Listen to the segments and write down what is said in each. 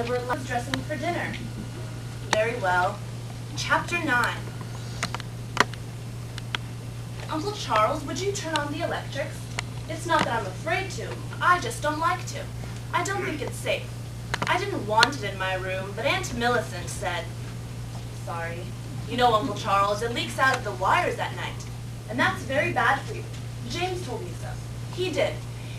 I were dressing for dinner. Very well. Chapter 9. Uncle Charles, would you turn on the electrics? It's not that I'm afraid to. I just don't like to. I don't think it's safe. I didn't want it in my room, but Aunt Millicent said, sorry. You know, Uncle Charles, it leaks out of the wires at night. And that's very bad for you. James told me so. He did.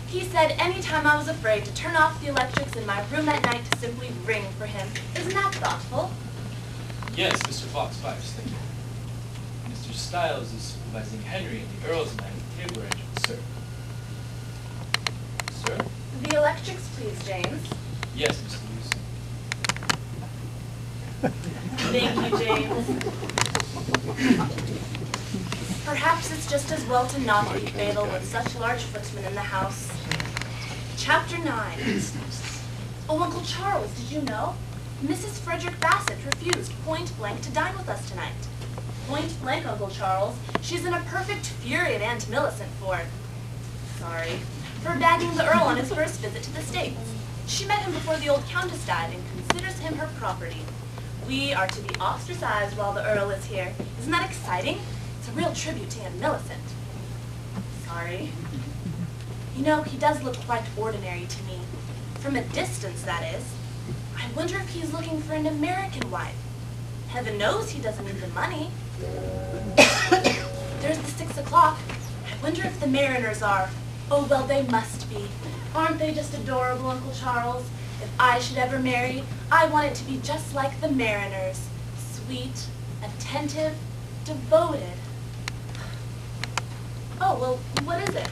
He said any time I was afraid to turn off the electrics in my room at night to simply ring for him. Isn't that thoughtful? Yes, Mr. Fox Fires, thank you. Mr. Stiles is supervising Henry and the Earl's men with table arrangements, sir. Sir? The electrics, please, James. Yes, Mr. Lewis. Thank you, James. Perhaps it's just as well to not be fatal with such large footmen in the house. Chapter 9. Oh, Uncle Charles, did you know? Mrs. Frederick Bassett refused point blank to dine with us tonight. Point blank, Uncle Charles. She's in a perfect fury at Aunt Millicent for bagging the Earl on his first visit to the States. She met him before the old Countess died and considers him her property. We are to be ostracized while the Earl is here. Isn't that exciting? It's a real tribute to Aunt Millicent. Sorry. You know, he does look quite ordinary to me. From a distance, that is. I wonder if he's looking for an American wife. Heaven knows he doesn't need the money. There's the 6 o'clock. I wonder if the Mariners are. Oh, well, they must be. Aren't they just adorable, Uncle Charles? If I should ever marry, I want it to be just like the Mariners. Sweet, attentive, devoted. Oh, well, what is it?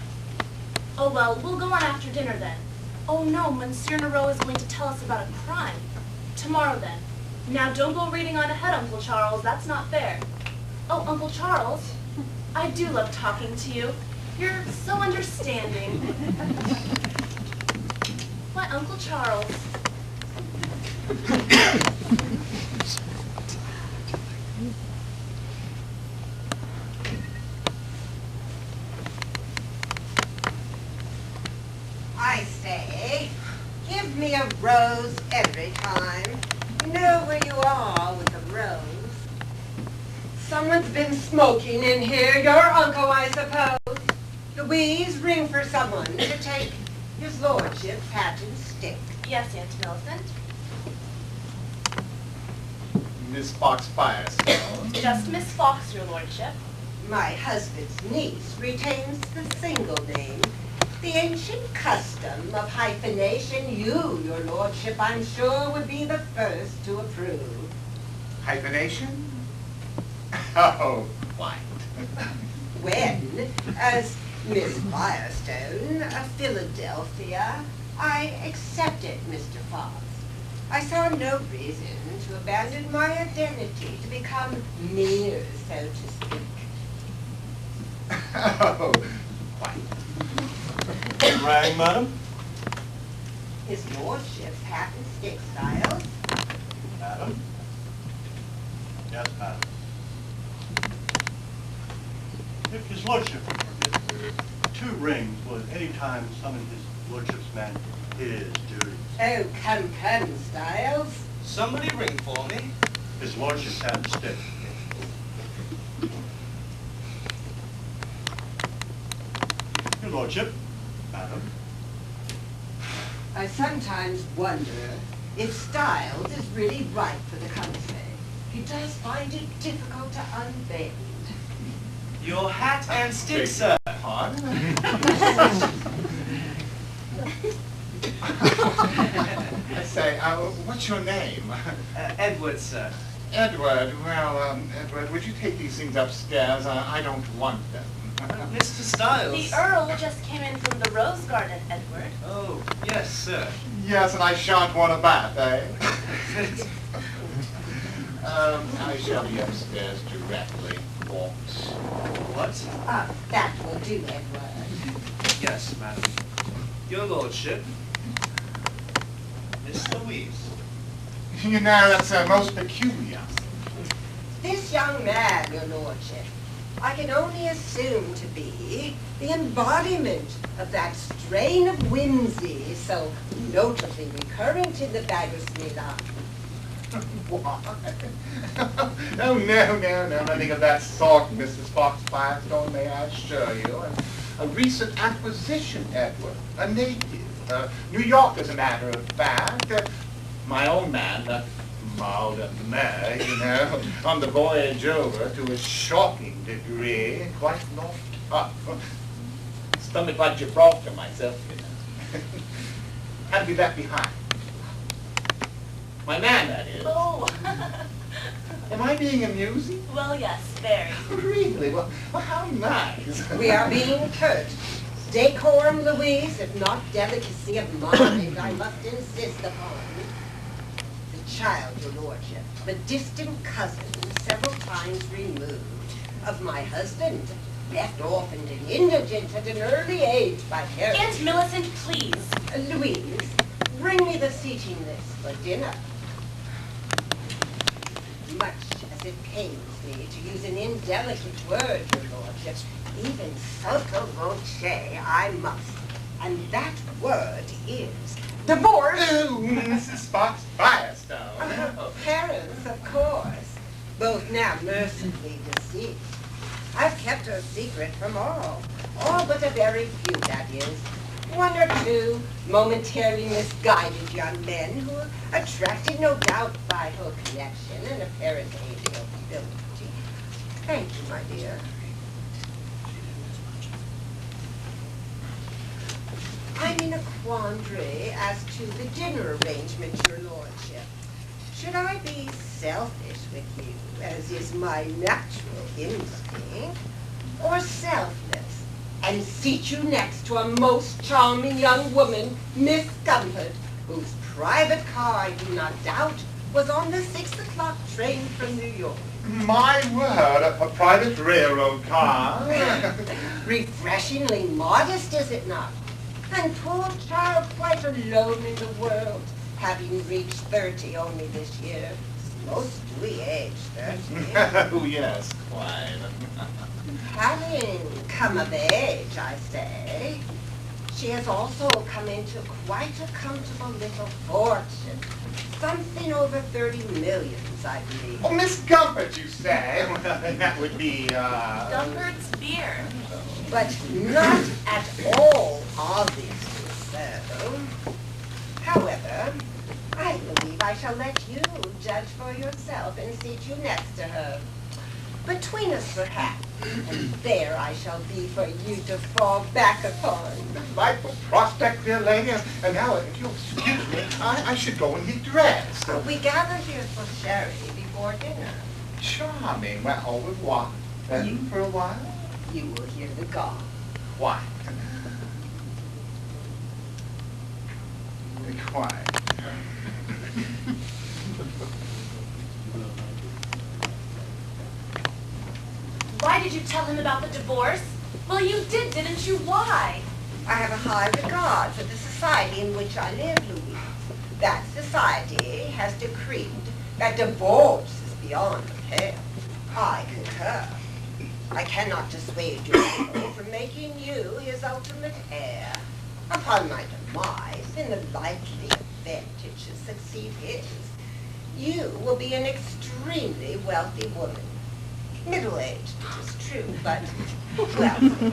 Oh, well, we'll go on after dinner then. Oh, no, Monsieur Nero is going to tell us about a crime. Tomorrow, then. Now, don't go reading on ahead, Uncle Charles. That's not fair. Oh, Uncle Charles, I do love talking to you. You're so understanding. Why, Uncle Charles. I say, give me a rose every time. You know where you are with a rose. Someone's been smoking in here. Your uncle, I suppose. Louise, ring for someone to take his lordship's hat and stick. Yes, Aunt Millicent. Miss Fox Firestone. Just Miss Fox, your lordship. My husband's niece retains the single name. The ancient custom of hyphenation, you, your lordship, I'm sure, would be the first to approve. Hyphenation? Oh, quite. When, as Miss Firestone of Philadelphia, I accepted Mr. Fox. I saw no reason to abandon my identity to become mere, so to speak. Oh, quite. Rang, madam? His lordship's hat and stick, Styles. Madam? Yes, madam. If his lordship would permit, 2 rings will at any time summon his lordship's man to his duties. Oh, come, Styles. Somebody ring for me. His lordship's hat and stick. Your lordship, madam. I sometimes wonder if Styles is really right for the country. He does find it difficult to unbend. Your hat and stick, sir. Pardon? I say, what's your name? Edward, sir. Edward. Well, Edward, would you take these things upstairs? I don't want them. Mr. Stiles. The Earl just came in from the Rose Garden, Edward. Oh, yes, sir. Yes, and I shan't want a bath, eh? I shall be upstairs directly. Walks. What? That will do, Edward. Yes, madam. Your lordship. Miss Louise. You know, that's most peculiar. This young man, your lordship, I can only assume to be the embodiment of that strain of whimsy so notably recurrent in the Baggersmith. Why? Oh, no, nothing of that sort, Mrs. Fox Firestone, may I assure you. A recent acquisition, Edward, a native. New York, as a matter of fact. My own man left Maud and May, you know, on the voyage over to a shocking degree, quite knocked up. Stomach like Gibraltar myself, you know. Had to be left behind. My man, that is. Oh. Am I being amusing? Well, yes, very. Really? Well, how nice. We are being curt. Decorum, Louise, if not delicacy of mind, I must insist upon. The child, your lordship, the distant cousin, several times removed, of my husband, left orphaned and indigent at an early age by parents. Aunt Millicent, please. Louise, bring me the seating list for dinner. Much as it pains me to use an indelicate word, your lordship, even sotto voce I must. And that word is divorce. Oh, Mrs. Fox Firestone. Parents, of course, both now mercifully deceased. I've kept her secret from all but a very few, that is. One or two momentarily misguided young men who were attracted, no doubt, by her connection and apparent amiability. Thank you, my dear. I'm in a quandary as to the dinner arrangement, your lordship. Should I be selfish with you, as is my natural instinct, or selfless, and seat you next to a most charming young woman, Miss Gumpert, whose private car, I do not doubt, was on the 6 o'clock train from New York? My word, a private railroad car. Refreshingly modest, is it not? And poor child quite alone in the world, having reached 30 only this year. Most we age 30. Oh, yes, quite. Having come of age, I say, she has also come into quite a comfortable little fortune. Something over 30 millions, I believe. Oh, Miss Gumpert, you say? Well, that would be, Gumpert's beer. But not at all obviously so. However, I believe I shall let you judge for yourself and seat you next to her. Between us, perhaps, and there I shall be for you to fall back upon. Delightful prospect, dear lady. And now, if you'll excuse me, I should go and get dressed. We gather here for sherry before dinner. Charming. Well, au revoir. Then for a while? You will hear the gong. Quiet. Be quiet. Why did you tell him about the divorce? Well, you did, didn't you? Why? I have a high regard for the society in which I live, Louise. That society has decreed that divorce is beyond repair. I concur. I cannot dissuade you from making you his ultimate heir. Upon my demise, in the likely event it should succeed his, you will be an extremely wealthy woman. Middle-aged, it is true, but wealthy.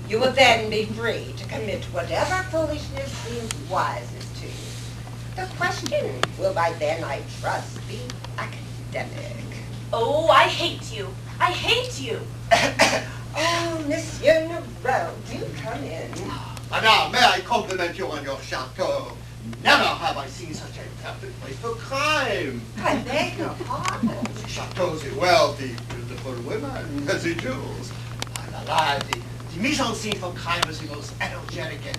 You will then be free to commit whatever foolishness seems wisest to you. The question will by then, I trust, be academic. Oh, I hate you. I hate you. Oh, Monsieur Nero, do come in. Madame, may I compliment you on your chateau? Never have I seen such a perfect place for crime. I beg your pardon. The chateaus are wealthy, beautiful women, as the jewels. La, the mise en scene for crime is the most energetic and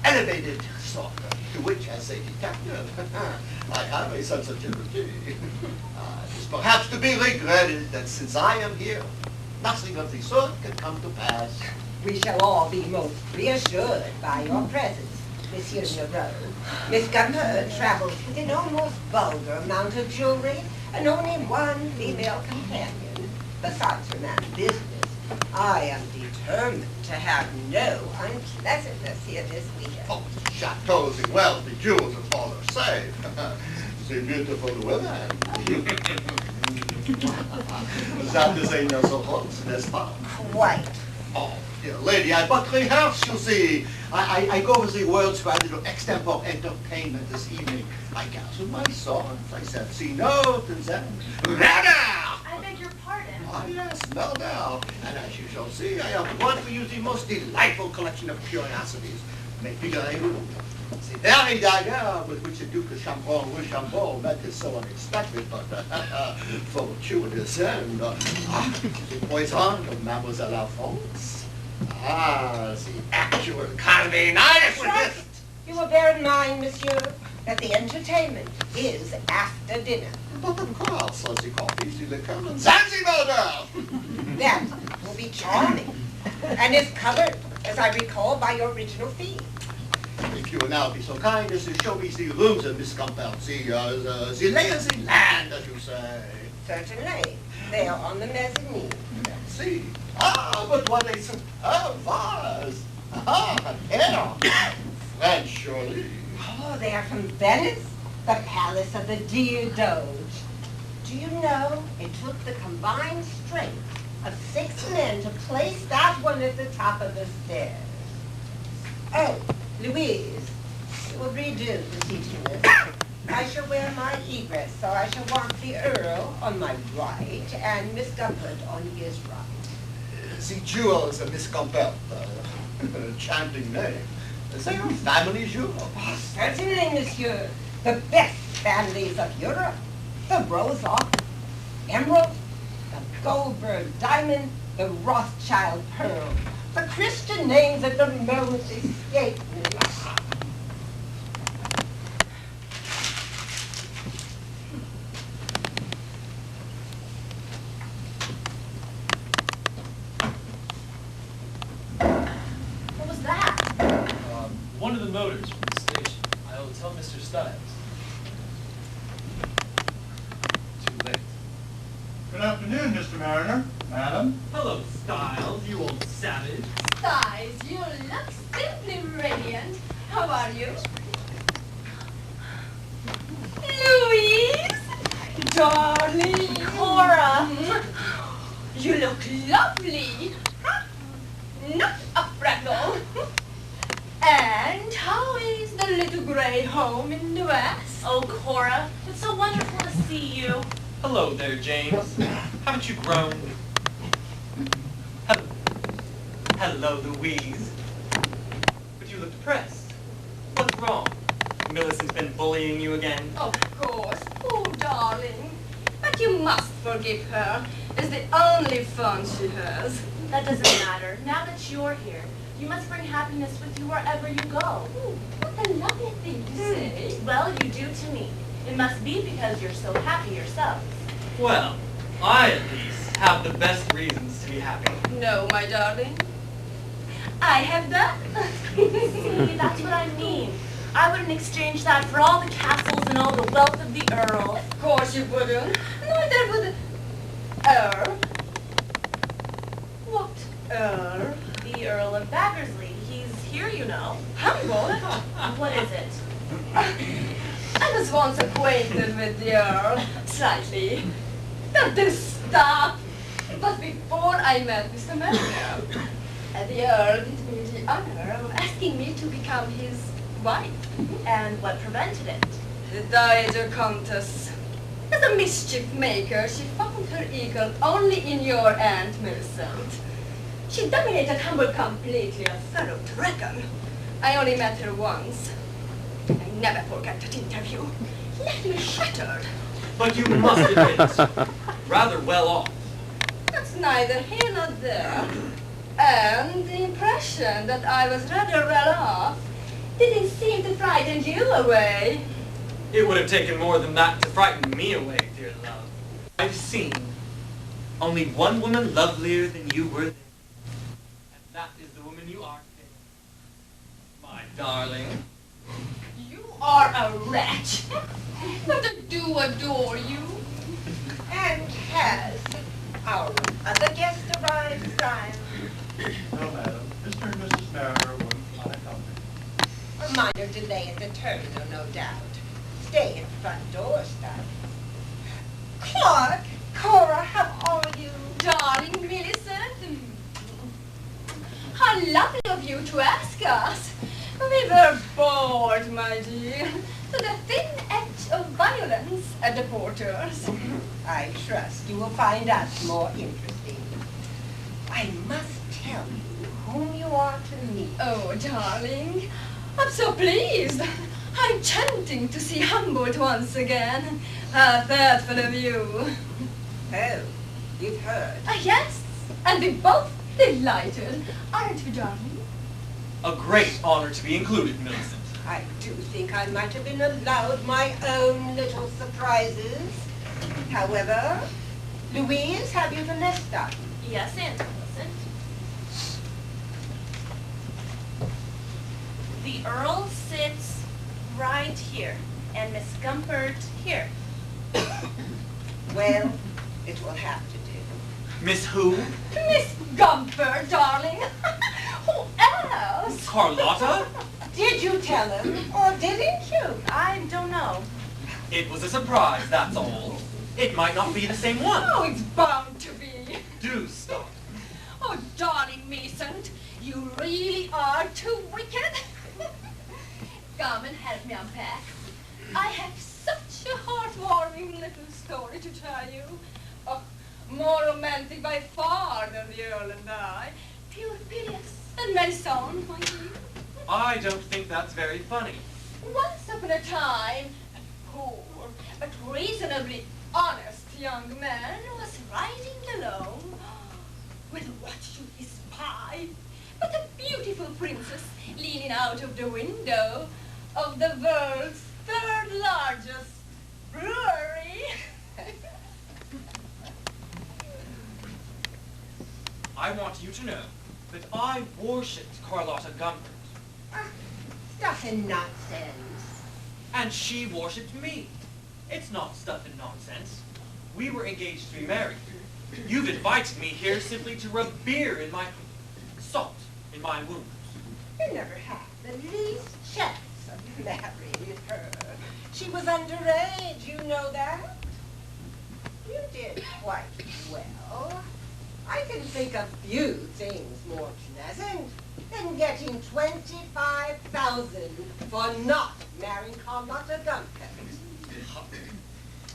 elevated sort, to which, as a detective, I have a sensitivity. It is perhaps to be regretted that since I am here, nothing of the sort can come to pass. We shall all be most reassured by your presence, Monsieur Nero. Miss Gumpert travels with an almost vulgar amount of jewelry and only one female companion, besides her man of business, I am determined to have no unpleasantness here this weekend. Oh, chateaus and wealthy jewels and all are safe. The beautiful women. That is ain't no so hot, n'est-ce pas? Quite. Oh, dear lady, I but rehearse, you see. I go to the world's fair little extempo entertainment this evening. I gather my songs, I set C note and then now. I beg your pardon. Ah, yes, now. And as you shall see, I have brought for you the most delightful collection of curiosities. Mais figurez-vous, the very dagger with which the Duke of Chambon met his so unexpected but fortuitous end. The poison of Mademoiselle Alphonse. The actual carne knife with this. You will bear in mind, monsieur, that the entertainment is after dinner. But of course, the coffee, the liquor, and Zanzibar. That will be charming, and is covered, as I recall, by your original fee. If you will now be so kind as to show me the rooms of Miss Campbell, the lazy land, as you say. Certainly. They are on the mezzanine. See? But what a superb vase! Here! French, surely. Oh, they are from Venice, the palace of the dear Doge. Do you know, it took the combined strength of 6 men to place that one at the top of the stairs. Oh, Louise, you will redo the seating list. I shall wear my egress, so I shall want the Earl on my right and Miss Gumpert on his right. The jewels of Miss Campbell. Chanting name. They are family jewels. Oh, certainly, monsieur. The best families of Europe. The Rosa, Emerald, the Goldberg Diamond, the Rothschild Pearl. The Christian names at the moment escape me. What was that? One of the motors from the station. I will tell Mr. Stiles. Too late. Good afternoon, Mr. Mariner. Madam. Hello, Styles, you old savage. Styles, you look simply radiant. How are you? Louise! Darling! Cora! You look lovely. Not a freckle. And how is the little gray home in the West? Oh, Cora, it's so wonderful to see you. Hello there, James. Haven't you grown? Hello, Louise. But you look depressed. What's wrong? Millicent's been bullying you again? Of course. Oh, darling. But you must forgive her. It's the only fun she has. That doesn't matter. Now that you're here, you must bring happiness with you wherever you go. Ooh, what a lovely thing to say. Well, you do to me. It must be because you're so happy yourself. Well, I at least have the best reasons to be happy. No, my darling. I have that. See, that's what I mean. I wouldn't exchange that for all the castles and all the wealth of the Earl. Of course you wouldn't. Neither would Earl. What Earl? The Earl of Baggersley. He's here, you know. Humble? What is it? I was once acquainted with the Earl. Slightly. Don't do stop. It was before I met Mr. Mariner. The Earl did me the honor of asking me to become his wife. And what prevented it? The Dowager Countess. As a mischief maker, she found her eagle only in your Aunt Millicent. She dominated Hamburg completely, a thorough dragon. I only met her once. I never forget that interview. He left me shattered. But you must admit, rather well off. That's neither here nor there. And the impression that I was rather well off didn't seem to frighten you away. It would have taken more than that to frighten me away, dear love. I've seen only one woman lovelier than you were then. And that is the woman you are today. My darling. You are a wretch. But I do adore you. And Cass, Our other guest arrives, Sire. No, madam. Mr. and Mrs. Mariner wouldn't unaccompanied. A minor delay at the terminal, no doubt. Stay at front door, Sire. Clark, Cora, how are you? Darling Millicent, how lovely of you to ask us. We were bored, my dear, to the thin edge of violence at the Porters. I trust you will find us more interesting. I must tell you whom you are to meet. Oh, darling, I'm so pleased. How enchanting to see Humboldt once again. How thoughtful of you. Oh, you've heard. Yes, and we're both delighted, aren't we, darling? A great honor to be included, Millicent. I do think I might have been allowed my own little surprises. However, Louise, have you the list done? Yes, Aunt Millicent. The Earl sits right here, and Miss Gumpert here. Well, it will have to do. Miss who? Miss Gumpert, darling. Who else? Carlotta? Did you tell him, or didn't you? I don't know. It was a surprise, that's all. It might not be the same one. Oh, it's bound to be. Do stop. Oh, darling Millicent, you really are too wicked. Come and help me unpack. I have such a heartwarming little story to tell you. Oh, more romantic by far than the Earl and I. Pure Pilius and Melisande, my dear. I don't think that's very funny. Once upon a time, a poor but reasonably honest young man was riding alone with what should he spy but a beautiful princess leaning out of the window of the world's third largest brewery. I want you to know that I worshipped Carlotta Gumpert, Stuff and nonsense. and she worshipped me. It's not stuff and nonsense. We were engaged to be married. You've invited me here simply to rub beer in my salt in my wounds. You never had the least chance of marrying her. She was underage, you know that? You did quite well. I can think of few things more pleasant than getting 25,000 for not marrying Carlotta Gumpert.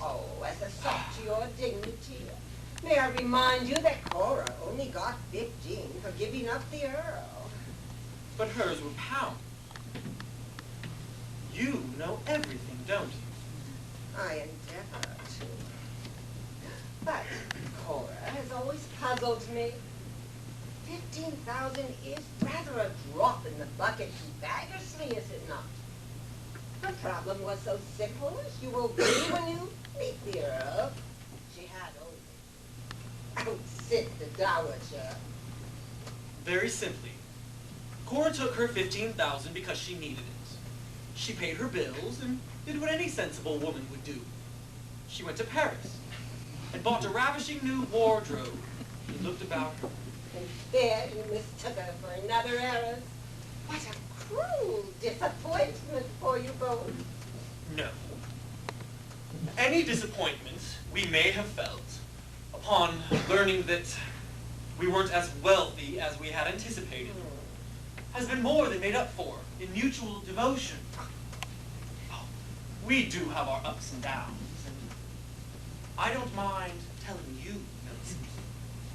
Oh, as a sop to your dignity, may I remind you that Cora only got 15 for giving up the Earl. But hers were pounds. You know everything, don't you? I endeavor to. But Cora has always puzzled me. 15,000 is rather a drop in the bucket to Baggersley, is it not? The problem was so simple, as you will agree when you meet the Earl. She had only outsit the Dowager. Very simply, Cora took her 15,000 because she needed it. She paid her bills and did what any sensible woman would do. She went to Paris and bought a ravishing new wardrobe. She looked about her. Instead, you mistook her for another heiress. What a cruel disappointment for you both. No. Any disappointment we may have felt upon learning that we weren't as wealthy as we had anticipated has been more than made up for in mutual devotion. Oh, we do have our ups and downs, and I don't mind telling you, Millicent,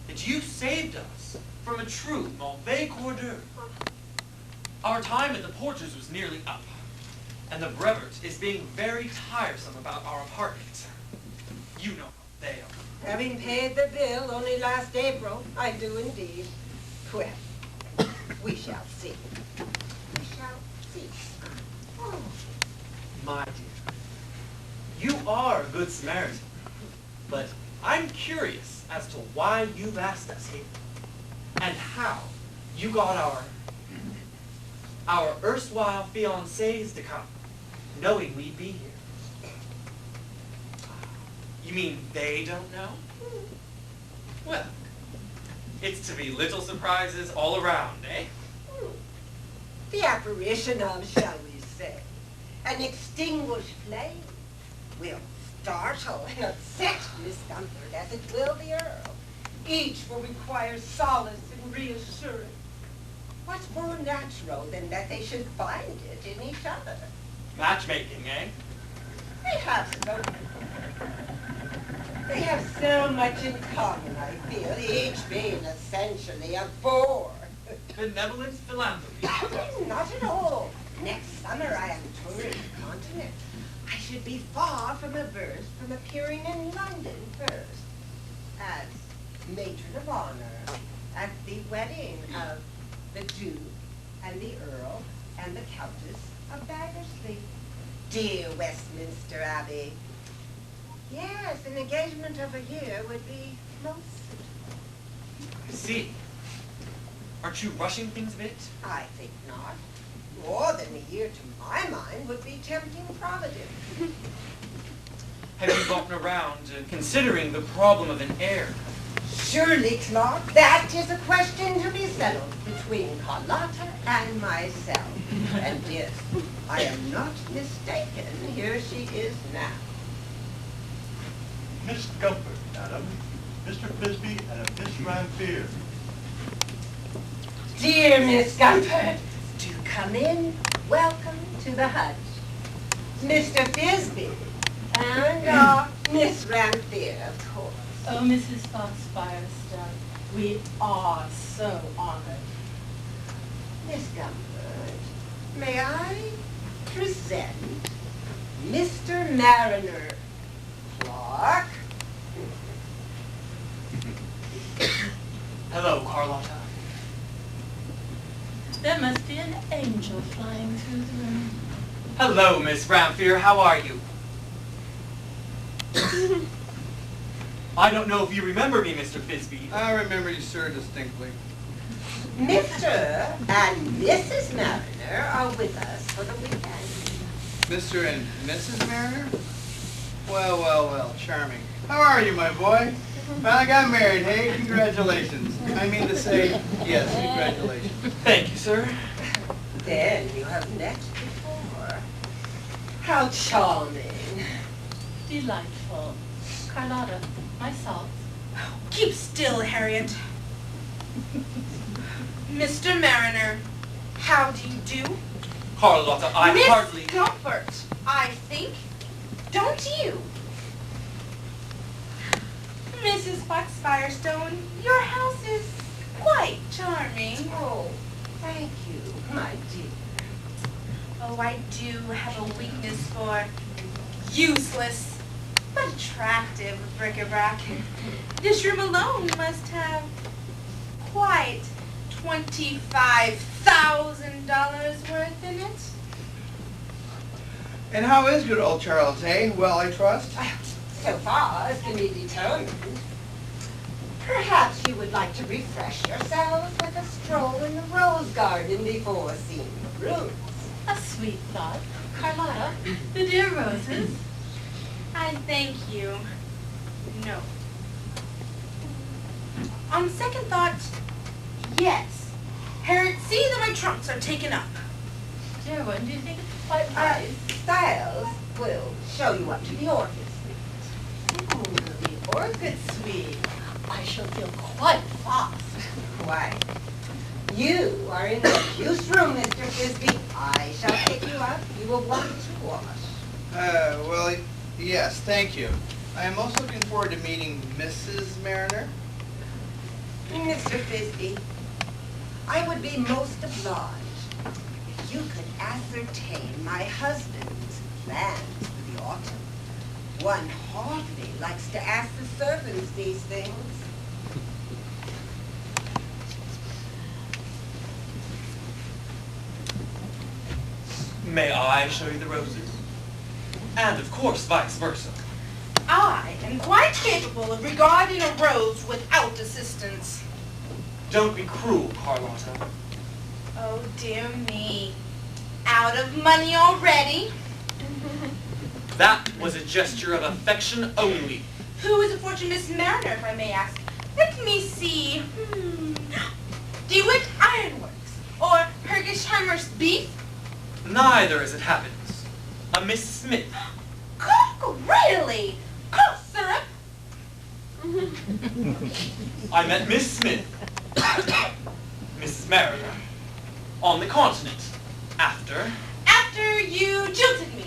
that you saved us from a true mauvais quart d'heure. Our time at the Porters was nearly up, and the Brevert is being very tiresome about our apartment. You know how they are. Having paid the bill only last April, I do indeed. Well, we shall see. We shall see. Oh, My dear, you are a good Samaritan, but I'm curious as to why you've asked us here, and how you got our erstwhile fiancés to come, knowing we'd be here. You mean they don't know? Well, it's to be little surprises all around, eh? The apparition of, shall we say, an extinguished flame will startle and upset Miss Gunther as it will the Earl. Each will require solace and reassurance. What's more natural than that they should find it in each other? Matchmaking, eh? They have so much in common, I feel, each being essentially a bore. Benevolence, philanthropy. Not at all. Next summer I am touring the continent. I should be far from averse from appearing in London first as matron of honor at the wedding of the Duke and the Earl and the Countess of Baggersley. Dear Westminster Abbey. Yes, an engagement of a year would be most suitable. I see. Aren't you rushing things a bit? I think not. More than a year to my mind would be tempting Providence. Have you gotten around to considering the problem of an heir? Surely, Clark, that is a question to be settled between Carlotta and myself. And yes, I am not mistaken. Here she is now. Miss Gumpert, madam, Mr. Bisbee, and a Miss Rampier. Dear Miss Gumpert, do come in. Welcome to the hut. Mr. Fisbee and Miss Rampier, of course. Oh, Mrs. Fox Firestone, we are so honored. Miss Gumpert, may I present Mr. Mariner Clark? Hello, Carlotta. There must be an angel flying through the room. Hello, Miss Rampier. How are you? I don't know if you remember me, Mr. Fisbee. I remember you, sir, distinctly. Mr. and Mrs. Mariner are with us for the weekend. Mr. and Mrs. Mariner? Well, charming. How are you, my boy? Finally got married, hey? Congratulations. I mean to say, yes, congratulations. Thank you, sir. Then you have met before. How charming. Delightful. Carlotta, my salt. Keep still, Harriet. Mr. Mariner, how do you do? Carlotta, I Miss hardly... Gumpert, I think. Don't you? Mrs. Fox Firestone, your house is quite charming. Oh, thank you, my dear. Oh, I do have a weakness for useless but attractive bric-a-brac. This room alone must have quite $25,000 worth in it. And how is good old Charles, eh? Well, I trust? So far as can be determined. Perhaps you would like to refresh yourselves with a stroll in the rose garden before seeing the rooms. A sweet thought. Carlotta, the dear roses. I thank you. No. On second thought, yes. Harriet, see that my trunks are taken up. Dear one, do you think it's quite wise? Styles will show you up to the orchid suite. The orchid suite. I shall feel quite fast. Why? You are in the juice room, Mr. Fisbee. I shall pick you up. You will want to wash. Well, yes, thank you. I am most looking forward to meeting Mrs. Mariner. Mr. Fisbee, I would be most obliged if you could ascertain my husband's plans for the autumn. One hardly likes to ask the servants these things. May I show you the roses? And of course, vice versa. I am quite capable of regarding a rose without assistance. Don't be cruel, Carlotta. Oh, dear me. Out of money already? That was a gesture of affection only. Who is a fortune Miss Mariner, if I may ask? Let me see. DeWitt Ironworks or Hergesheimer's Beef? Neither, as it happens. A Miss Smith. Cook, really? Cough syrup? I met Miss Smith, Mrs. Mariner, on the continent. After you jilted me.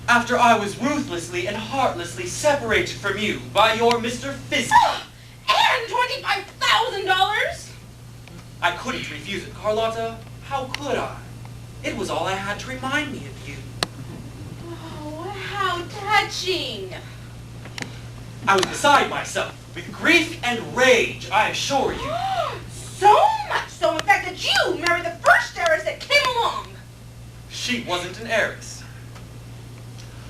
After I was ruthlessly and heartlessly separated from you by your Mr. Fisk. And $25,000? I couldn't refuse it, Carlotta. How could I? It was all I had to remind me of you. Oh, how touching. I was beside myself with grief and rage, I assure you. So much so, in fact, that you married the first heiress that came along. She wasn't an heiress.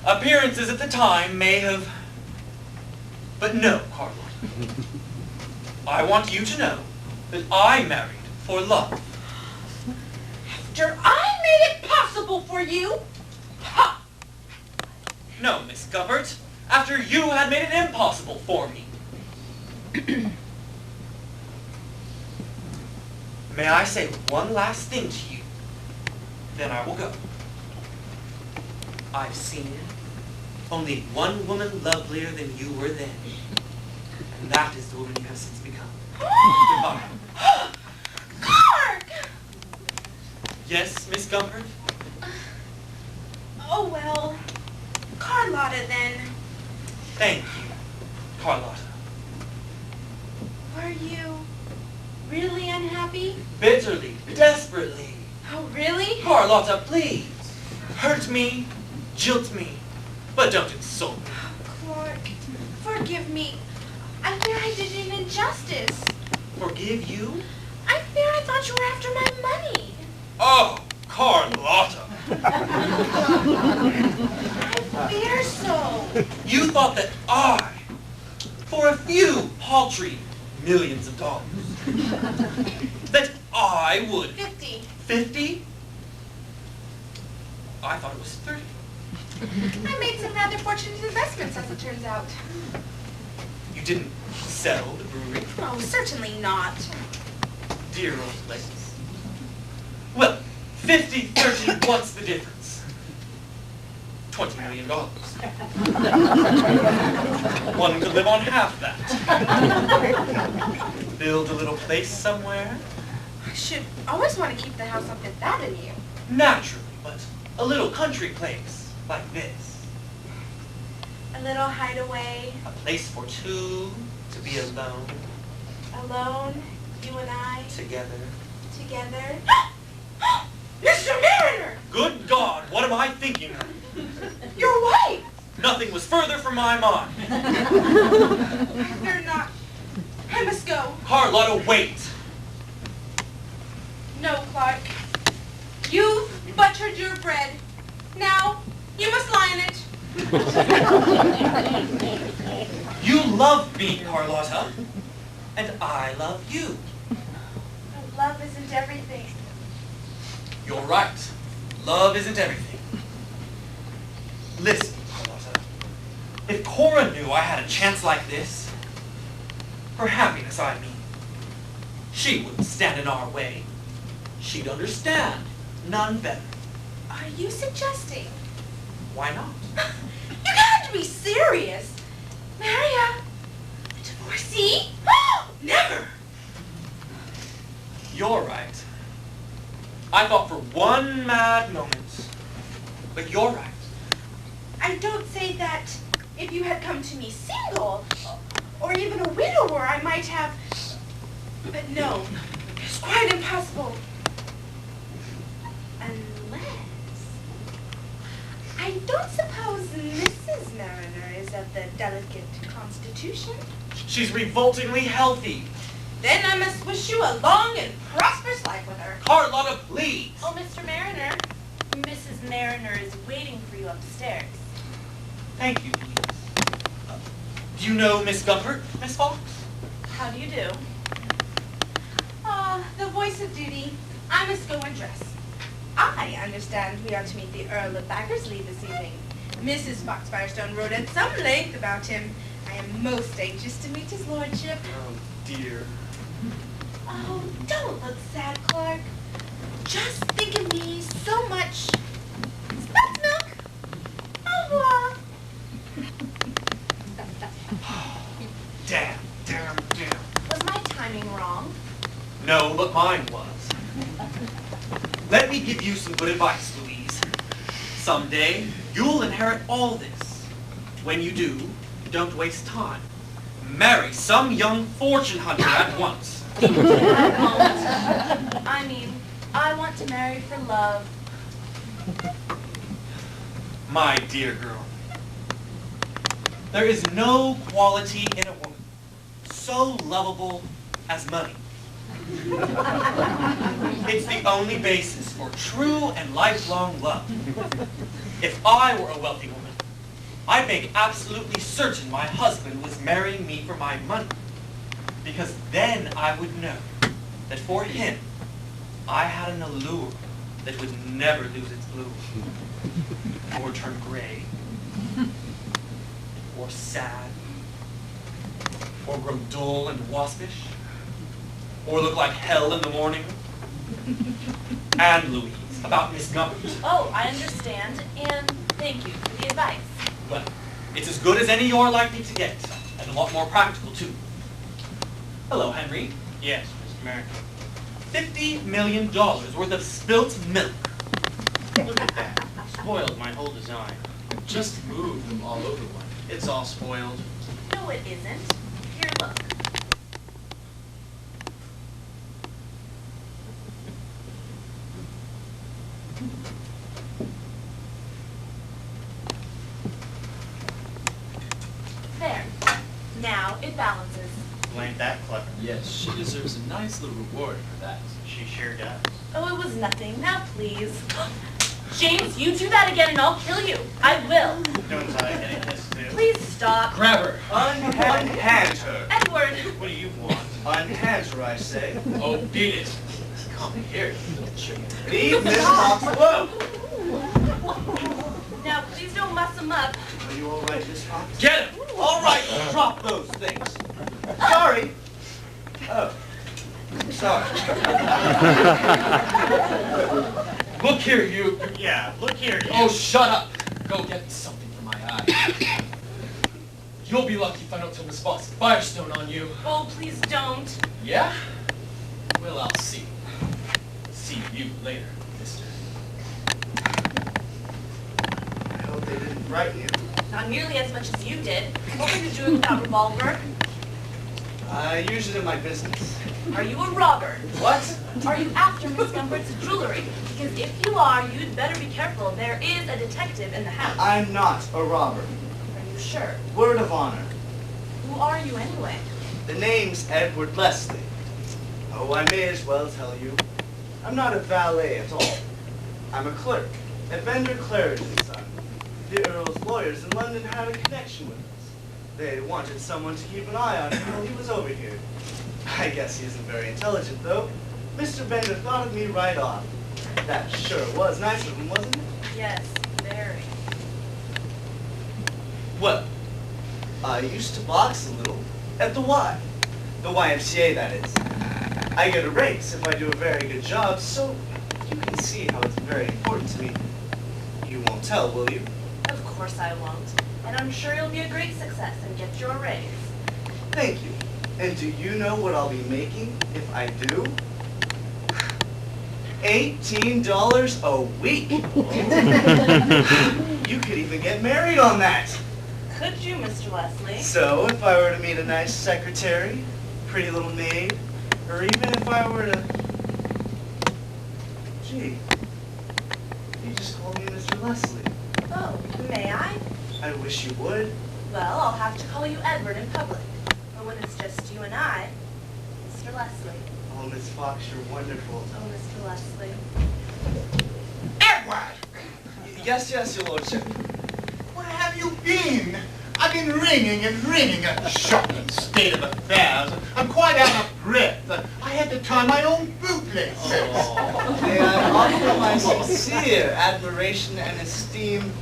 Appearances at the time may have... But no, Carlotta. I want you to know that I married for love. After I made it possible for you? Ha! No, Miss Gubbert. After you had made it impossible for me. May I say one last thing to you? Then I will go. I've seen only one woman lovelier than you were then. And that is the woman you have since become. Goodbye. Clark! Yes, Miss Gumbert? Oh, well, Carlotta then. Thank you, Carlotta. Were you really unhappy? Bitterly, desperately. Oh, really? Carlotta, please. Hurt me, jilt me, but don't insult me. Clark, forgive me. I fear I did you an injustice. Forgive you? I fear I thought you were after my money. Oh, Carlotta. I fear so. You thought that I, for a few paltry millions of dollars, that I would... 50. 50? I thought it was 30. I made some rather fortunate investments, as it turns out. You didn't sell the brewery? Oh, certainly not. Dear old place. Well, 50, 30, what's the difference? $20 million. One could live on half that. Build a little place somewhere? I should always want to keep the house on Fifth Avenue. Naturally, but a little country place like this. A little hideaway. A place for two to be alone. Alone, you and I. Together. Together. Mr. Mariner! Good God, what am I thinking of? Your wife! Nothing was further from my mind. They're not. I must go. Carlotta, wait. No, Clark. You've buttered your bread. Now, you must lie in it. You love me, Carlotta. And I love you. But love isn't everything. You're right. Love isn't everything. Listen, Carlotta. If Cora knew I had a chance like this, her happiness, I mean, she wouldn't stand in our way. She'd understand. None better. Are you suggesting? Why not? You can't be serious. Marry a divorcee? Never. You're right. I thought for one mad moment. But you're right. I don't say that if you had come to me single, or even a widower, I might have... But no, it's quite impossible. Unless... I don't suppose Mrs. Mariner is of the delicate constitution? She's revoltingly healthy. Then I must wish you a long and prosperous life with her. Carlotta, please. Oh, Mr. Mariner, Mrs. Mariner is waiting for you upstairs. Thank you, Louise. Do you know Miss Gumbert, Miss Fox? How do you do? Ah, the voice of duty. I must go and dress. I understand we are to meet the Earl of Baggersley this evening. Mrs. Fox Firestone wrote at some length about him. I am most anxious to meet his lordship. Oh, dear. Oh, don't look sad, Clark. Just think of me so much. Spelt milk. Au revoir. Damn. Was my timing wrong? No, but mine was. Let me give you some good advice, Louise. Someday, you'll inherit all this. When you do, don't waste time. Marry some young fortune hunter at once. I won't. I mean, I want to marry for love. My dear girl, there is no quality in a woman so lovable as money. It's the only basis for true and lifelong love. If I were a wealthy woman, I'd make absolutely certain my husband was marrying me for my money. Because then I would know that for him, I had an allure that would never lose its blue, or turn gray, or sad, or grow dull and waspish, or look like hell in the morning. And Louise, about Miss Gumbert. Oh, I understand, and thank you for the advice. Well, it's as good as any you're likely to get, and a lot more practical too. Hello, Henry. Yes, Mr. Merrick. $50 million worth of spilt milk. Look at that. Spoiled my whole design. Just move them all over one. It's all spoiled. No, it isn't. Here, look. There. Now it balances. Well, ain't that clever? Yes, she deserves a nice little reward for that. She sure does. Oh, it was nothing. Now, please. James, you do that again and I'll kill you. I will. Don't I get this too? Please stop. Grab her. Unhand her. Edward. What do you want? Unhand her, I say. Oh, beat it. Come here, you little chicken. Leave Miss Fox alone. Now, please don't muss him up. Are you all right, Miss Fox? Get him! All right, drop those things. Sorry. Oh, sorry. Look here, you. Yeah, look here, you. Oh, shut up. Go get me something for my eye. You'll be lucky if I don't tell Miss Fox a Firestone on you. Oh, please don't. Yeah? Well, I'll see. See you later, mister. I hope they didn't frighten you. Not nearly as much as you did. What were you doing with that revolver? I use it in my business. Are you a robber? What? Are you after Miss Gumbert's jewelry? Because if you are, you'd better be careful. There is a detective in the house. I'm not a robber. Are you sure? Word of honor. Who are you anyway? The name's Edward Leslie. Oh, I may as well tell you. I'm not a valet at all. I'm a clerk at Bender Claridge & Son. The Earl's lawyers in London had a connection with us. They wanted someone to keep an eye on him while he was over here. I guess he isn't very intelligent, though. Mr. Bender thought of me right off. That sure was nice of him, wasn't it? Yes, very. Well, I used to box a little at the Y. The YMCA, that is. I get a raise if I do a very good job, so you can see how it's very important to me. You won't tell, will you? Of course I won't. And I'm sure you'll be a great success and get your raise. Thank you. And do you know what I'll be making if I do? $18 a week. You could even get married on that. Could you, Mr. Leslie? So, if I were to meet a nice secretary, pretty little maid, or even if I were to... Gee, you just called me Mr. Leslie. Oh, may I? I wish you would. Well, I'll have to call you Edward in public. But when it's just you and I, Mr. Leslie. Oh, Miss Fox, you're wonderful. Oh, Mr. Leslie. Edward! Yes, your lordship. Where have you been? I've been ringing and ringing. A shocking state of affairs. I'm quite out of breath. I had to tie my own bootlaces. May I offer my sincere admiration and esteem,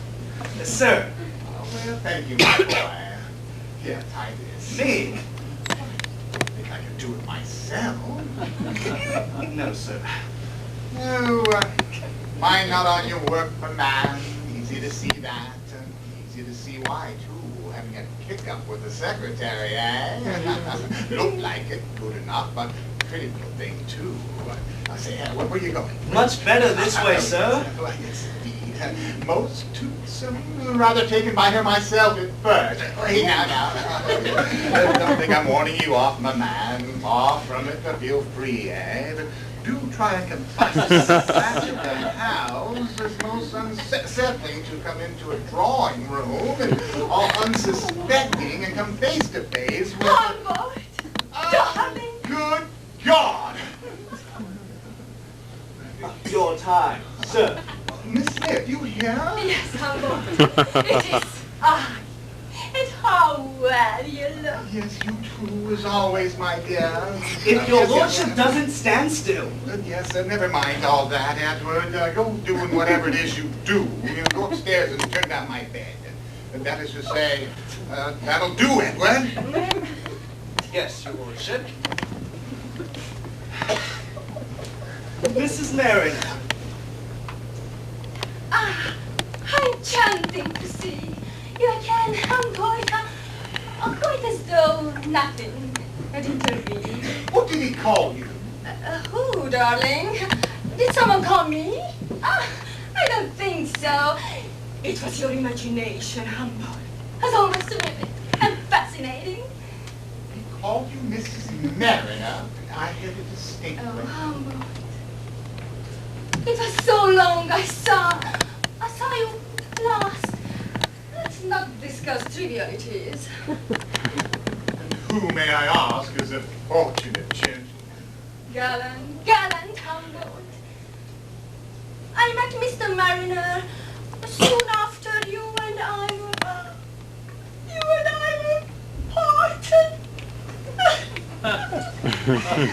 sir? Oh, well, thank you, my boy. Yes, I did. Me? I think I could do it myself. No, sir. No, mind not on your work, my man. Easy to see that, and easy to see why, too. Having a kick-up with the secretary, eh? Look like it, good enough, but critical thing, too. I say, where were you going? Much better this way, sir. Why, yes, indeed. Most toothsome. Rather taken by her myself at first. Hey, now. Don't think I'm warning you off, my man. Far from it, feel free, eh? But do try and confine yourself at the house. It's most unsettling to come into a drawing room and all unsuspecting and come face to face with... Humboldt! Darling! Good God! Your time, sir. Miss Smith, you here? Yes, Humboldt. It is I. And how well you look. Yes, you too, as always, my dear. If your Yes, lordship doesn't stand still. Yes, never mind all that, Edward. Go doing whatever it is you do. Go upstairs and turn down my bed. And that is to say, that'll do, Edward. Yes, your lordship. Mrs. Mariner. Ah, how enchanting to see you again, Humboldt. Quite as though nothing had intervened. What did he call you? Who, darling? Did someone call me? I don't think so. It was your imagination, Humboldt. As always terrific and fascinating. He called you Mrs. Mariner. I heard it distinctly. Oh, Humboldt. It was so long I saw you last. Let's not discuss trivialities. And who, may I ask, is a fortunate gentleman? Gallant Humboldt. I met Mr. Mariner soon after you and I were parted.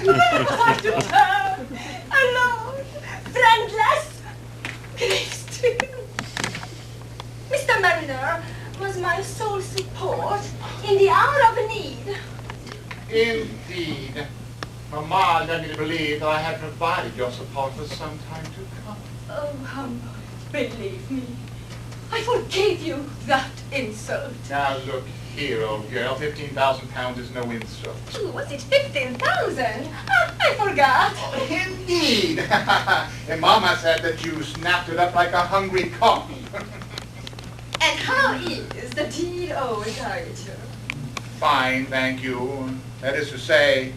Where was I to turn? Alone, friendless, grief-stricken. Mr. Mariner was my sole support in the hour of need. Indeed. Mamma led me to believe that I had provided your support for some time to come. Oh, Humboldt, believe me, I forgave you that insult. Now look here, old girl. £15,000 is no insult. Was it 15,000? I forgot. Indeed. And Mama said that you snapped it up like a hungry cock. And how is the dear old creature? Fine, thank you. That is to say,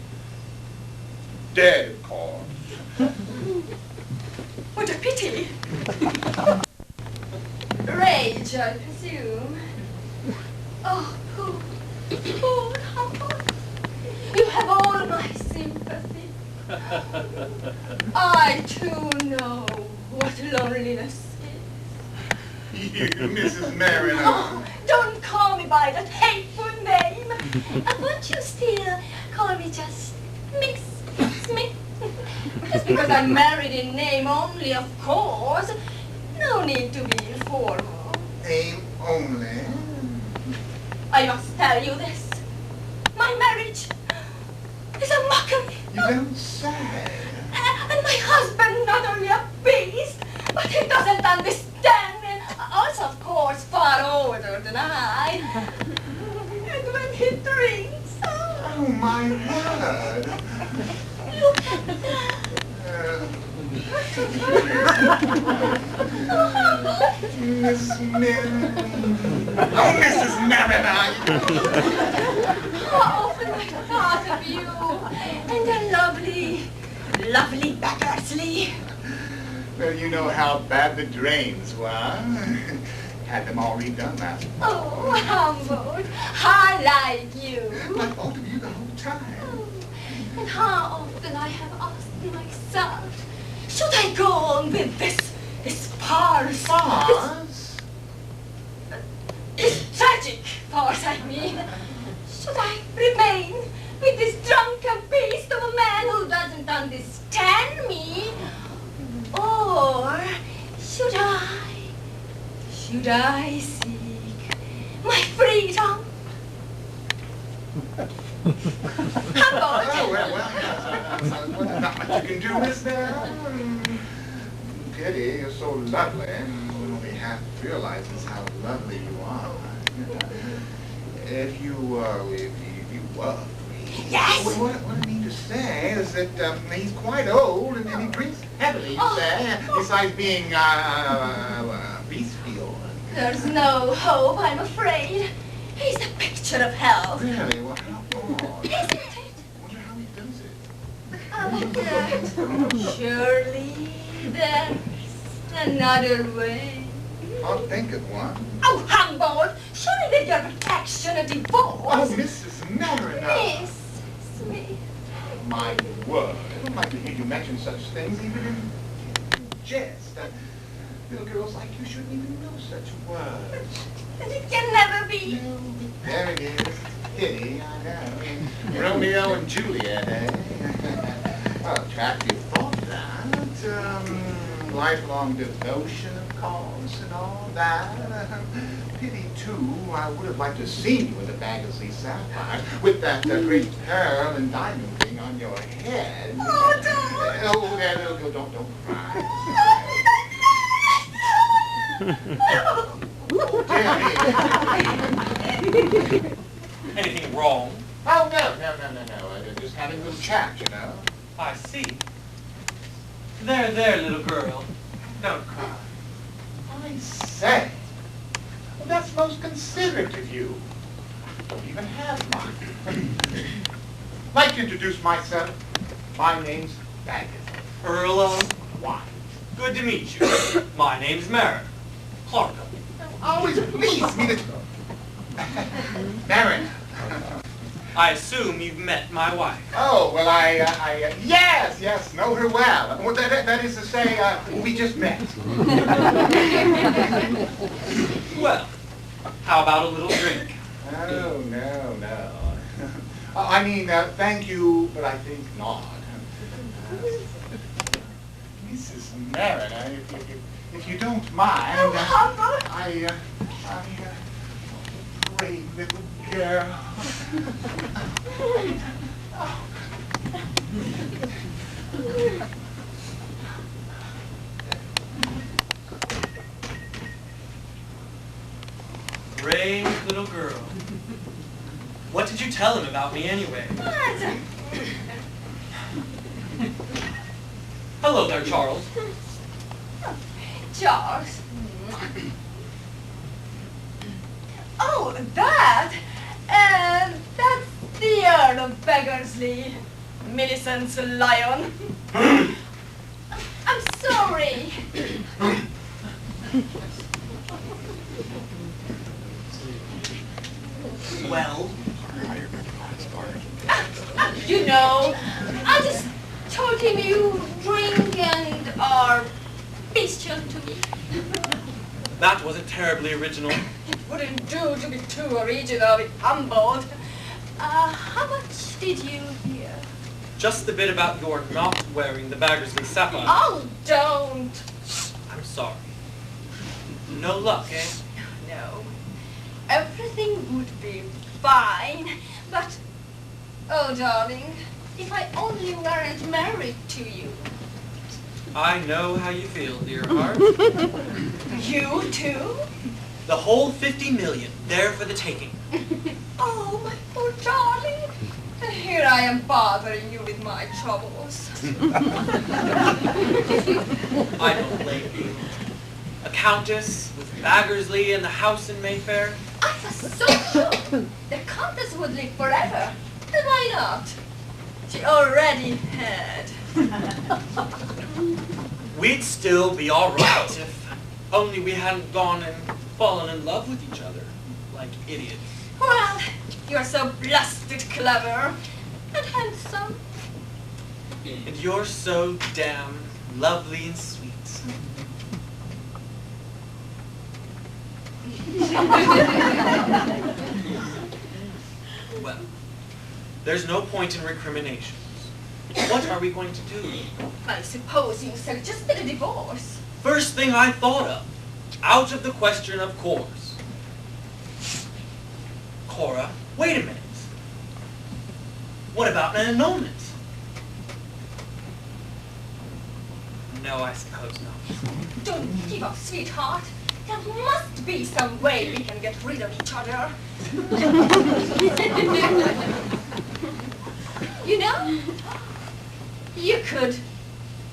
dead, of course. What a pity. Rage, I presume. Oh, poor Humboldt. You have all my sympathy. I too know what loneliness is. You, Mrs. Mariner. Oh, don't call me by that hateful name. Won't you still call me just Miss Smith? Just because I'm married in name only, of course. No need to be formal. Name only. I must tell you this. My marriage is a mockery. You don't say. And my husband not only a beast, but he doesn't understand me. Also, of course, far older than I. And when he drinks, Oh, my word. look at that. Miss Mariner. Oh, Mrs. Mariner. How often I thought of you and the lovely Beckersley. Well, you know how bad the drains were. Had them all redone last fall. Oh, Humboldt, I like you. I thought of you the whole time. And how often I have asked myself, should I go on with this farce? Farce? This tragic farce, I mean. Should I remain with this drunken beast of a man who doesn't understand me? Or should I seek my freedom Oh, well, well, not much you can do, Miss Bell. Kitty, you're so lovely. One only half realizes how lovely you are. If you were free. Yes! What I mean to say is that he's quite old and he drinks heavily, you say, besides being bestial. There's no hope, I'm afraid. He's a picture of health. Really? Well, how odd. Isn't it? I wonder how he does it. Surely there's another way. I'll think of one. Oh, Humboldt! Surely with your protection a divorce. Oh, Mrs. Mariner. Miss Smith. My word. I don't like to hear you mention such things, even in jest. Little girls like you shouldn't even know such words. And it can never be. No, there it is. Pity, I know. Romeo and Juliet, eh? Well, attractive thought, that. Lifelong devotion, of course, and all that. Pity, too. I would have liked to see you in the Baggersley sapphire with that great pearl and diamond ring on your head. Oh, don't. Oh, there, little girl, don't cry. Oh, dear. Anything wrong? Oh, no. Just having a little chat, you know. I see. There, little girl. Don't cry. I say, well, that's most considerate of you. Don't even have mine. Like to introduce myself. My name's Baggett. Earl of? Why? Good to meet you. My name's Merritt. Clark. Always please me to... Mariner. I assume you've met my wife. Oh, well, yes, know her well. Well, that is to say, we just met. Well, how about a little drink? Oh, no. I mean, thank you, but I think not. Mrs. Mariner, if you don't mind, I brave little girl. Brave little girl. What did you tell him about me anyway? Hello there, Charles. Charles. Oh, that's the Earl of Baggersley, Millicent's lion. I'm sorry. Well? You know, I just told him you drink and are bestial to me. That wasn't terribly original. It wouldn't do to be too original with Humboldt. How much did you hear? Just the bit about your not wearing the Baggersley sapphire. Oh, don't. I'm sorry. No luck, eh? No. Everything would be fine, but, oh, darling, if I only weren't married to you. I know how you feel, dear heart. You too? The whole 50 million, there for the taking. Oh, my poor darling. Here I am bothering you with my troubles. I don't blame you. A countess with Baggersley and the house in Mayfair. I was so sure the countess would live forever. And why not? She already had. We'd still be all right if only we hadn't gone and fallen in love with each other like idiots. Well, you're so blasted clever and handsome. And you're so damn lovely and sweet. Well, there's no point in recriminations. What are we going to do? I suppose you suggested a divorce. First thing I thought of. Out of the question, of course. Cora, wait a minute. What about an annulment? No, I suppose not. Don't give up, sweetheart. There must be some way we can get rid of each other. You know, you could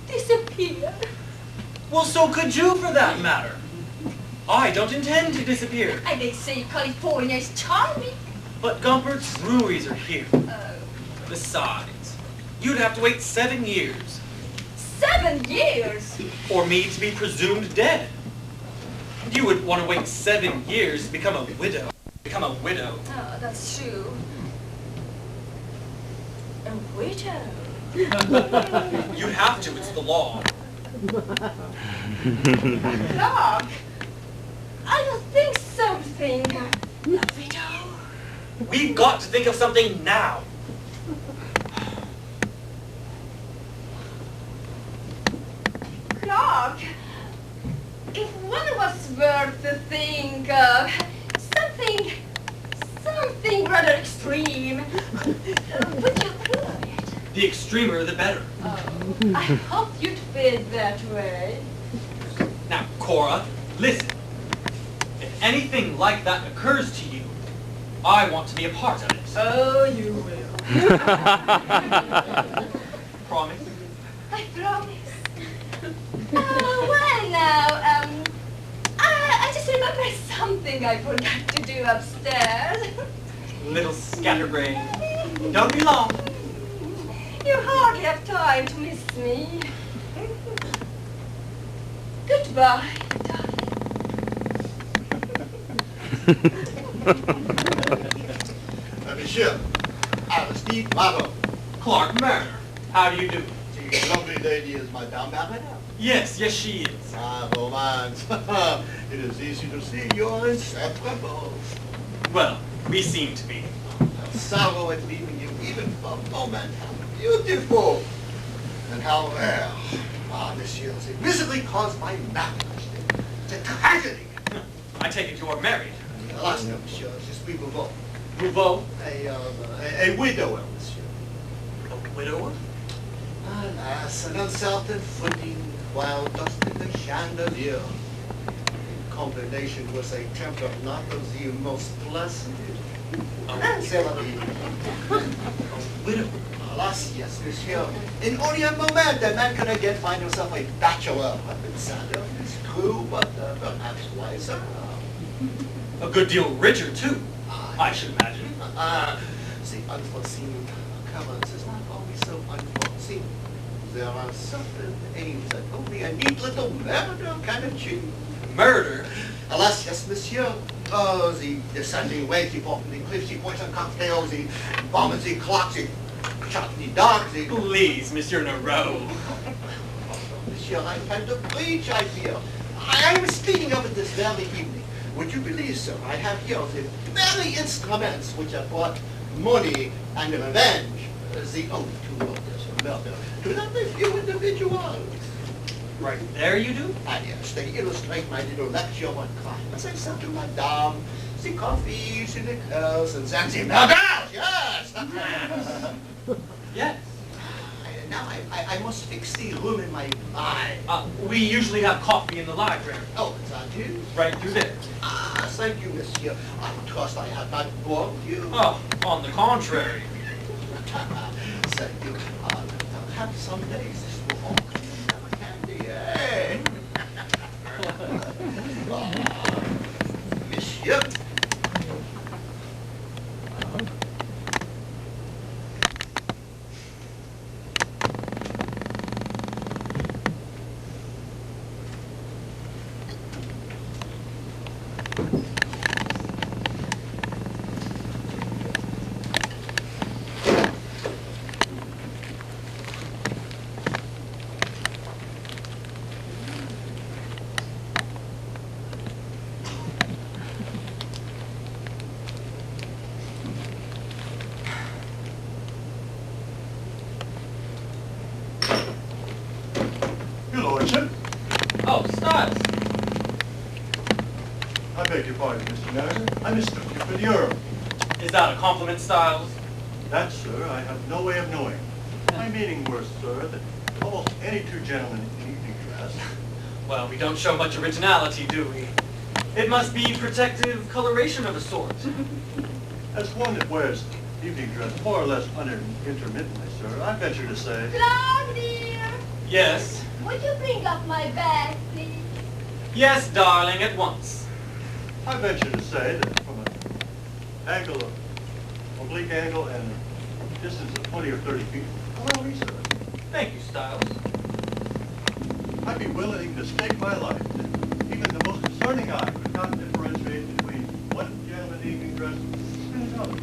disappear. Well, so could you, for that matter. I don't intend to disappear. And they say California is charming. But Gumpert's breweries are here. Oh. Besides, you'd have to wait 7 years 7 years? for me to be presumed dead. You would want to wait 7 years to become a widow. Oh, that's true. A widow? You'd have to, it's the law. Clark, I don't think something. A widow? We've got to think of something now. Clark, if one was worth to think of something rather extreme, would you approve of it? The extremer, the better. Oh, I hoped you'd feel that way. Now, Cora, listen. If anything like that occurs to you, I want to be a part of it. Oh, you will. Promise? I promise. Well now, I just remembered something I forgot to do upstairs. Little scatterbrain. Don't be long. You hardly have time to miss me. Goodbye, Monsieur, Aristide Marot. Clark Mariner. How do you do? The lovely lady is Madame Mariner. Yes, she is. Ah, romance. It is easy to see you're inseparable. Well, we seem to be. Sorrow at leaving you even for a moment. How beautiful. And how rare. Ah, monsieur, it miserably caused my marriage. The tragedy. I take it you're married. Alas, no, monsieur, je suis Rouveau. Rouveau? A widower, monsieur. A widower? Alas, an uncertain footing while dusting the chandelier. In combination with a temper not of the most pleasant. C'est la vie. A widower? Alas, yes, monsieur. In only a moment, a man can again find himself a bachelor. A bit sadder, it's true, but perhaps wiser. A good deal richer, too, I should imagine. The unforeseen occurrence is not always so unforeseen. There are certain aims that only a neat little murder can achieve. Murder? Alas, yes, monsieur. Oh, the descending waves, the walking the cliffs, the poison cocktails, the bombs, the clocks, the chutney dogs, the... Please, Monsieur Nero. Monsieur, I find a breach, I fear. I was speaking of it this very evening. Would you believe, sir, I have here the very instruments which have brought money and revenge, the only two motives of murder, to not a few individuals. Right there you do? And yes, they illustrate my little lecture on crime. As I said to Madame, the coffees, the liqueurs, and then the murders, yes! Yes. Now I must fix the room in my mind. We usually have coffee in the library. Oh, is that you? Right through there. Ah, thank you, monsieur. I trust I have not bored you. Oh, on the contrary. Thank you. Perhaps some days this will all come together handy, eh? Monsieur. Your lordship, Oh, Styles. I beg your pardon, Mr. Mariner. I mistook you for the Earl. Is that a compliment, Styles? That, sir, I have no way of knowing. My meaning was, sir, that almost any two gentlemen in evening dress. Well, we don't show much originality, do we? It must be protective coloration of a sort. As one that wears evening dress more or less intermittently, sir, I venture to say... Clark, dear, Yes? would you bring up my bag, please? Yes, darling, at once. I venture to say that from an angle of oblique angle and a distance of 20 or 30 feet, allow me, sir. Thank you, Styles. I'd be willing to stake my life that even the most discerning eye could not differentiate between one gentleman in evening dress and another.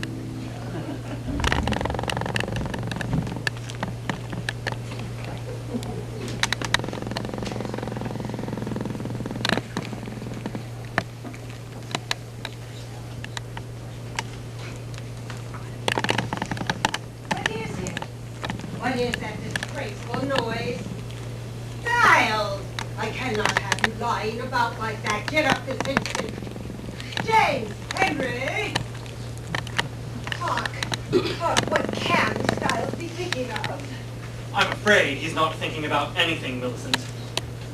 What is it? What is that disgraceful noise? Styles! I cannot have you lying about like that. Get up this instant. James! Henry! Talk. What can Styles be thinking of? I'm afraid he's not thinking about anything, Millicent.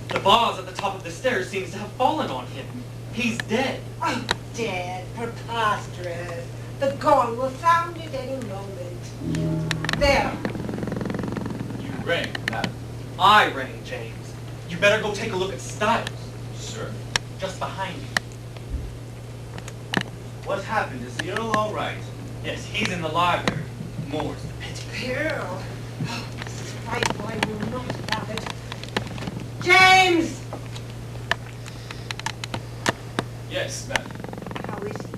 The vase at the top of the stairs seems to have fallen on him. He's dead. Oh, dead. Preposterous. The gong will sound at any moment. There. You rang, madam. I rang, James. You better go take a look at Styles. Sir? Just behind you. What happened? Is the Earl all right? Yes, he's in the library. More's the pity. Here. Oh, this is frightful. I will not have it. James! Yes, madam. How is he?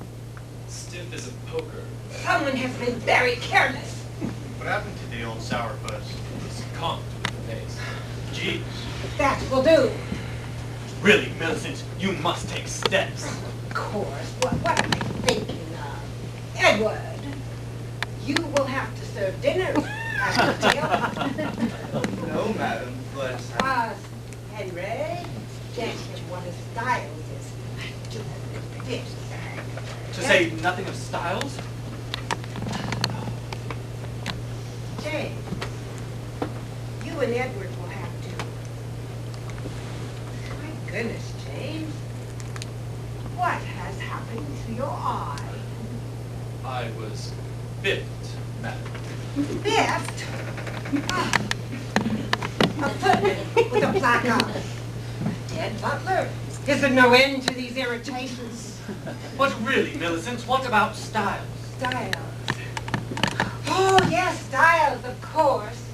Stiff as a poker. Someone has been very careless. What happened to the old sourpuss? Succumbed with the pace. Jeez. That will do. Really, Millicent, you must take steps. Of course. What am I thinking of? Edward, you will have to serve dinner after dinner. No, madam, but... Henry, get him what a Styles is. Do this. To say nothing of Styles? James, you and Edward will have to. My goodness, James. What has happened to your eye? I was biffed, madam. Biffed? Ah. A footman with a black eye. A dead butler. Is there no end to these irritations? But really, Millicent, what about Styles? Styles. Oh, yes, Styles, of course.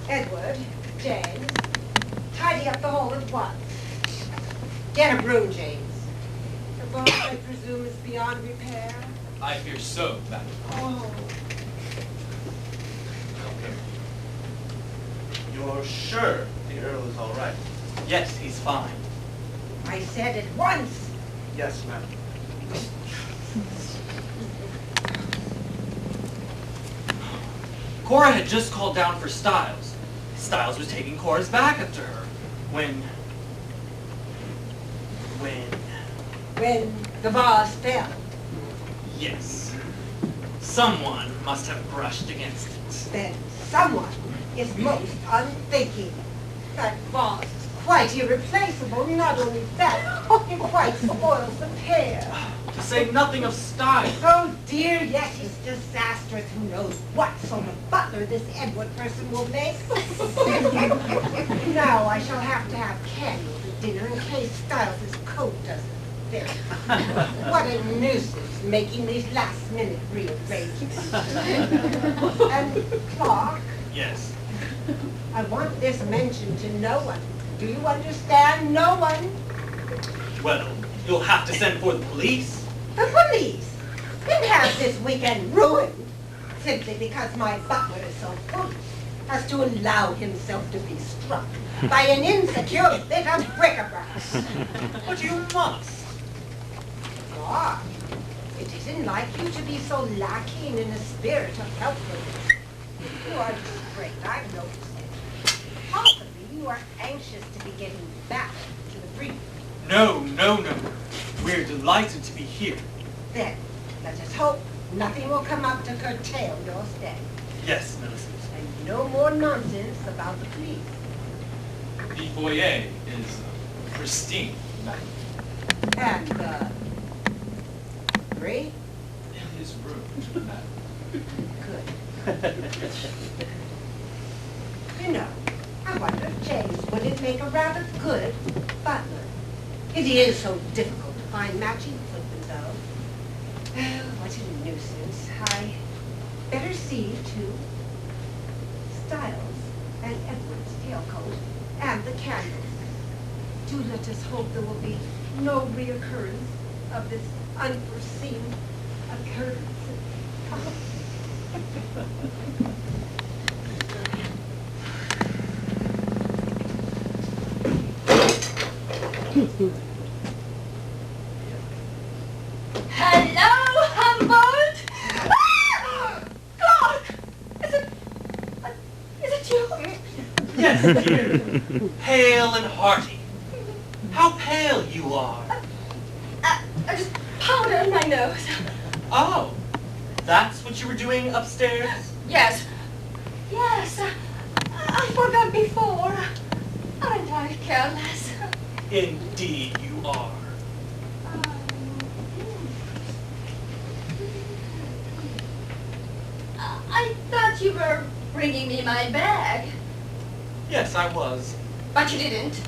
Edward, James, tidy up the hole at once. Get a broom, James. The bone, I presume, is beyond repair. I fear so, madam. Oh. You're sure the Earl is all right? Yes, he's fine. I said at once. Yes, madam. Cora had just called down for Styles. Styles was taking Cora's back after her. When the vase fell. Yes. Someone must have brushed against it. Then someone is most unthinking. That vase is quite irreplaceable. Not only that, it quite spoils the pair. To say nothing of Styles. Oh dear, yes, it's disastrous. Who knows what sort of butler this Edward person will make? Now I shall have to have candles at dinner in case Styles' coat doesn't fit. What a nuisance making these last-minute rearrangements. And Clark, Yes. I want this mentioned to no one. Do you understand? No one. Well, you'll have to send for the police. The police can have this weekend ruined simply because my butler is so foolish as to allow himself to be struck by an insecure bit of bric-a-brac. But you must. God, it isn't like you to be so lacking in a spirit of helpfulness. You are distrait, I've noticed it. Possibly you are anxious to be getting back to the brief. No, no, no. We're delighted to be here. Then, let us hope Nothing will come up to curtail your stay. Yes, Millicent. And no more nonsense about the police. The foyer is pristine, madam. And, Bree? In his room, madam. Good. You know, I wonder if James wouldn't make a rather good butler. If he is so difficult to find matching equipment, though. Oh, what a nuisance. I better see to Styles and Edward's tailcoat and the candles. Do let us hope there will be no reoccurrence of this unforeseen occurrence. Hello, Humboldt! Ah! Clark! Is it you? Yes, dear. Pale and hearty. How pale you are. I just powder in my nose. Oh, that's what you were doing upstairs? Yes. Yes. I forgot before. Aren't I careless? Indeed you are. I thought you were bringing me my bag. Yes, I was. But you didn't.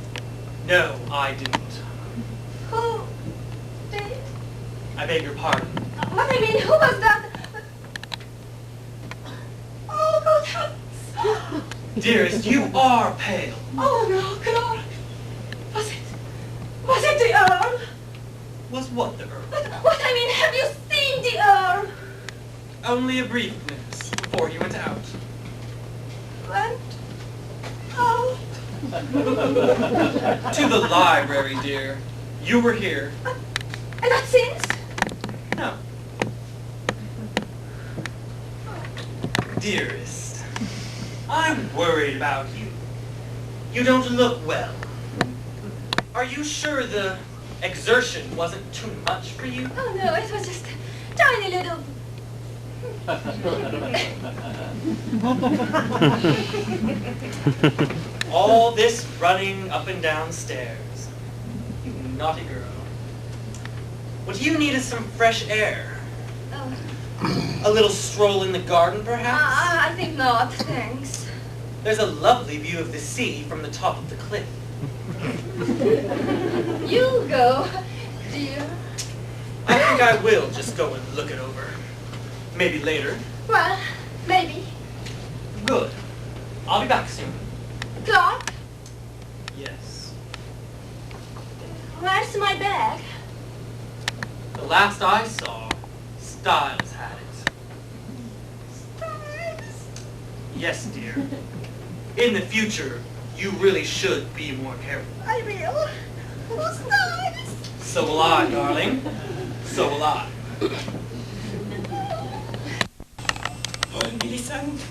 No, I didn't. Who did? I beg your pardon. What I mean, who was that? Oh, good heavens. Dearest, you are pale. Oh, no, Clark. Was it the Earl? Was what the Earl? What I mean, have you seen the Earl? Only a brief glimpse before he went out. Went out? To the library, dear. You were here. And not since? No. Dearest, I'm worried about you. You don't look well. Are you sure the exertion wasn't too much for you? Oh, no, it was just a tiny little... All this running up and down stairs. You naughty girl. What you need is some fresh air. Oh. A little stroll in the garden, perhaps? I think not, thanks. There's a lovely view of the sea from the top of the cliff. You go, dear. I think I will just go and look it over. Maybe later. Well, maybe. Good. I'll be back soon. Clark, Yes. where's my bag? The last I saw, Styles had it. Styles? Yes, dear. In the future, you really should be more careful. I will. Who's Styles? So will I, darling. So will I. Oh, Millicent.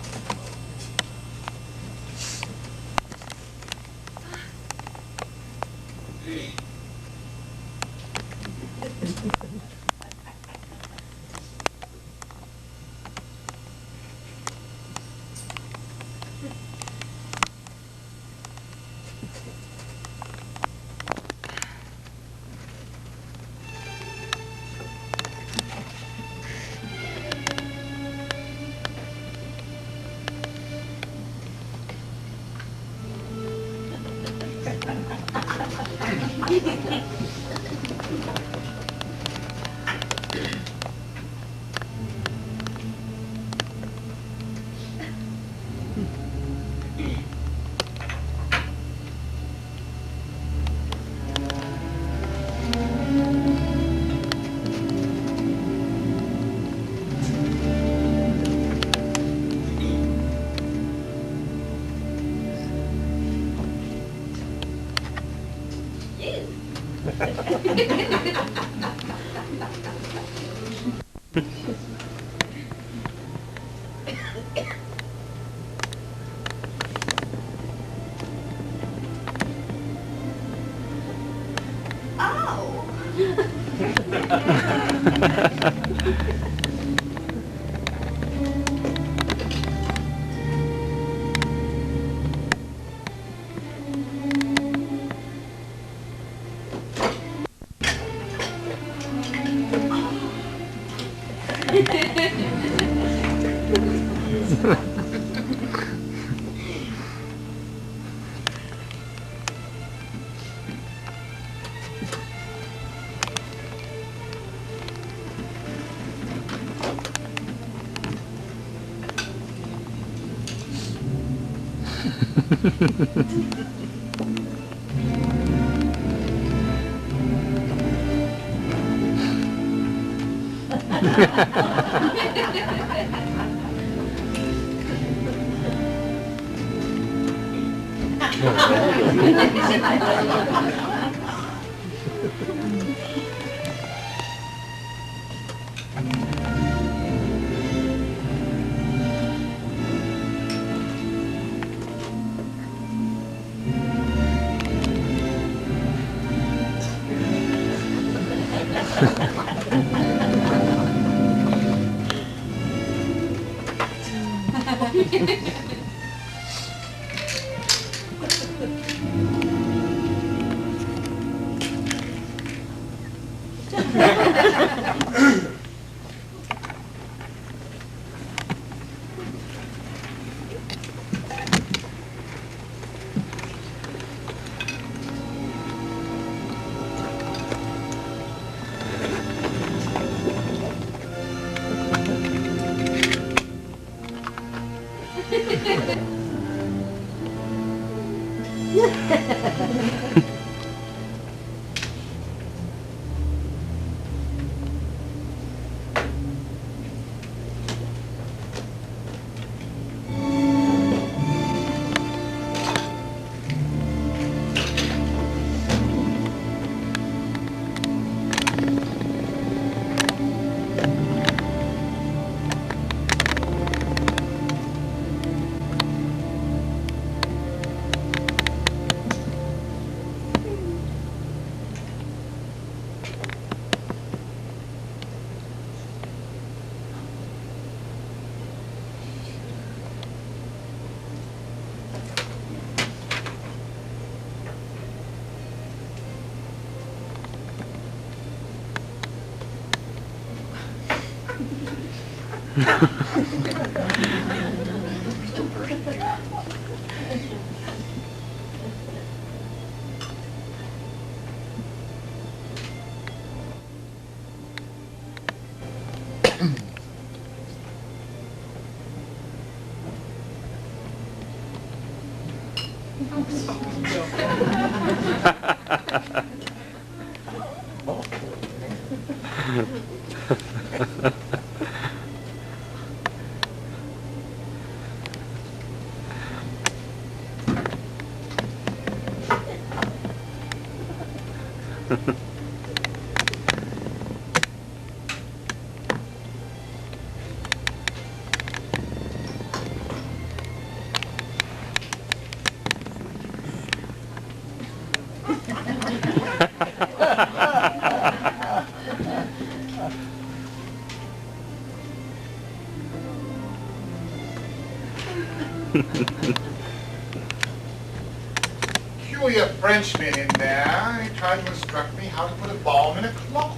Peculiar Frenchman in there. He tried to instruct me how to put a bomb in a clock.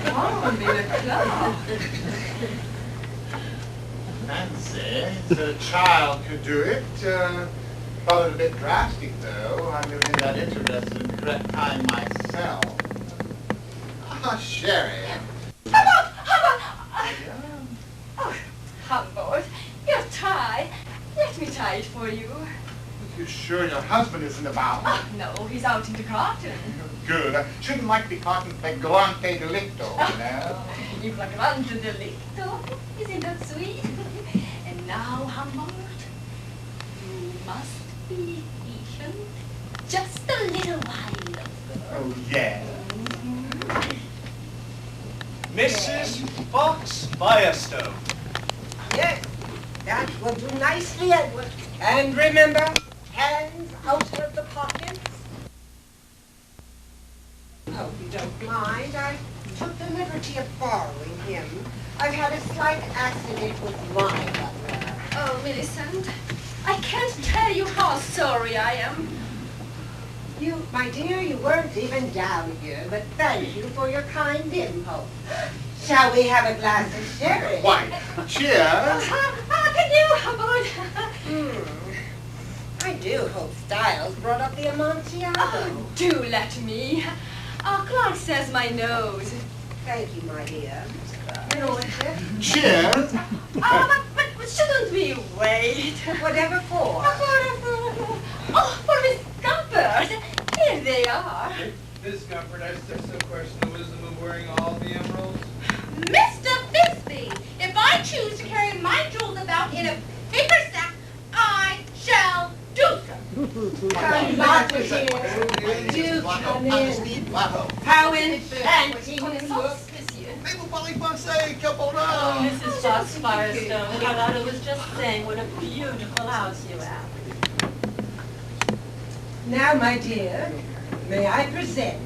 Bomb in a clock? Fancy. A child could do it. Thought it a bit drastic, though. I knew him that interested in correct time myself. Ah, Sherry. Oh, Humboldt, your tie. Let me tie it for you. You sure your husband isn't about? Oh, no, he's out in the garden. Good. I shouldn't like to be caught in flagrante delicto, you know. In flagrante delicto? Isn't that sweet? And now, Humboldt, you must be patient. Just a little while longer. Oh, yeah. Mrs. Fox Firestone. Yes, that will do nicely, Edward. And remember, hands out of the pockets. Oh, you don't mind. I took the liberty of borrowing him. I've had a slight accident with my butler. Oh, Millicent, I can't tell you how sorry I am. You, my dear, you weren't even down here, but thank you for your kind impulse. Shall we have a glass of sherry? Why, cheers. How can you, Hubbard? I do hope Styles brought up the Amontillado. Oh, do let me. Clark says my nose. Thank you, my dear. No. Cheers. But shouldn't we wait? Whatever for? For Miss Gumpert. Here they are. Miss Comfort, I still so question the wisdom of wearing all the emeralds. Mr. Bisbee, if I choose to carry my jewels about in a paper sack, I shall do so. Come back here. Do come in. How enchanting, monsieur. Mais vous parlez français, Oh, caporal! Mrs. Fox Firestone, Carlotta was just saying what a beautiful house you have. Now, my dear, may I present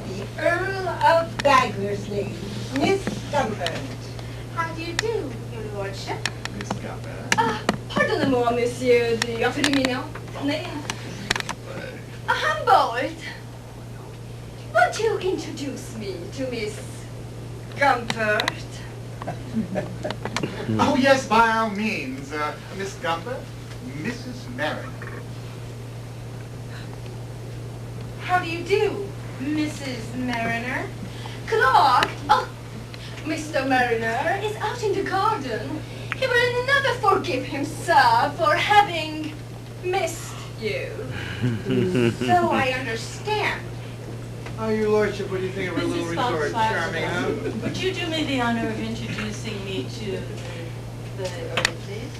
the Earl of Baglersley, Miss Gumpert. How do you do, your lordship? Miss Gambert. Pardonnez-moi, monsieur, the afféminat. Humboldt, won't you introduce me to Miss Gumpert? Oh, yes, by all means. Miss Gumpert, Mrs. Merrick. How do you do, Mrs. Mariner? Clark, Mr. Mariner is out in the garden. He will never forgive himself for having missed you. So I understand. Oh, your lordship, what do you think of our little Mrs. Fox resort? Charming, huh? Firestone, would you do me the honor of introducing me to the Earl, please?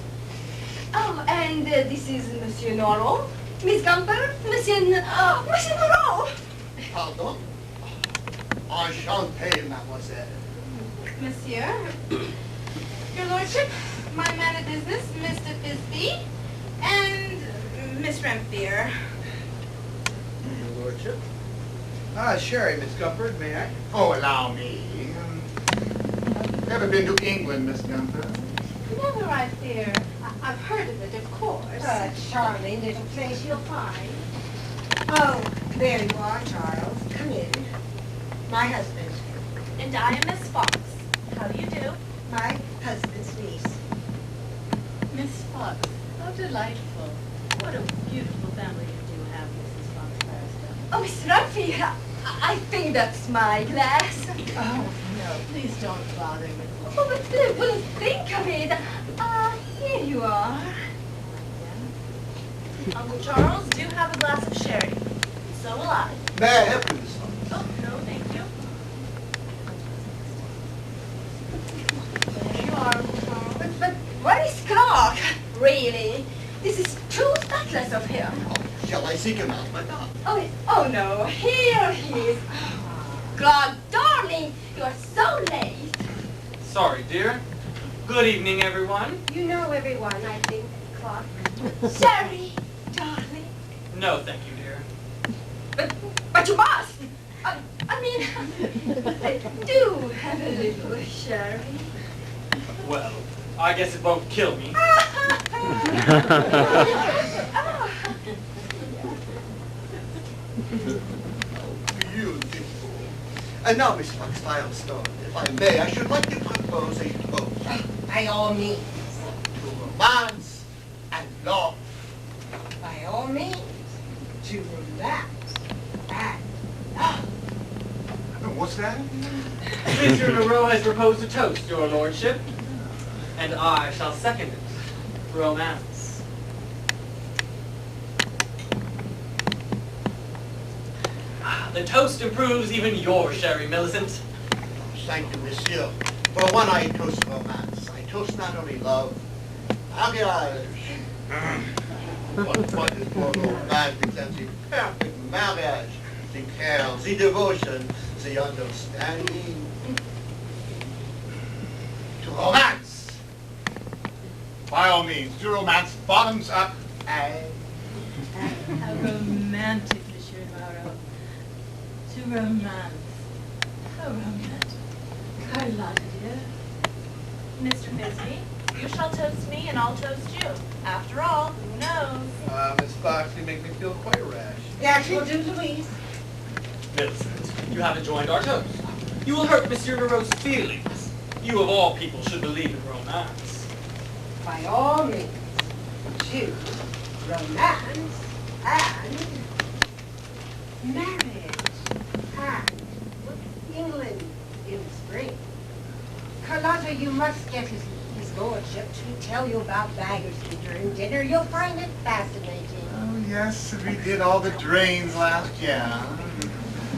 Oh, and this is Monsieur Norrell, Miss Gumpert, Monsieur Norrell. Pardon? Enchanté, mademoiselle. Monsieur, your lordship, my man of business, Mr. Bisbee, and Miss Remphier. Your lordship. Ah, sherry, Miss Comfort, may I? Oh, allow me. Ever been to England, Miss Gumpert? Never arrived here. I've heard of it, of course. A charming little place you'll find. Oh, there you are, Charles. Come in. My husband. And I am Miss Fox. How do you do? My husband's niece. Miss Fox, how delightful. What a beautiful family you do have, Mrs. Fox Firestone. Oh, Miss Remphier, I think that's my glass. Oh, no, please don't bother with me. Oh, but think of it. Here you are. Uncle Charles, do have a glass of sherry. So will I. May I help you, Miss Fox? Oh, no, thank you. There you are, Uncle Charles. But where is Clark? Really? This is too thoughtless of him. Oh, shall I seek him out, madame? Oh no, here he is. Clark, darling, you are so late. Sorry, dear. Good evening, everyone. You know everyone, I think, Clark. Sherry, darling. No, thank you, dear. But you must. I mean, do have a little sherry. Well, I guess it won't kill me. Beautiful. And now, Miss Fox Firestone, if I may, I should like to propose a toast By all means. to romance and love. By all means. To relax and love. What's that? Mr. Moreau has proposed a toast, your lordship, and I shall second it. Romance. The toast improves even your sherry, Millicent. Thank you, monsieur. For one, I toast romance. I toast not only love, mariage. What is more romantic than the perfect marriage? The care, the devotion, the understanding. To romance! By all means, to romance, bottoms up, and... How romantic, Monsieur Moreau. To romance. How romantic. Carlotta, dear. Mr. Bisbee, you shall toast me and I'll toast you. After all, who knows? Miss Fox, you make me feel quite rash. That will do, Louise. Millicent, you haven't joined our toast. You will hurt Monsieur Moreau's feelings. You of all people should believe in romance. By all means. To romance and marriage and England in spring. Carlotta, you must get his lordship to tell you about baggage during dinner. You'll find it fascinating. Oh, yes, we did all the drains last year.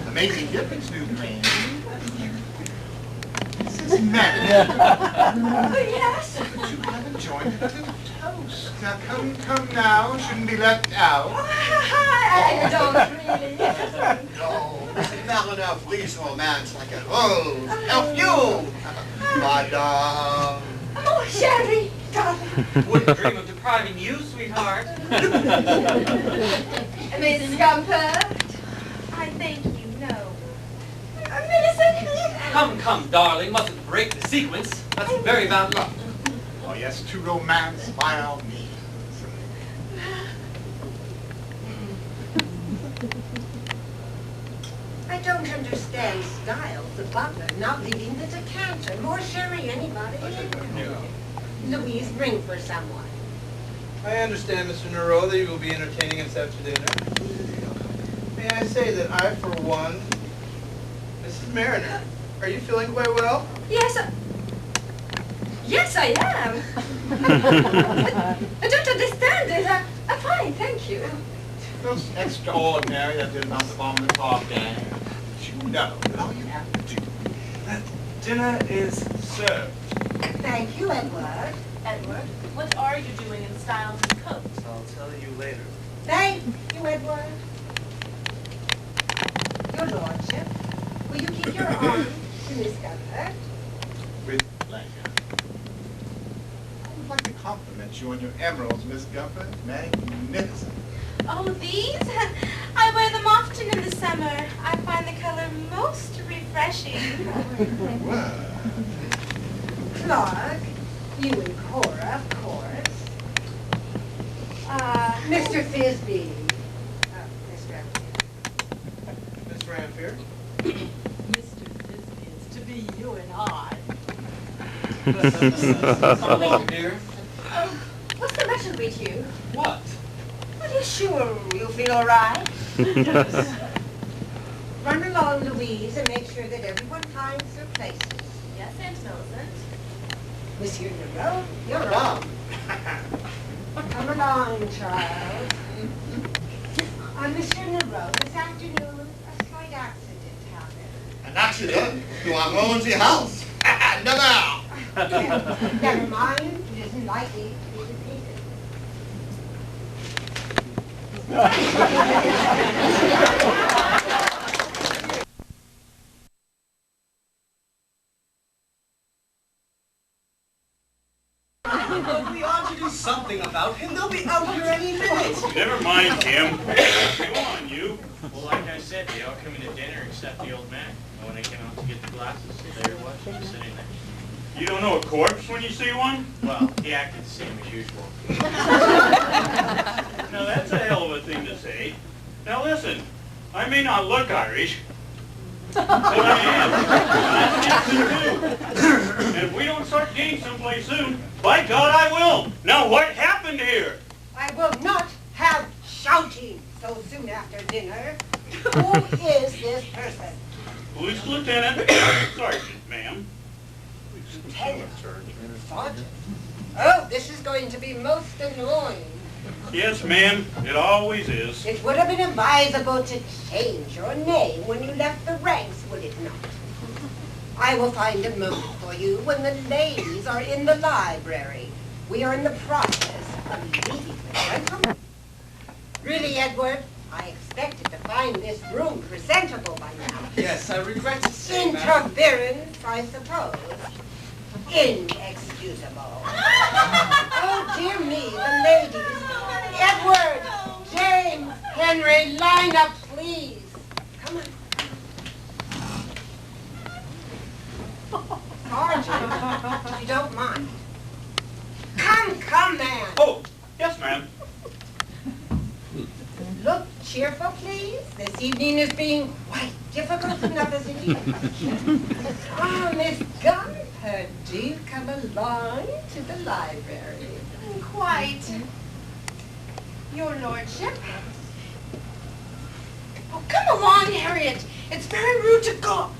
Amazing difference, new drains. Mrs. Merritt. Oh, yes. But you haven't joined a little toast. Now, come now. Shouldn't be left out. I don't really. No, Mrs. Mariner flees romance like a rose. Help you, Madame. Oh, Sherry, darling. Wouldn't dream of depriving you, sweetheart. Miss Scumper. I thank you, no. Millicent. Come, darling. Mustn't break the sequence. That's very bad luck. Oh, yes, to romance by all means. I don't understand Styles, the butler, not leaving the decanter. More sherry, anybody? Louise, ring for someone. I understand, Mr. Nero, that you will be entertaining us after dinner. May I say that I, for one, Mrs. Mariner, are you feeling quite well? Yes, yes, I am. I don't understand it. I'm fine, thank you. Those extraordinary that did not the bomb the talk there. You know that all you have to do. Dinner is served. Thank you, Edward. Edward, what are you doing in Styles' coat? I'll tell you later. Thank you, Edward. Your lordship, will you keep your arm to Miss Gunther? With pleasure. I would like to compliment you on your emeralds, Miss Gunther. Magnificent. Oh, these? I wear them often in the summer. I find the color most refreshing. Well, Clark, you and Cora, of course. Mr. Thisbe. Miss Ramsey. Miss Rampier? Mr. Thisbe is to be you and I. Come along, dear. Oh, what's the matter with you? What? Are you sure you feel all right? Run along, Louise, and make sure that everyone finds their places. Yes, Aunt Millicent. Monsieur Nero, you're on. Come along, Charles. Monsieur Nero, this afternoon, a slight accident happened. An accident? You are going to the house. Never. Never mind, it isn't likely to be repeated. But we ought to do something about him. They'll be out here any minute. Never mind, Tim. Go on, you. Well, like I said, they all come to dinner except the old man. And when I came out to get the glasses, there he was, just sitting there. You don't know a corpse when you see one? Well, he acted the same as usual. Now, that's a hell of a thing to say. Now, listen. I may not look Irish, but I am. And I'm Nixon, too. And if we don't start dating someplace soon, by God, I will. Now, what happened here? I will not have shouting so soon after dinner. Who is this person? Police Lieutenant, Sergeant, ma'am. Lieutenant. Sergeant. Oh, this is going to be most annoying. Yes, ma'am, it always is. It would have been advisable to change your name when you left the ranks, would it not? I will find a moment for you when the ladies are in the library. We are in the process of meeting the gentlemen. Really, Edward, I expected to find this room presentable by now. Yes, I regret to say, madam. Interference, I suppose. Inexcusable. Oh, dear me, the ladies. Edward, James, Henry, line up, please. Come on. Sergeant, if you don't mind. Come, man. Oh, yes, ma'am. Look cheerful, please. This evening is being quite difficult enough as it is. Ah, Miss Gunther, do come along to the library. Quite. Your lordship? Oh, come along, Harriet. It's very rude to gawk.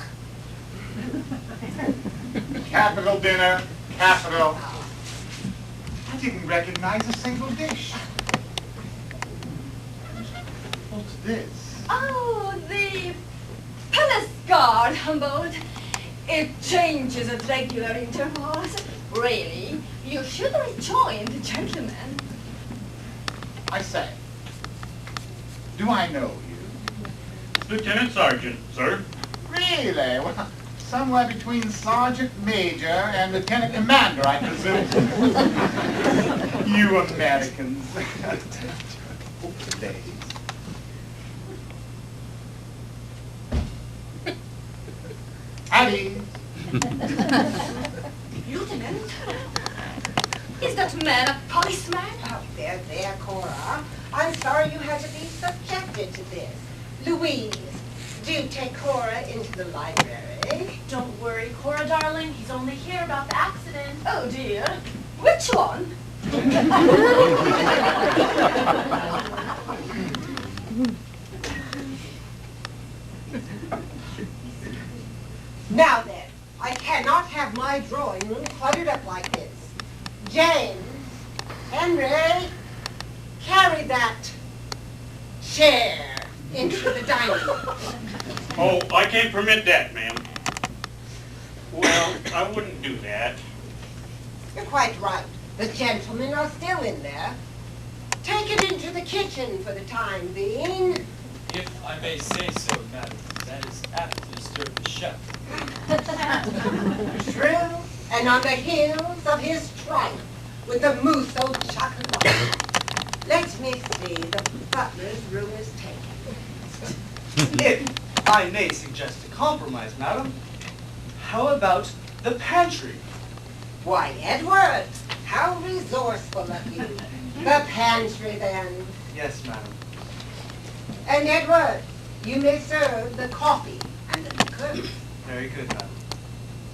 capital dinner, capital. didn't recognize a single dish. What's this? Oh, the palace guard, Humboldt. It changes at regular intervals. Really, you should rejoin the gentlemen. I say, do I know you? Lieutenant Sergeant, sir. Really? Well, somewhere between Sergeant Major and Lieutenant Commander, I presume. You Americans. Days. At ease. Lieutenant? Is that man a policeman? Oh, there, Cora. I'm sorry you had to be subjected to this. Louise, do take Cora into the library. Don't worry, Cora, darling. He's only here about the accident. Oh dear. Which one? Now then, I cannot have my drawing room cluttered up like this. James, Henry, carry that chair into the dining room. Oh, I can't permit that, ma'am. Well, I wouldn't do that. You're quite right. The gentlemen are still in there. Take it into the kitchen for the time being. If I may say so, madam, that is apt to disturb the chef. True, and on the heels of his triumph with the mousse au chocolat. Let me see, the butler's room is taken. If I may suggest a compromise, madam, how about the pantry? Why, Edward, how resourceful of you. The pantry, then. Yes, madam. And Edward, you may serve the coffee and the liquor. Very good, madam.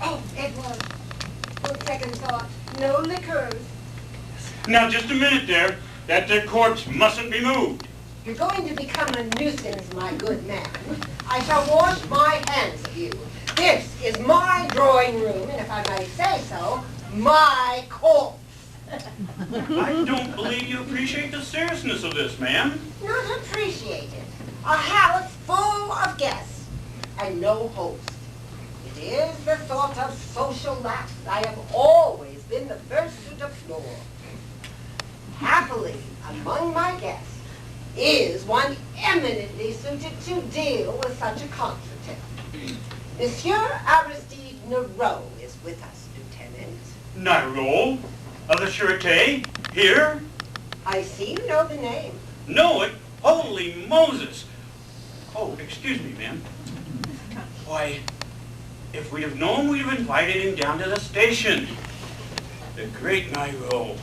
Oh, Edward, on second thought, no liquors. Now, just a minute there. That there corpse mustn't be moved. You're going to become a nuisance, my good man. I shall wash my hands of you. This is my drawing room, and if I may say so, my corpse. I don't believe you appreciate the seriousness of this, ma'am. Not appreciated. A house full of guests and no host. It is the sort of social lapse I have always been the first to deplore. Happily, among my guests is one eminently suited to deal with such a contretemps. Monsieur Aristide Nero is with us, Lieutenant. Nyrol? Of the Sûreté? Here? I see you know the name. Know it? Holy Moses! Oh, excuse me, ma'am. Why, if we'd have known, we'd have invited him down to the station. The great Nyrol.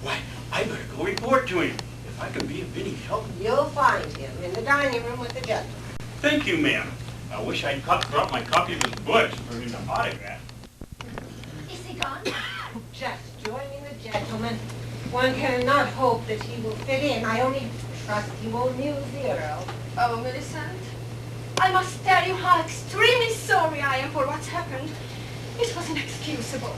Why, I better go report to him, if I can be of any help. You'll find him in the dining room with the gentleman. Thank you, ma'am. I wish I'd brought my copy of his books for him to autograph. Is he gone? Just joining the gentleman. One cannot hope that he will fit in. I only trust he won't amuse the Earl. Oh, Millicent, I must tell you how extremely sorry I am for what's happened. It was inexcusable.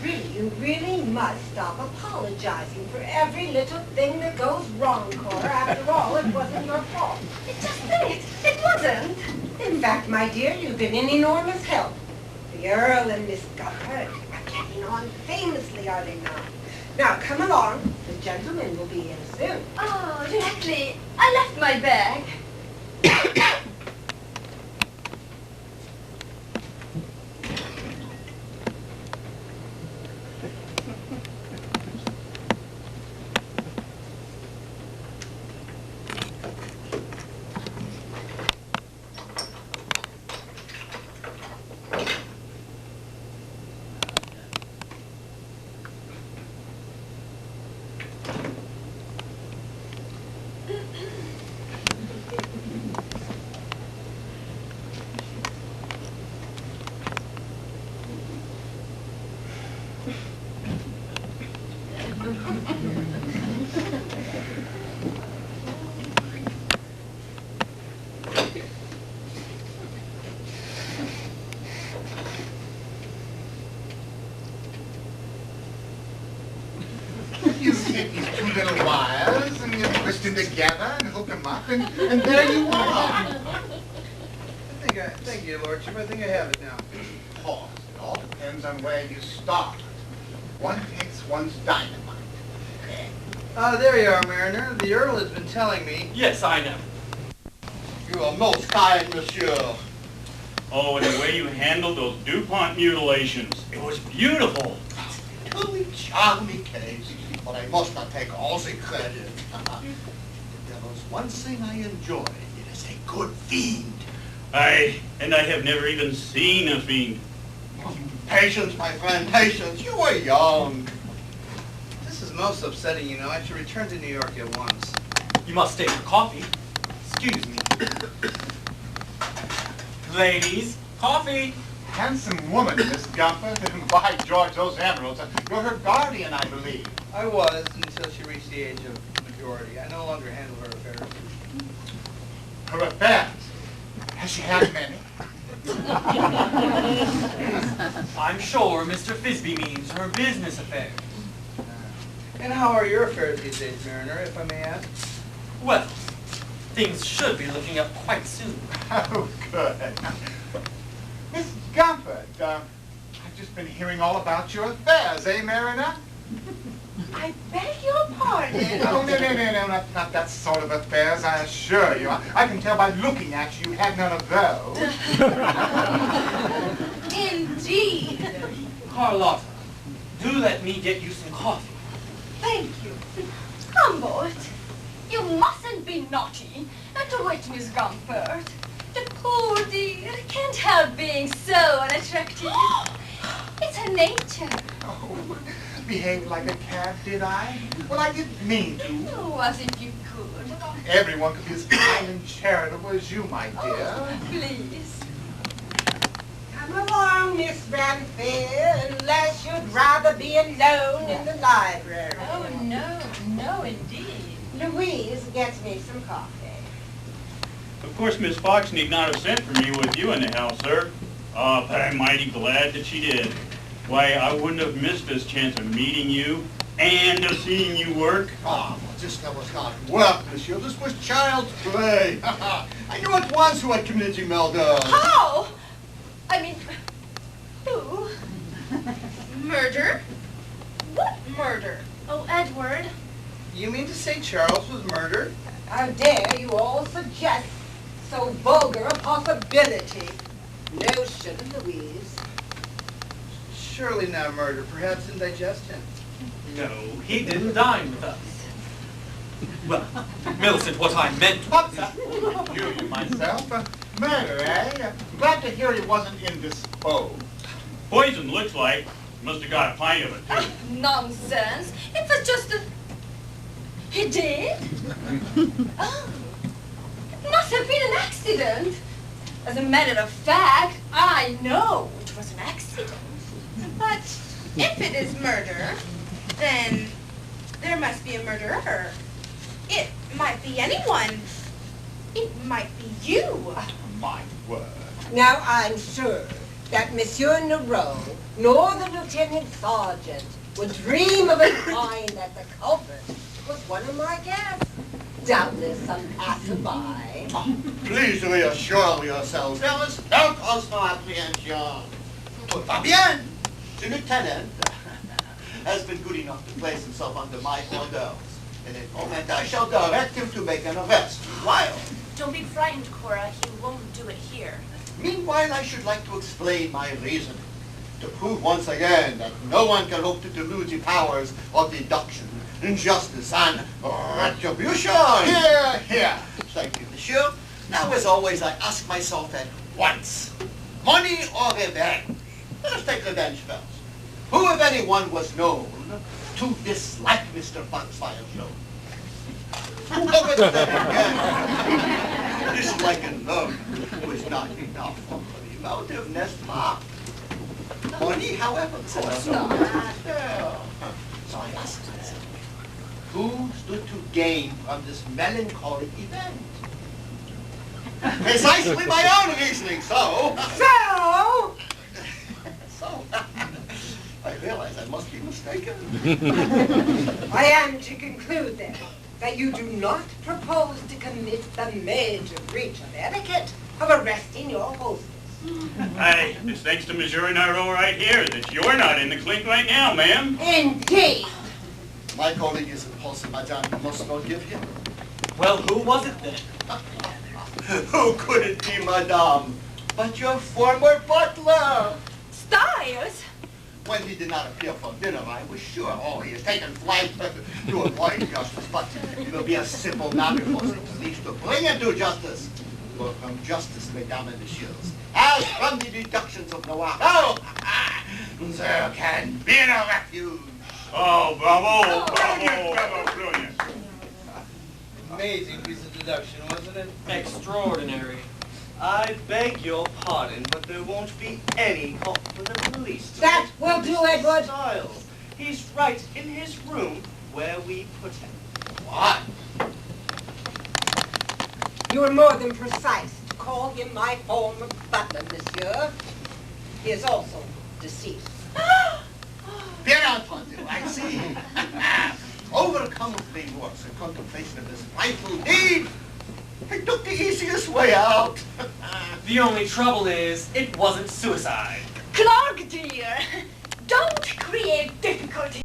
Really, you really must stop apologizing for every little thing that goes wrong, Cora. After all, it wasn't your fault. It just did. It wasn't. In fact, my dear, you've been an enormous help. The Earl and Miss Guthrie are getting on famously, are they not? Now, come along. The gentleman will be in soon. Oh, directly. I left my bag. twisted together and hook 'em up, and there you are. Thank you, Lordship. I think I have it now. Of course, it all depends on where you start. One takes one's dynamite. There you are, Mariner. The Earl has been telling me. Yes, I know. You are most kind, monsieur. Oh, and the way you handled those DuPont mutilations. It was beautiful. Truly charming case, but I must not take all the credit. There was one thing I enjoy. It is a good fiend. And I have never even seen a fiend. Patience, my friend, patience. You are young. This is most upsetting, you know. I should return to New York at once. You must stay for coffee. Excuse me. Ladies, coffee. Handsome woman, Miss Gumper. By George, those emeralds. You're her guardian, I believe. I was until she reached the age of majority. I no longer handle her affairs. Her affairs? Has she had many? I'm sure Mr. Fisby means her business affairs. And how are your affairs these days, Mariner, if I may ask? Well, things should be looking up quite soon. Oh, good. Miss Gumpert, I've just been hearing all about your affairs, eh, Mariner? I beg your pardon. No, not that sort of affairs, I assure you. I can tell by looking at you, you had none of those. Indeed. Carlotta, do let me get you some coffee. Thank you. Humboldt, you mustn't be naughty and wait, Miss Gumpert. The poor dear can't help being so unattractive. It's her nature. Oh, behaved like a cat, did I? Well, I didn't mean to. Oh, as if you could. Everyone could be as kind and charitable as you, my dear. Oh, please. Come along, Miss Ramfield, unless you'd rather be alone in the library. Oh, no, indeed. Louise gets me some coffee. Of course, Miss Fox need not have sent for me with you in the house, sir. But I'm mighty glad that she did. Why, I wouldn't have missed this chance of meeting you and of seeing you work. Ah, well, this was not work, monsieur. This was child's play. I knew at once who had committed the murder. How? I mean, who? Murder? What murder? Oh, Edward. You mean to say Charles was murdered? How dare you all suggest so vulgar a possibility? Notion, Louise. Surely not murder, perhaps indigestion. No, he didn't dine with us. Well, Millicent, what I meant was that... You myself? Murder, eh? Glad to hear he wasn't indisposed. Poison looks like. Must have got a pint of it, too. Nonsense. It was just a... He did? Oh. It must have been an accident. As a matter of fact, I know it was an accident. But if it is murder, then there must be a murderer. It might be anyone. It might be you. My word. Now I'm sure that Monsieur Nero nor the Lieutenant Sergeant would dream of implying that the culprit was one of my guests. Doubtless some passerby. Please reassure yourselves. There is no cause for apprehension. Tout va bien. The lieutenant has been good enough to place himself under my orders. In a moment, I shall direct him to make an arrest. Meanwhile, Don't be frightened, Cora. He won't do it here. meanwhile, I should like to explain my reasoning. To prove once again that no one can hope to delude the powers of deduction, injustice, and retribution. Here, here. Thank you, monsieur. Now, as always, I ask myself at once, money or revenge? Let us take revenge first. Who, if anyone, was known to dislike Mr. Foxfire's show? Who ever said again, disliking love was not enough for the motive, n'est-ce pas? Money, however, course not. So I asked myself, who stood to gain from this melancholy event? Precisely my own reasoning, so... So, I realize I must be mistaken. I am to conclude then that you do not propose to commit the major breach of etiquette of arresting your hostess. Hey, it's thanks to Missouri Nairo right here that you're not in the clink right now, ma'am. Indeed. My colleague is impulsive, madame. You must not give him. Well, who was it then? Who could it be, madame, but your former butler? Styles? When he did not appear for dinner, I was sure, he has taken flight to avoid justice, but it will be a simple matter for the police to bring him to justice. For from justice, mesdames and messieurs, as from the deductions of Noir, there can be no refuge. Oh, bravo, bravo, bravo, brilliant. Amazing piece of deduction, wasn't it? Extraordinary. I beg your pardon, but there won't be any call for the police. That will do, Edward. Styles. He's right in his room where we put him. What? You were more than precise to call him my former butler, monsieur. He is also deceased. Bien entendu, I see. Overcome with remorse and contemplation of this frightful deed, I took the easiest way out. The only trouble is, it wasn't suicide. Clark, dear, don't create difficulties.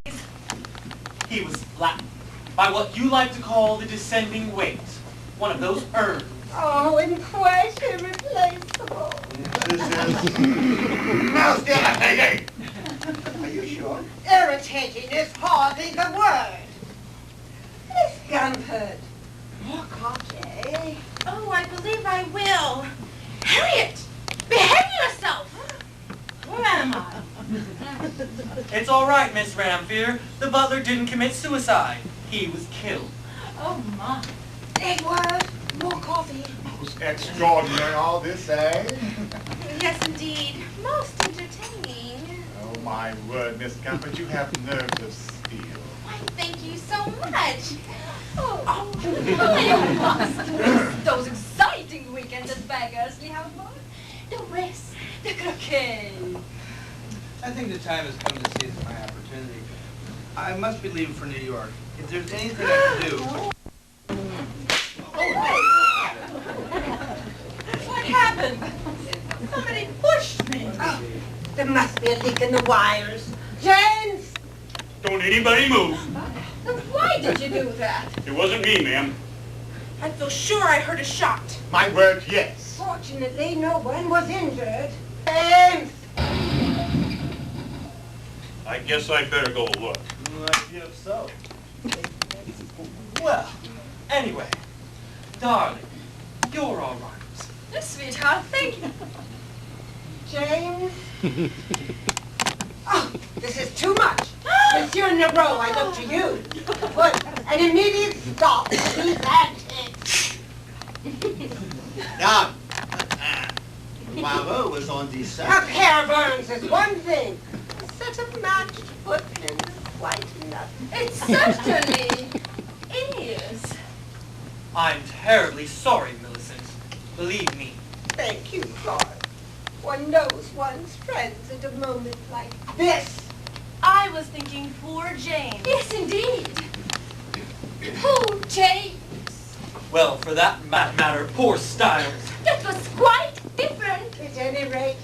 He was flattened by what you like to call the descending weight. One of those urns. Oh, and quite irreplaceable. This is most irritating. Are you sure? Irritating is hardly the word. Miss Gunford, more coffee. Oh, I believe I will. Harriet, behave yourself. Where am I? It's all right, Miss Ramfear. The butler didn't commit suicide. He was killed. Oh, my. Edward, more coffee. Most extraordinary, all this, eh? Yes, indeed. Most entertaining. Oh, my word, Miss Comfort, you have nerves of steel. Why, thank you so much. Oh, you must miss those exciting weekends at Baggersley House. The whist, the croquet. I think the time has come to seize my opportunity. I must be leaving for New York. If there's anything I can do... What happened? Somebody pushed me. Oh, there must be a leak in the wires. James! Don't anybody move. Why did you do that? It wasn't me, ma'am. I feel sure I heard a shot. My word, yes. Fortunately, no one was injured. James! I guess I better go look. I guess so. Well, anyway, darling, you're all right. Sweetheart, thank you. James? Oh, this is too much. Monsieur Nero, I look to you. Put an immediate stop to these antics. Now, Poirot was on the set. A pair of urns is one thing. A set of matched footprints is quite enough. It certainly is. I'm terribly sorry, Millicent. Believe me. Thank you, Clark. One knows one's friends at a moment like this. I was thinking poor James. Yes, indeed. Poor James. Well, for that matter, poor Styles. That was quite different. At any rate,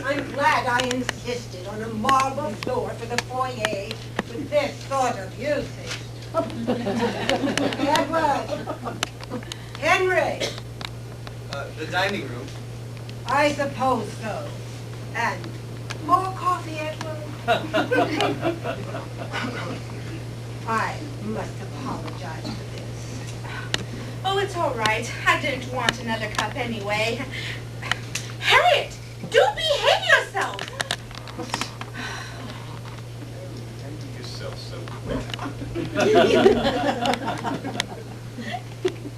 I'm glad I insisted on a marble floor for the foyer with this sort of usage. Edward! Henry! The dining room. I suppose so. And more coffee, Edward? I must apologize for this. Oh, it's all right. I didn't want another cup anyway. Harriet, do behave yourself. Handle yourself so well.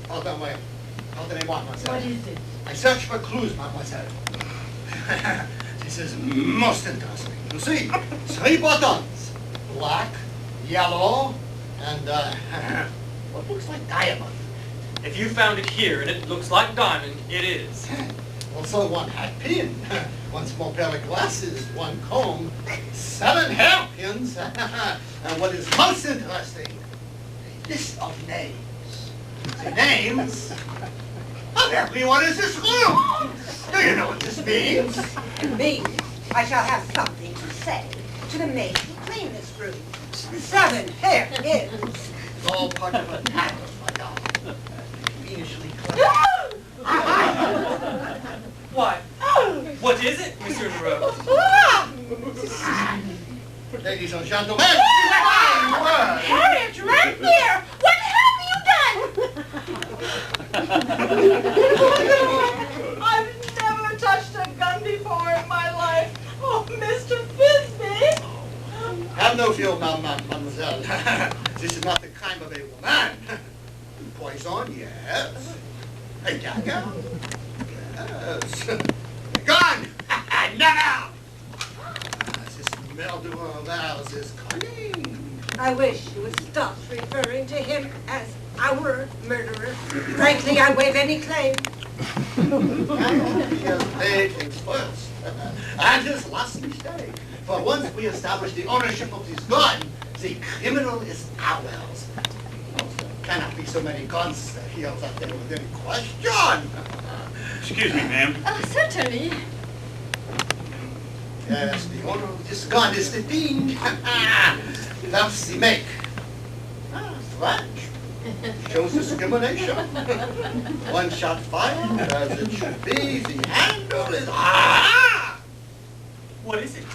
Pardonnez-moi, mademoiselle. What is it? I search for clues, mademoiselle. This is most interesting. You see, 3 buttons. Black, yellow, and what looks like diamond. If you found it here and it looks like diamond, it is. Also 1 hat pin, 1 small pair of glasses, 1 comb, 7 hairpins, and what is most interesting, a list of names. The names of everyone is excluded. Do you know what this means? Me, I shall have something to say to the maid who cleaned this room. 7 hair is. It's all part of a pattern, my God. Fiendishly Why? What is it, Monsieur Rose? Ladies and gentlemen, Harriet Rentier, what have you done? I've never touched a gun before in my life. Oh, Mr. Bisbee. have no fear, mademoiselle. This is not the crime of a woman. Poison, yes. A dagger, yes. A gun, never. This murderer of ours is cunning. I wish you would stop referring to him as our murderer. Frankly, I waive any claim. He has paid things first. And his last mistake. For once we establish the ownership of this gun, the criminal is ours. There cannot be so many guns here that there was any question. Excuse me, ma'am. Oh, certainly. Yes, the owner of this gun is the thing. That's the make. French. Shows discrimination. One shot fired as it should be. The handle is... What is it?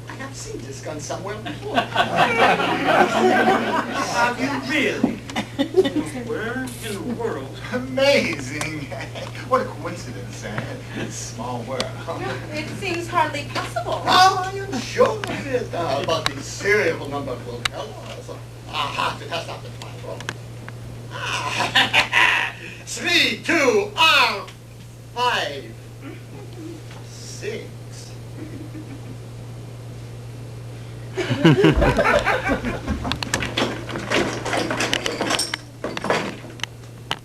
I have seen this gun somewhere before. Have you really? Where in the world? Amazing. What a coincidence, eh? Small world. It seems hardly possible. Oh, I am sure of it. But the serial number will tell us. Aha, that's not the final. 3, 2, R, 5, 6.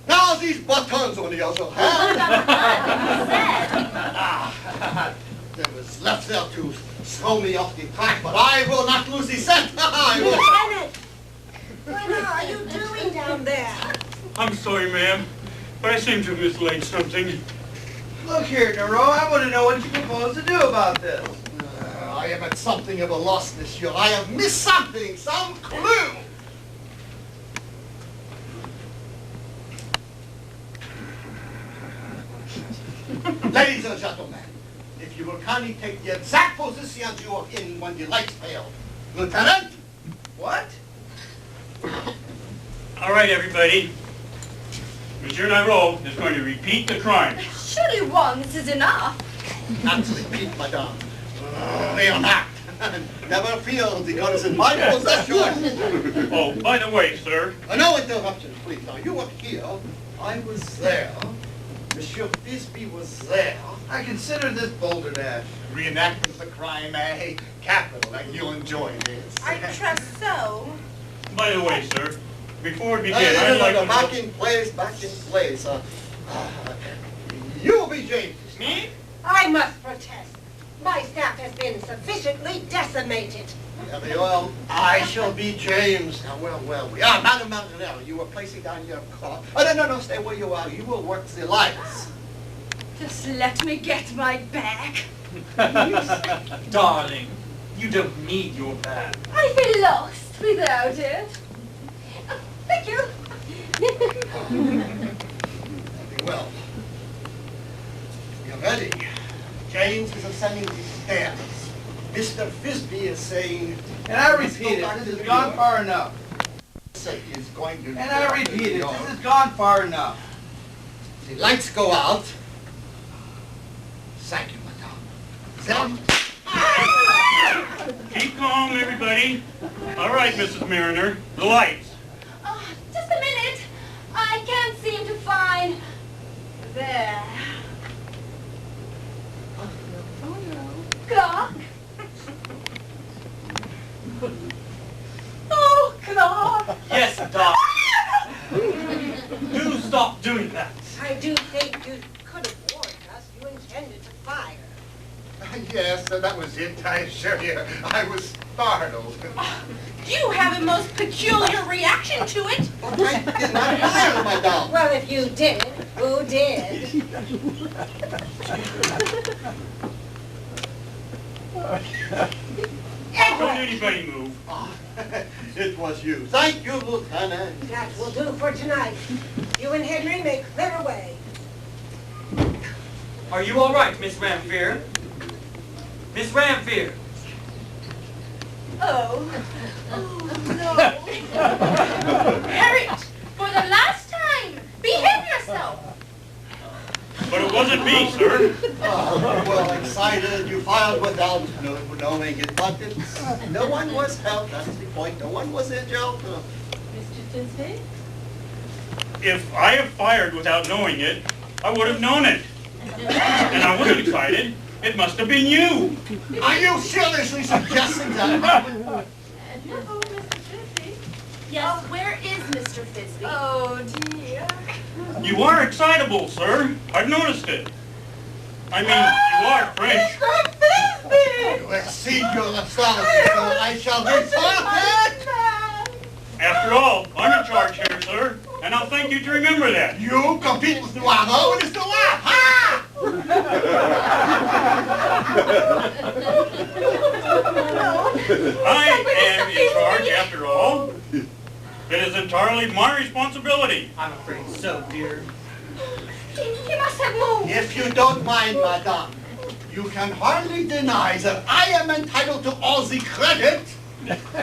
Now these buttons on the other hand. There was left there to throw me off the track, but I will not lose the scent. I will. Lieutenant! What are you doing down there? I'm sorry, ma'am, but I seem to have mislaid something. Look here, Nero, I want to know what you propose to do about this. I am at something of a loss, monsieur. I have missed something, some clue. Ladies and gentlemen, if you will kindly take the exact position you are in when the lights fail. Lieutenant? What? All right, everybody. Monsieur Nairo is going to repeat the crime. Surely once is enough. Not to repeat, madame. Reenact. Never fear, the gun is in my possession. Oh, by the way, sir. No interruption, please. Now, you were here. I was there. Monsieur Bisbee was there. I consider this boulder dash. Reenacting the crime, eh? Capital, and you'll enjoy this. I trust so. By the way, sir, before we begin, No, I'd like to... back in place, back in place. You will be James. Me? I must protest. My staff has been sufficiently decimated. Yeah, well, I shall be James. Now, well, Madam Mademoiselle, you were placing down your car. Oh, no, stay where you are. You will work the lights. Just let me get my bag. Darling, you don't need your bag. I feel lost without it. Oh, thank you. Very well. You're ready. James is ascending the stairs. Mr. Bisbee is saying... And I repeat it, this has gone far enough. Is going to... And I repeat it, this has gone far enough. The lights go out. Thank you, madame. Then... Keep calm, everybody. All right, Mrs. Mariner, the lights. Just a minute. I can't seem to find... There. Clock. Oh, clock. Yes, Doc. Do stop doing that. I do think you could have warned us you intended to fire. Yes, that was it, I assure you. I was startled. You have a most peculiar reaction to it. But I did not fire, madame. Well, if you did, who did? Don't anybody move. Ah, it was you. Thank you, Lieutenant. That will do for tonight. You and Henry may clear away. Are you all right, Miss Ramphir? Miss Ramphir! Oh no. Harriet, for the last time, behave yourself. But it wasn't me, sir. Well excited, you fired without knowing it, but no one was hurt. That's the point. No one was injured. Mr. Finsby? If I have fired without knowing it, I would have known it. And I wasn't excited. It must have been you. Are you seriously suggesting that? No, Mr. Finsby. Yes, where is Mr. Fisbee? Oh, dear. You are excitable, sir. I've noticed it. I mean, you are French. You exceed your authority, so I shall report it. After all, I'm in charge here, sir. And I'll thank you to remember that. You compete with Noir with his Noir. Ha! I am in charge, after all. It is entirely my responsibility. I'm afraid so, dear. He must have moved. If you don't mind, madame, you can hardly deny that I am entitled to all the credit.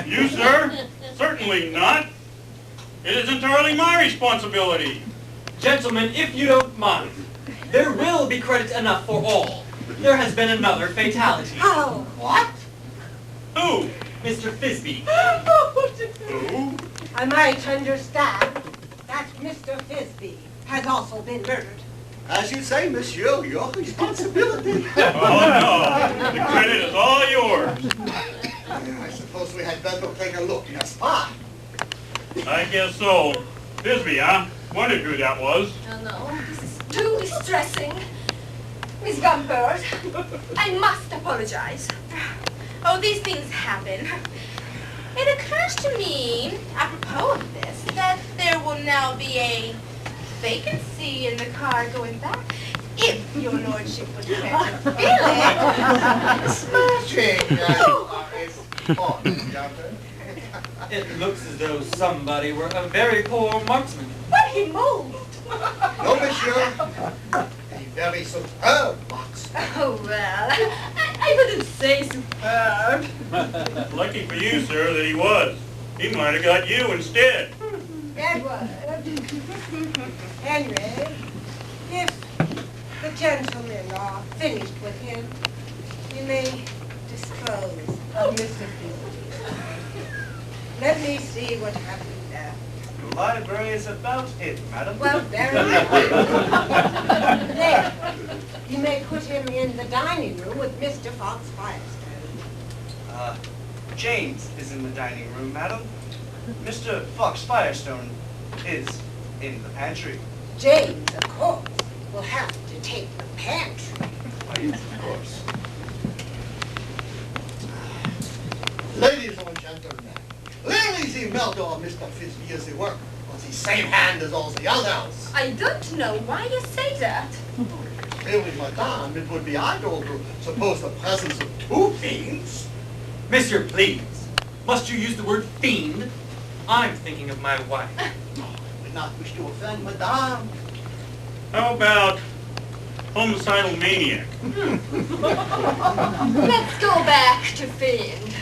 You, sir? Certainly not. It is entirely my responsibility. Gentlemen, if you don't mind, there will be credit enough for all. There has been another fatality. Oh, What? Who? Mr. Fisbee. Who? I might understand that Mr. Fisbee has also been murdered. As you say, monsieur, your responsibility. Oh, no. The credit is all yours. I suppose we had better take a look, n'est-ce pas? I guess so. Bisbee, huh? Wondered who that was. Oh, no. This is too distressing. Miss Gumpert, I must apologize. Oh, these things happen. It occurs to me, apropos of this, that there will now be a vacancy in the car going back, if your lordship would care to fill it. Smashing! It looks as though somebody were a very poor marksman. But he moved. No, monsieur. A very superb box. Oh, well, I wouldn't say superb. Lucky for you, sir, that he was. He might have got you instead. Edward, Henry, if the gentlemen are finished with him, you may dispose of Mr. Fisbee. Let me see what happened there. The library is about it, madam. Well, very well. There, you may put him in the dining room with Mr. Fox Firestone. James is in the dining room, madam. Mr. Fox Firestone is in the pantry. James, of course, will have to take the pantry. Yes, of course. Ladies and gentlemen, clearly the murder of Mr. Fisbee is the work of the same hand as all the others. I don't know why you say that. Clearly, madame, it would be idle to suppose the presence of two fiends. Monsieur, please. Must you use the word fiend? I'm thinking of my wife. I would not wish to offend madame. How about homicidal maniac? Let's go back to Fiend.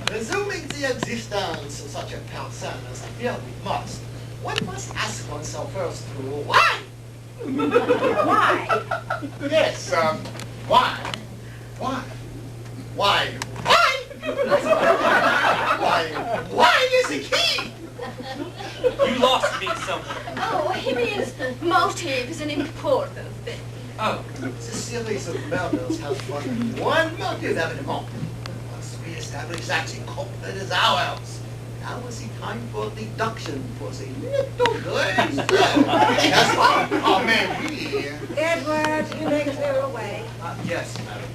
Presuming the existence of such a person as I fear we must, one must ask oneself first, why? Why? Yes, why? Why? Why? Why? Why is the key? You lost me somewhere. Oh, he means motive is an important thing. Oh, The series of murders has but one motive, evidemment. Once we establish that the culprit is ours, now is the time for deduction for the little girls. Yes, Bob. Oh, man, we... Edward, you may clear away. Yes, madam.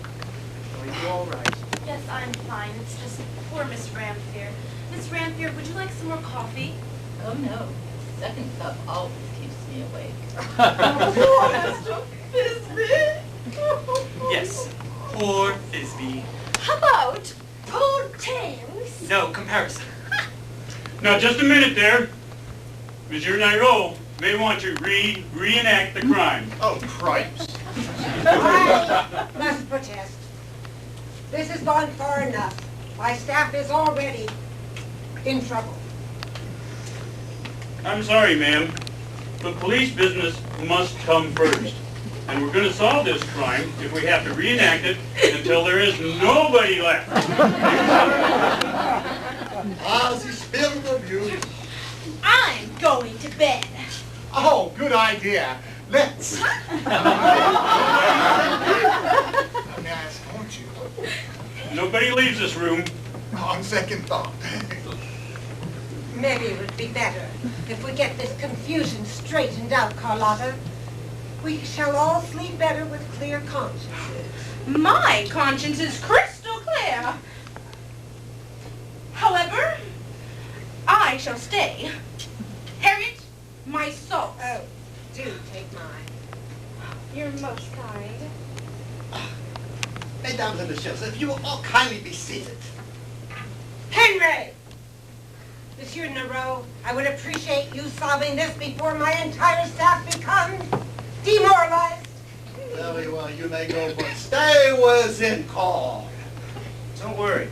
Are you all right? Yes, I'm fine. It's just poor Miss Rampier. Miss Rampier, would you like some more coffee? Oh, no. Second cup always keeps me awake. Mr. Bisbee. Yes, poor Thisbe. How about poor Thames? No comparison. Now, just a minute there. Monsieur Nairo may want to reenact the crime. Oh, cripes. I must protest. This has gone far enough. My staff is already in trouble. I'm sorry, ma'am, but police business must come first. And we're going to solve this crime if we have to reenact it until there is nobody left. Ah, the spirit of youth. I'm going to bed. Oh, good idea. Let's. May I ask, won't you? Nobody leaves this room. On second thought. Maybe it would be better if we get this confusion straightened out, Carlotta. We shall all sleep better with clear consciences. My conscience is crystal clear. However, I shall stay. Harriet, my soul. Oh, do take mine. You're most kind. Mesdames and messieurs, if you will all kindly be seated. Henry! Monsieur Nero, I would appreciate you solving this before my entire staff becomes demoralized. Very well, you may go, but stay within call. Don't worry.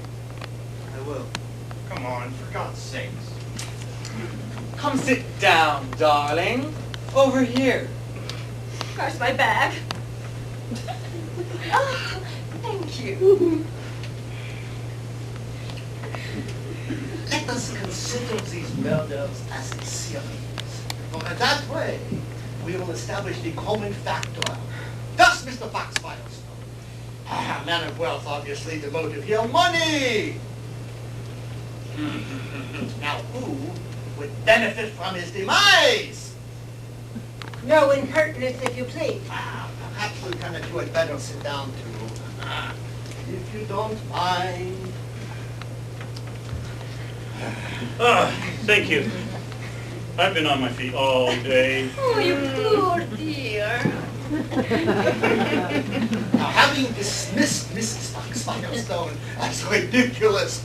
I will. Come on, for God's sakes. Come sit down, darling. Over here. Where's my bag? Oh, thank you. Let us consider these murders as a series. For in that way, we will establish the common factor. Thus, Mr. Fox Firestone. A man of wealth, obviously, the motive here, money! Now, who would benefit from his demise? No impertinence, if you please. Perhaps, Lieutenant, you had better sit down, too. If you don't mind. Thank you. I've been on my feet all day. Oh, you poor dear. Now, having dismissed Mrs. Fox Firestone as ridiculous,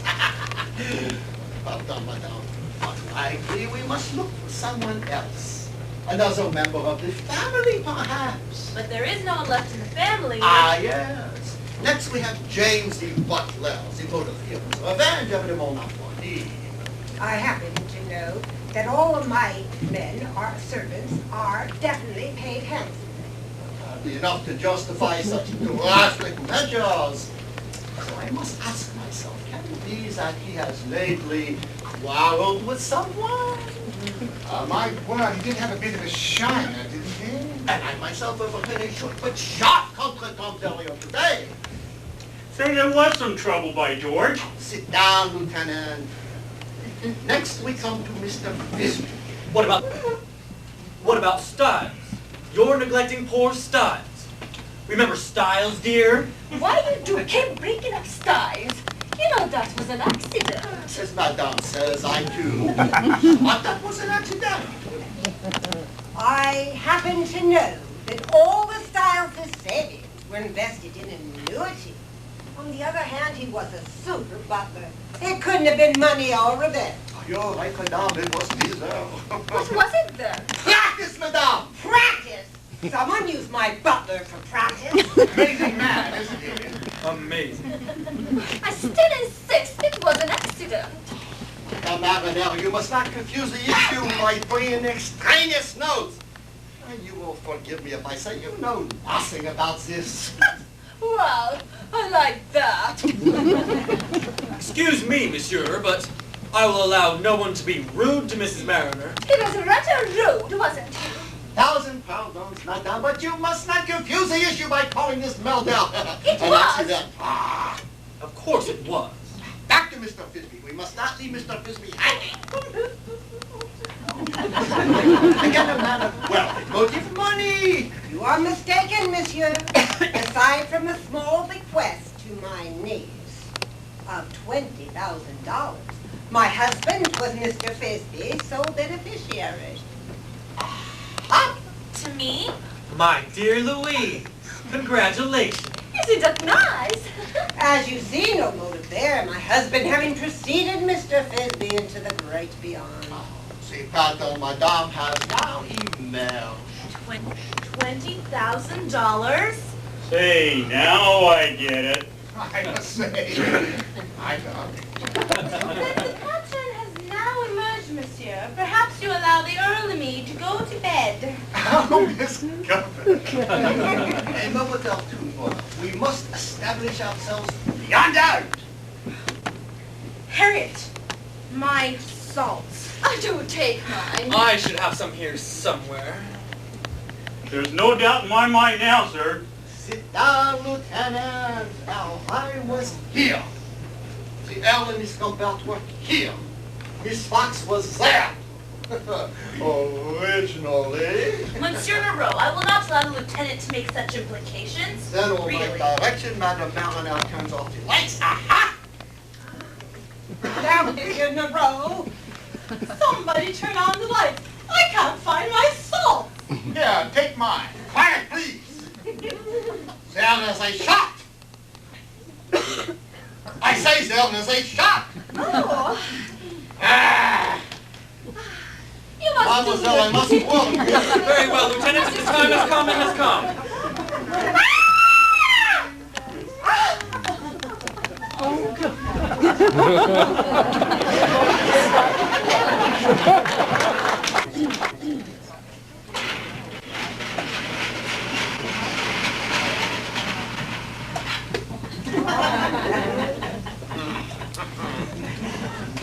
pardon, madame, but likely we must look for someone else. Another member of the family, perhaps. But there is no one left in the family. Ah, yes. Next we have James the butler, the motive here, revenge of the monopoly. I happen to know that all of my men, our servants, are definitely paid handsomely. Enough to justify such drastic measures. So I must ask myself, can it be that he has lately quarreled with someone? My word, he did have a bit of a shiner, didn't he? And I myself have been a short but sharp contretemps earlier today. Say there was some trouble, by George. Sit down, Lieutenant. Next we come to Mr. Bisbee. What about Styles? You're neglecting poor Styles. Remember Styles, dear? Why you keep breaking up Styles? You know that was an accident. As Madame says, I do. But that was an accident. I happen to know that all the Styles' savings were invested in annuity. On the other hand, he was a super butler. It couldn't have been money or revenge. You're right, Madame, it was deserved. What was it then? Practice, Madame! Practice! Someone used my butler for practice. Amazing man, isn't he? Amazing. I still insist it was an accident. Now, Marinelle, you must not confuse the issue by bringing extraneous notes. And you will forgive me if I say you know nothing about this. Well, I like that. Excuse me, monsieur, but I will allow no one to be rude to Mrs. Mariner. He was rather rude, wasn't he? 1,000 pardons, Madame, but you must not confuse the issue by calling this meltdown It an was. accident. Of course it was. Back to to Mr. Fisby. We must not leave Mr. Fisby hanging. Again, a man of wealth, motive, money. You are mistaken, monsieur. Aside from a small bequest to my niece of $20,000, my husband was Mr. Fisby's sole beneficiary. To me? My dear Louise, congratulations. Isn't that nice? As you see, no motive there, my husband having preceded Mr. Fisby into the great beyond. C'est pardon, madame has now emailed. $20,000? Say, now I get it. I must say, I know. The pattern has now emerged, monsieur. Perhaps you allow the early me to go to bed. Oh, Miss Governor. And Mademoiselle Toonboy, we must establish ourselves beyond doubt. Harriet, my salts. I do take mine. I should have some here somewhere. There's no doubt in my mind now, sir. Sit down, Lieutenant. Now, I was here. The Earl and Miss Campbell were here. Miss Fox was there. Originally. Monsieur Moreau, I will not allow the lieutenant to make such implications. Then on Really? my direction, Madame Marlinelle turns off the lights. Aha! Now, Monsieur Moreau, Somebody turn on the lights. I can't find my salt. Yeah, take mine. Quiet, please. There is a shot. I say there is a shot. Oh, Ah! You must Mademoiselle, I must warn you. Very well, Lieutenant, the time has come and has come.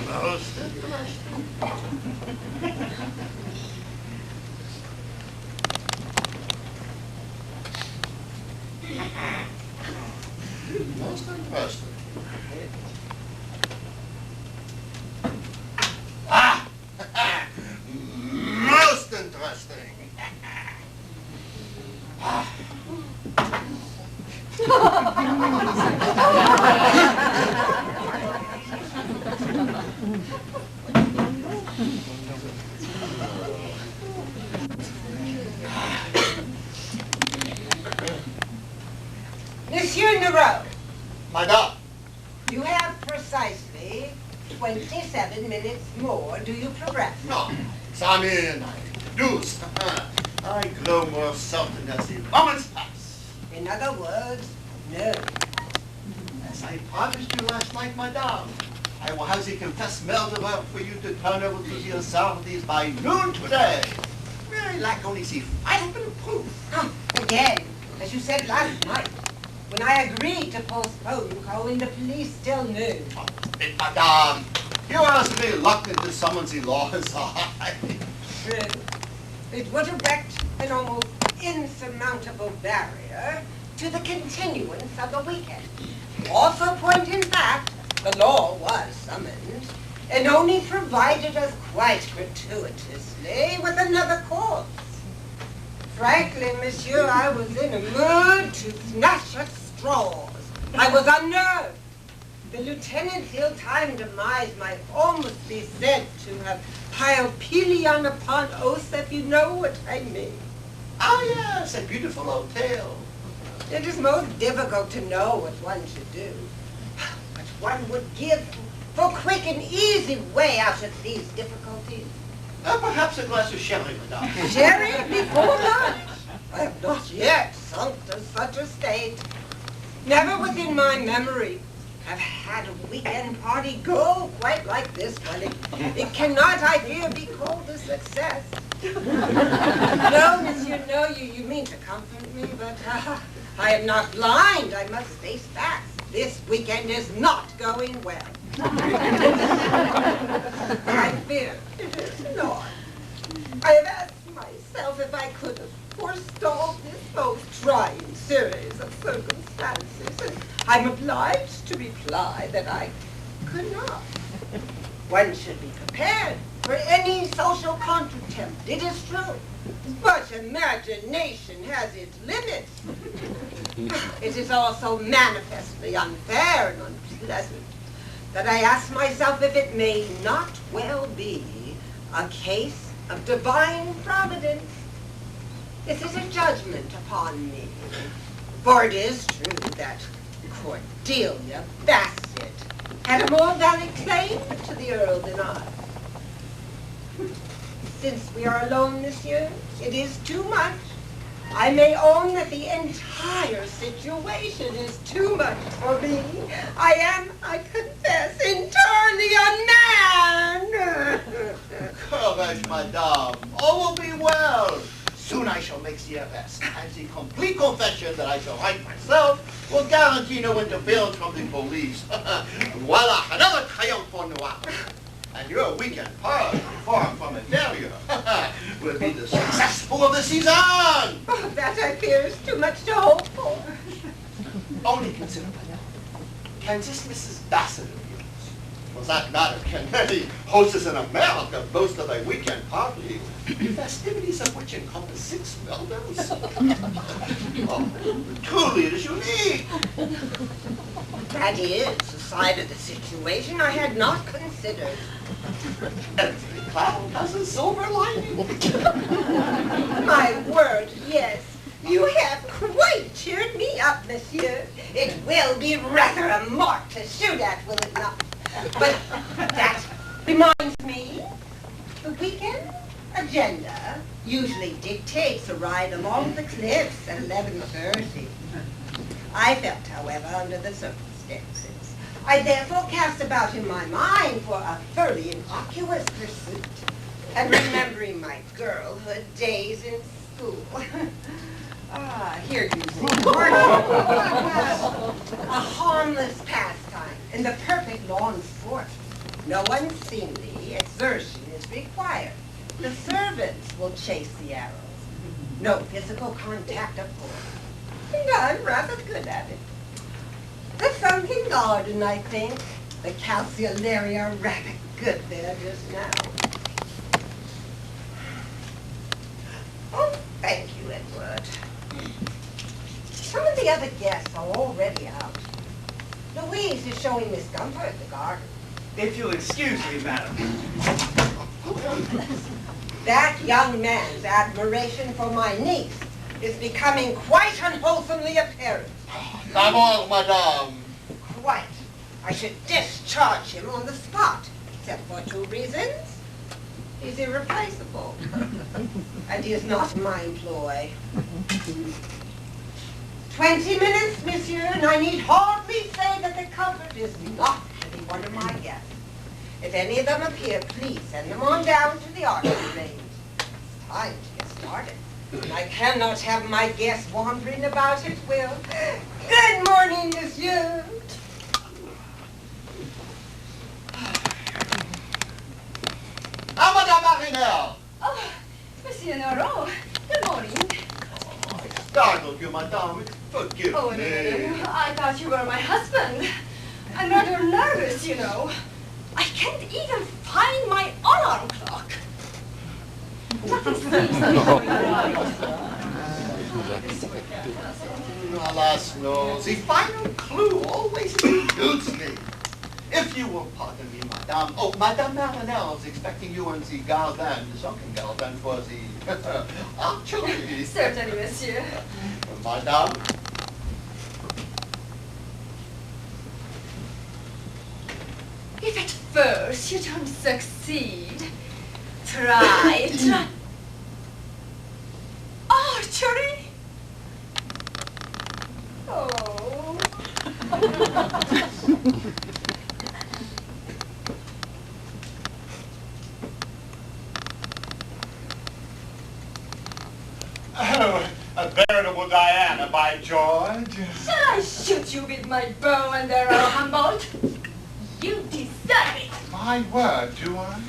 Most interesting. Most interesting. Ah! Most interesting. Monsieur Moreau, Madame, you have precisely 27 minutes more. Do you progress? no. Examine. Douce. I grow more certain as the moments pass. In other words, no. As I promised you last night, madame, I will have the confessed murderer for you to turn over to the authorities by noon today. I lack only the final proof. Again, as you said last night, when I agreed to postpone calling the police till noon. Madame, you are as reluctant to summon the law as I. True. It would erect an almost insurmountable barrier to the continuance of the weekend. Also point in fact, the law was summoned and only provided us quite gratuitously with another course. Frankly, monsieur, I was in a mood to snatch at straws. I was unnerved. The lieutenant's ill-timed demise might almost be said to have piled Pelion upon oath, if you know what I mean. Oh yes, a beautiful old tale. It is most difficult to know what one should do. But one would give for quick and easy way out of these difficulties. Perhaps a glass of sherry, madame. Sherry before lunch? I have not yet sunk to such a state. Never within my memory have had a weekend party go quite like this one. It cannot, I fear, be called a success. No, monsieur, no, you mean to comfort me, but I am not blind. I must face facts. This weekend is not going well. I fear it is not. I have asked myself if I could have forestalled this most trying series of circumstances, and I'm obliged to reply that I could not. One should be prepared for any social contretemps, it is true. But imagination has its limits. It is also manifestly unfair and unpleasant that I ask myself if it may not well be a case of divine providence. This is a judgment upon me, for it is true that Cordelia Bassett had a more valid claim to the Earl than I. Since we are alone, monsieur, it is too much. I may own that the entire situation is too much for me. I am, I confess, entirely unmanned. Courage, madame. All will be well. Soon I shall make the arrest, and the complete confession that I shall write myself will guarantee no interference from the police. Voila, another triumph for Noir. And your weekend party, formed from inferior, will be the successful of the season. Oh, that I fear is too much to hope for. Only consider, madame. Can this Mrs. Bassett of yours, for that matter, can any hostess in America boast of a weekend party, the festivities of which encompass 6 members? Oh, truly it is unique. That is a side of the situation I had not considered. Every cloud has a silver lining. My word, yes. You have quite cheered me up, monsieur. It will be rather a mark to shoot at, will it not? But that reminds me, the weekend agenda usually dictates a ride along the cliffs at 11:30. I felt, however, under the circumstances, I therefore cast about in my mind for a thoroughly innocuous pursuit, and remembering my girlhood days in school. Here you see. A harmless pastime and the perfect lawn sport. No unseemly exertion is required. The servants will chase the arrows. No physical contact, of course. And I'm rather good at it. The sunken garden, I think. The calceolaria are rather good there just now. Oh, thank you, Edward. Some of the other guests are already out. Louise is showing Miss Gumpert the garden. If you'll excuse me, madam. That young man's admiration for my niece is becoming quite unwholesomely apparent. D'abord, madame. Quite. I should discharge him on the spot, except for 2 reasons. He's irreplaceable, and he is not in my employ. 20 minutes, monsieur, and I need hardly say that the comfort is not to be one of my guests. If any of them appear, please send them on down to the archery range. It's time to get started. I cannot have my guests wandering about at will. Good morning, monsieur. Ah, Madame Marinelle. Oh, Monsieur Noro, good morning. I startled you, madame. Forgive Oh, me. no, I thought you were my husband. I'm rather nervous, you know. I can't even find my alarm clock. Nothing seems to be going right. Alas, no. The final clue always eludes me. If you will pardon me, madame. Oh, Madame Marinelle is expecting you in the garden, the sunken garden, for the archery. Certainly, monsieur. Madame. If at first you don't succeed, try. Archery? Oh. Oh, a veritable Diana, by George. Shall I shoot you with my bow and arrow, Humboldt? You deserve it. My word, do I?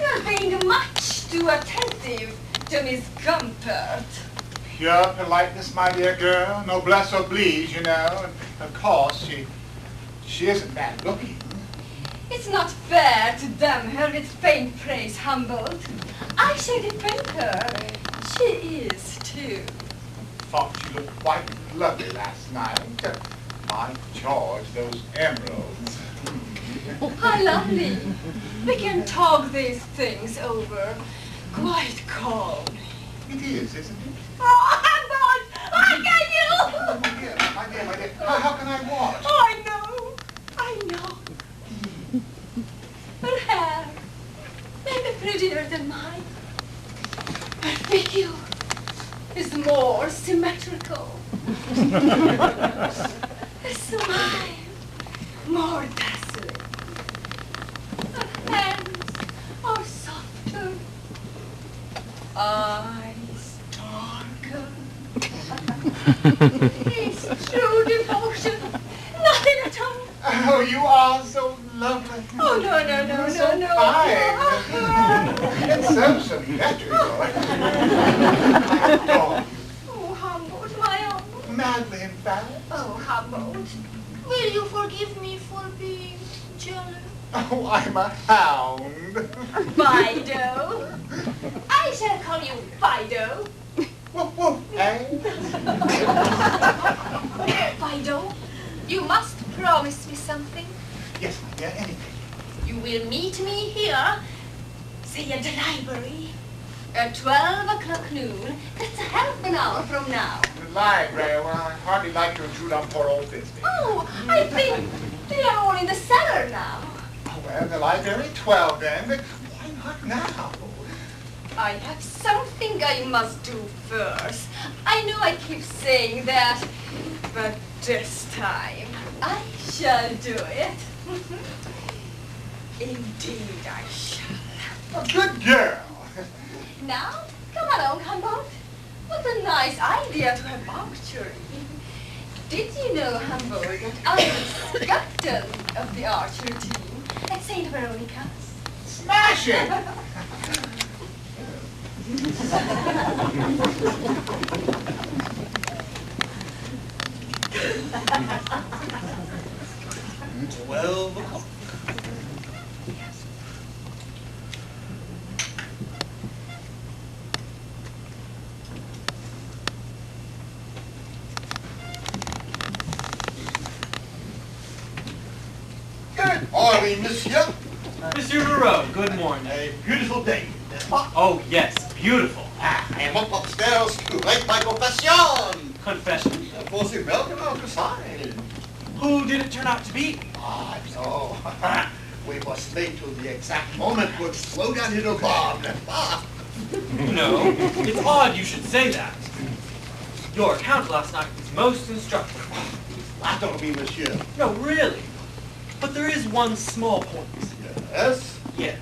You're being much too attentive to Miss Gumpert. Pure politeness, my dear girl. Noblesse oblige, you know. And of course, she isn't bad looking. It's not fair to damn her with faint praise, Humboldt. I shall defend her. She is, too. Thought you looked quite lovely last night. My George, those emeralds. How lovely. We can talk these things over quite calmly. It is, isn't it? Oh, Humboldt! I get you! Oh, my dear. How can I watch? Oh, I know. Her hair may be prettier than mine. Her figure is more symmetrical. Her smile more dazzling. Her hands are softer. Eyes darker. It's true devotion. Nothing at all. Oh, you are so lovely. Oh, no. Fine. And so symmetrical. I adore you. Oh, Humboldt, my own. Madly, in fact. Oh, Humboldt, will you forgive me for being jealous? Oh, I'm a hound. Fido. I shall call you Fido. Woof, woof, eh? Fido, you must promise me something. Yes, my dear, anything. You will meet me here, say at the library, at 12 o'clock noon. That's a half an hour from now. The library, well, I hardly like to intrude on poor old Bisbee. Oh, I think they are all in the cellar now. Oh, well, the library, 12 then, but why not now? I have something I must do first. I know I keep saying that, but this time I shall do it. Indeed I shall. A good girl. Now, come along, Humboldt. What a nice idea to have archery. Did you know, Humboldt, that I was captain of the archery team at St. Veronica's? Smash it! Well, good morning, monsieur. Monsieur Moreau, good morning. A beautiful day, n'est-ce pas? Oh, yes, beautiful. I am up upstairs to write my confession. Confession. For the welcome outside. Who did it turn out to be? No. We must wait till the exact moment to explode down in a bomb, n'est-ce pas? No, it's odd you should say that. Your account last night was most instructive. Flatter me, monsieur. No, really. But there is one small point. Yes? Yes.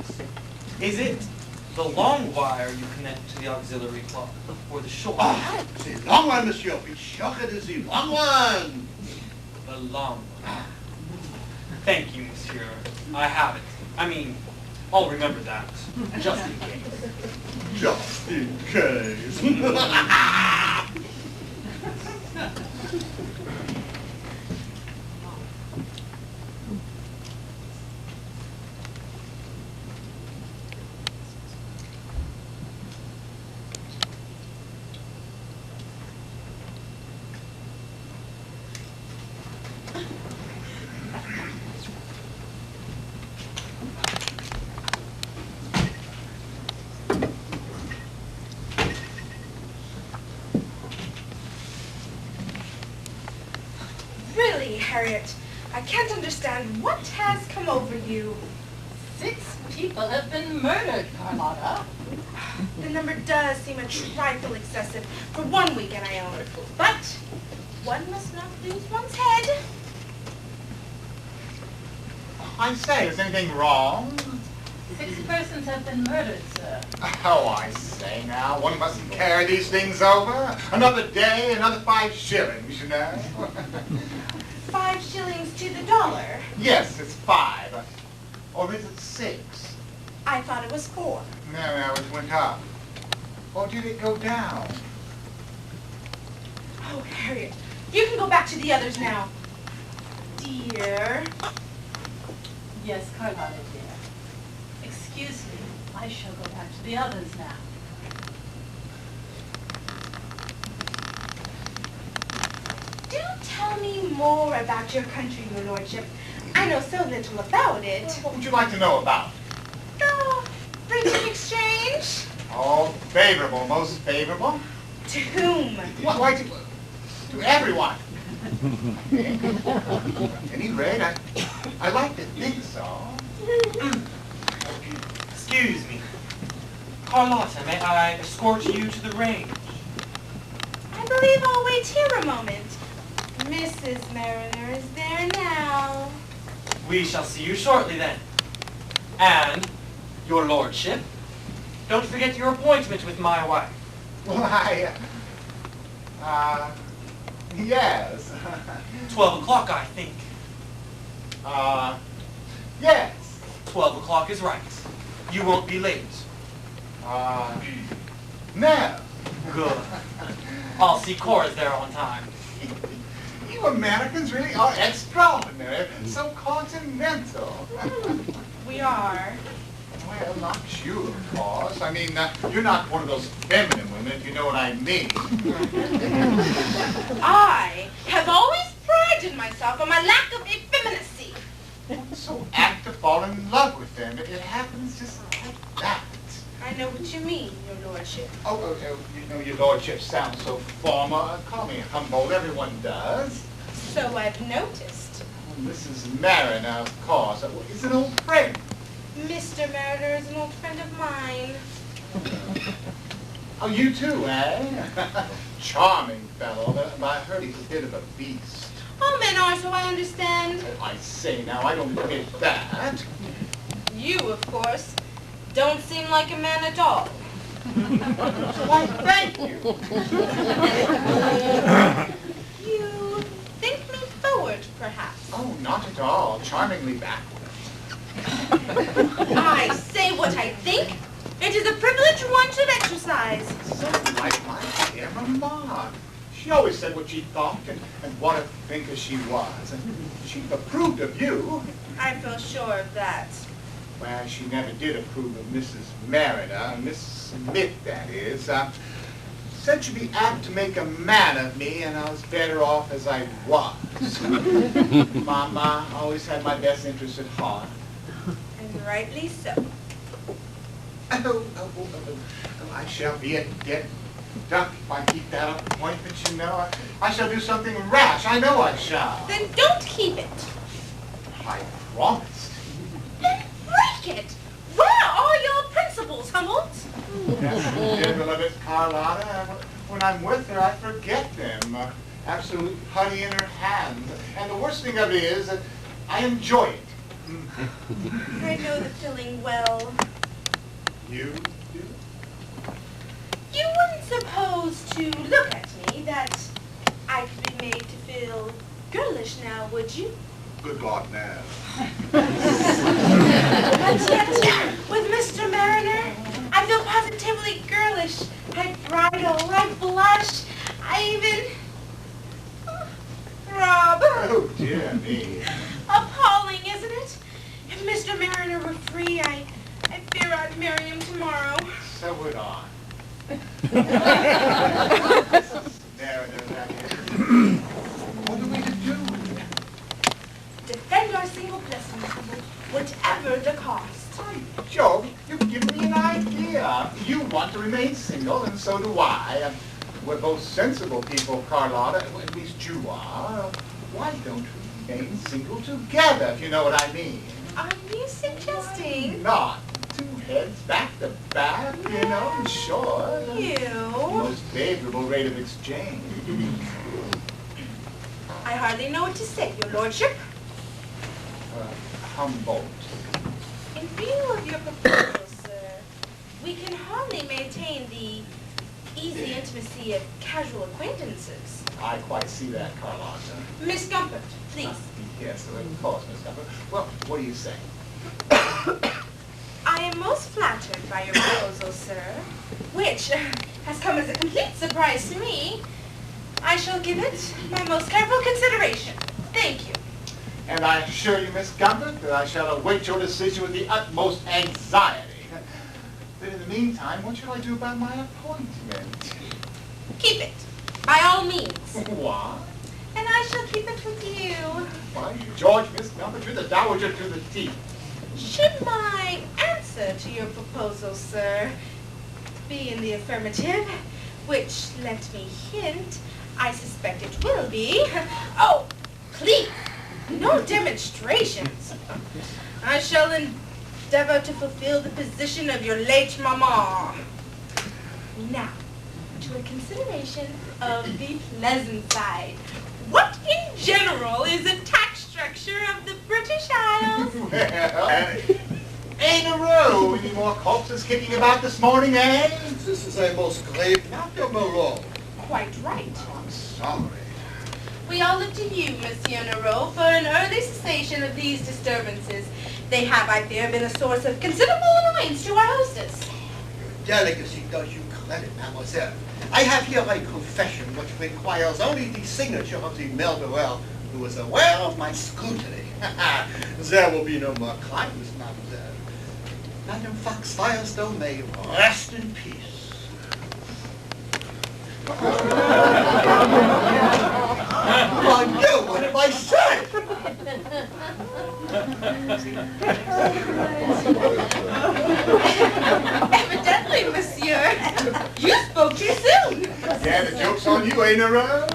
Is it the long wire you connect to the auxiliary plug, or the short? The long one, monsieur. Be sure it is the long one. The long one. Thank you, monsieur. I have it. I mean, I'll remember that. Just in case. Just in case. Really, Harriet, I can't understand what has come over you. 6 people have been murdered, Carlotta. The number does seem a trifle excessive for one weekend I own, but one must not lose one's head. I say, is anything wrong? 6 persons have been murdered, sir. Oh, I say now, one mustn't carry these things over. Another day, another 5 shillings, you know. 5 shillings to the dollar. Yes, it's 5. Or is it 6? I thought it was 4. No, it went up. Or did it go down? Oh, Harriet, you can go back to the others now. Dear, Yes, Carlotta, dear. Excuse me, I shall go back to the others now. Do tell me more about your country, your lordship. I know so little about it. What would you like to know about? Oh, British exchange? Oh, favorable, most favorable. To whom? Why, to everyone. At any rate, I like to think so. Excuse me. Carlotta, may I escort you to the range? I believe I'll wait here a moment. Mrs. Mariner is there now. We shall see you shortly then. And, your lordship, don't forget your appointment with my wife. Why, yes. 12 o'clock, I think. Yes. 12 o'clock is right. You won't be late. No. Good. I'll see Cora's there on time. You Americans really are extraordinary. So continental. We are. Well, not you, of course. I mean, you're not one of those feminine women, if you know what I mean. I have always prided myself on my lack of effeminacy. So apt to fall in love with them. It happens just like that. I know what you mean, your lordship. Oh, you know, your lordship sounds so formal. Call me Humboldt. Everyone does. So I've noticed. Mrs. Mariner, of course, is an old friend. Mr. Mariner is an old friend of mine. Oh, you too, eh? Charming fellow, but I heard he's a bit of a beast. All men are, so I understand. I say now, I don't admit that. You, of course, don't seem like a man at all. Why, thank you. You think me forward, perhaps? Oh, not at all. Charmingly backward. I say what I think. It is a privilege one should exercise. So like my dear mamma. She always said what she thought and what a thinker she was. And she approved of you. I feel sure of that. Well, she never did approve of Mrs. Mariner, Miss Smith, that is. Said she'd be apt to make a man of me, and I was better off as I was. Mama always had my best interest at heart. And rightly so. Oh, I shall be a dead duck if I keep that appointment, you know. I shall do something rash. I know I shall. Then don't keep it. I promised. Then break it. Where are your principles, Humboldt? That's the devil of it, Carlotta. When I'm with her, I forget them. Absolute honey in her hands. And the worst thing of it is that I enjoy it. I know the feeling well. You do? You wouldn't suppose to look at me that I could be made to feel girlish now, would you? Good Lord, no. But yet, with Mr. Mariner, I feel positively girlish. I bridle, I blush, I even throb. Oh, dear me. Appalling, isn't it? If Mr. Mariner were free, I fear I'd marry him tomorrow. So would I. Mariner, that is. What are we to do? Defend our single blessings, whatever the cost. By Jove, you've given me an idea. You want to remain single, and so do I. We're both sensible people, Carlotta. Well, at least you are. Why don't we remain single together, if you know what I mean? Are you suggesting? Not. Two heads back to back, you know, sure. You? Most favorable rate of exchange. I hardly know what to say, your lordship. Humboldt. In view of your proposal, sir, we can hardly maintain the easy intimacy of casual acquaintances. I quite see that, Carlotta. Miss Gumpert, please. Yes, of course, Miss Gumpert. Well, what do you say? I am most flattered by your proposal, sir, which has come as a complete surprise to me. I shall give it my most careful consideration. Thank you. And I assure you, Miss Gumbert, that I shall await your decision with the utmost anxiety. But in the meantime, what shall I do about my appointment? Keep it, by all means. What? And I shall keep it with you. Why, George, Miss Gumbert, you're the dowager to the teeth. Should my answer to your proposal, sir, be in the affirmative, which, let me hint, I suspect it will be. Oh, please, no demonstrations. I shall endeavor to fulfill the position of your late mamma. Now, to a consideration of the pleasant side. What in general is the tax structure of the British Isles? Well, ain't a row. Any more corpses kicking about this morning, eh? This is a most grave matter, my lord. Quite right. I'm sorry. We all look to you, Monsieur Nero, for an early cessation of these disturbances. They have, I fear, been a source of considerable annoyance to our hostess. Delicacy does you credit, mademoiselle. I have here a confession which requires only the signature of the Melville who is aware of my scrutiny. There will be no more crimes, mademoiselle. Madame Fox Firestone may rest in peace. My God, what have I said? Evidently, monsieur, you spoke too soon. Yeah, the joke's on you, ain't a row?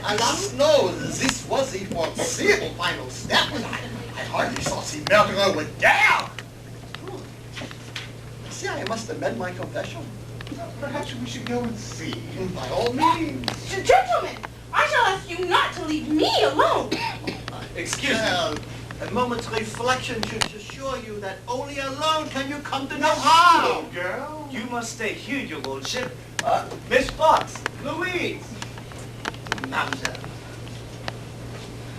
Alas, no, this was the foreseeable final step. I hardly saw the Melville would dare. See, I must amend my confession. Perhaps we should go and see. By all means. Gentlemen, I shall ask you not to leave me alone. Excuse me. Well, a moment's reflection should assure you that only alone can you come to no harm. Girl. You must stay here, your lordship. Miss Fox, Louise. Mademoiselle.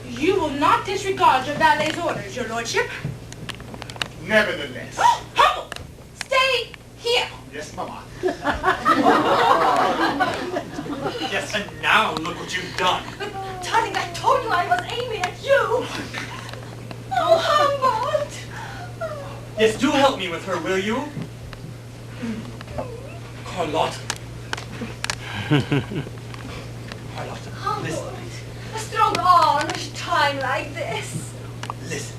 You will not disregard your valet's orders, your lordship. Nevertheless. Humble! Stay here. Yes, Mama. Yes, and now look what you've done. Darling, I told you I was aiming at you. Oh, Humbert. Yes, do help me with her, will you? Carlotta. Carlotta, listen. A strong arm at a time like this. Listen.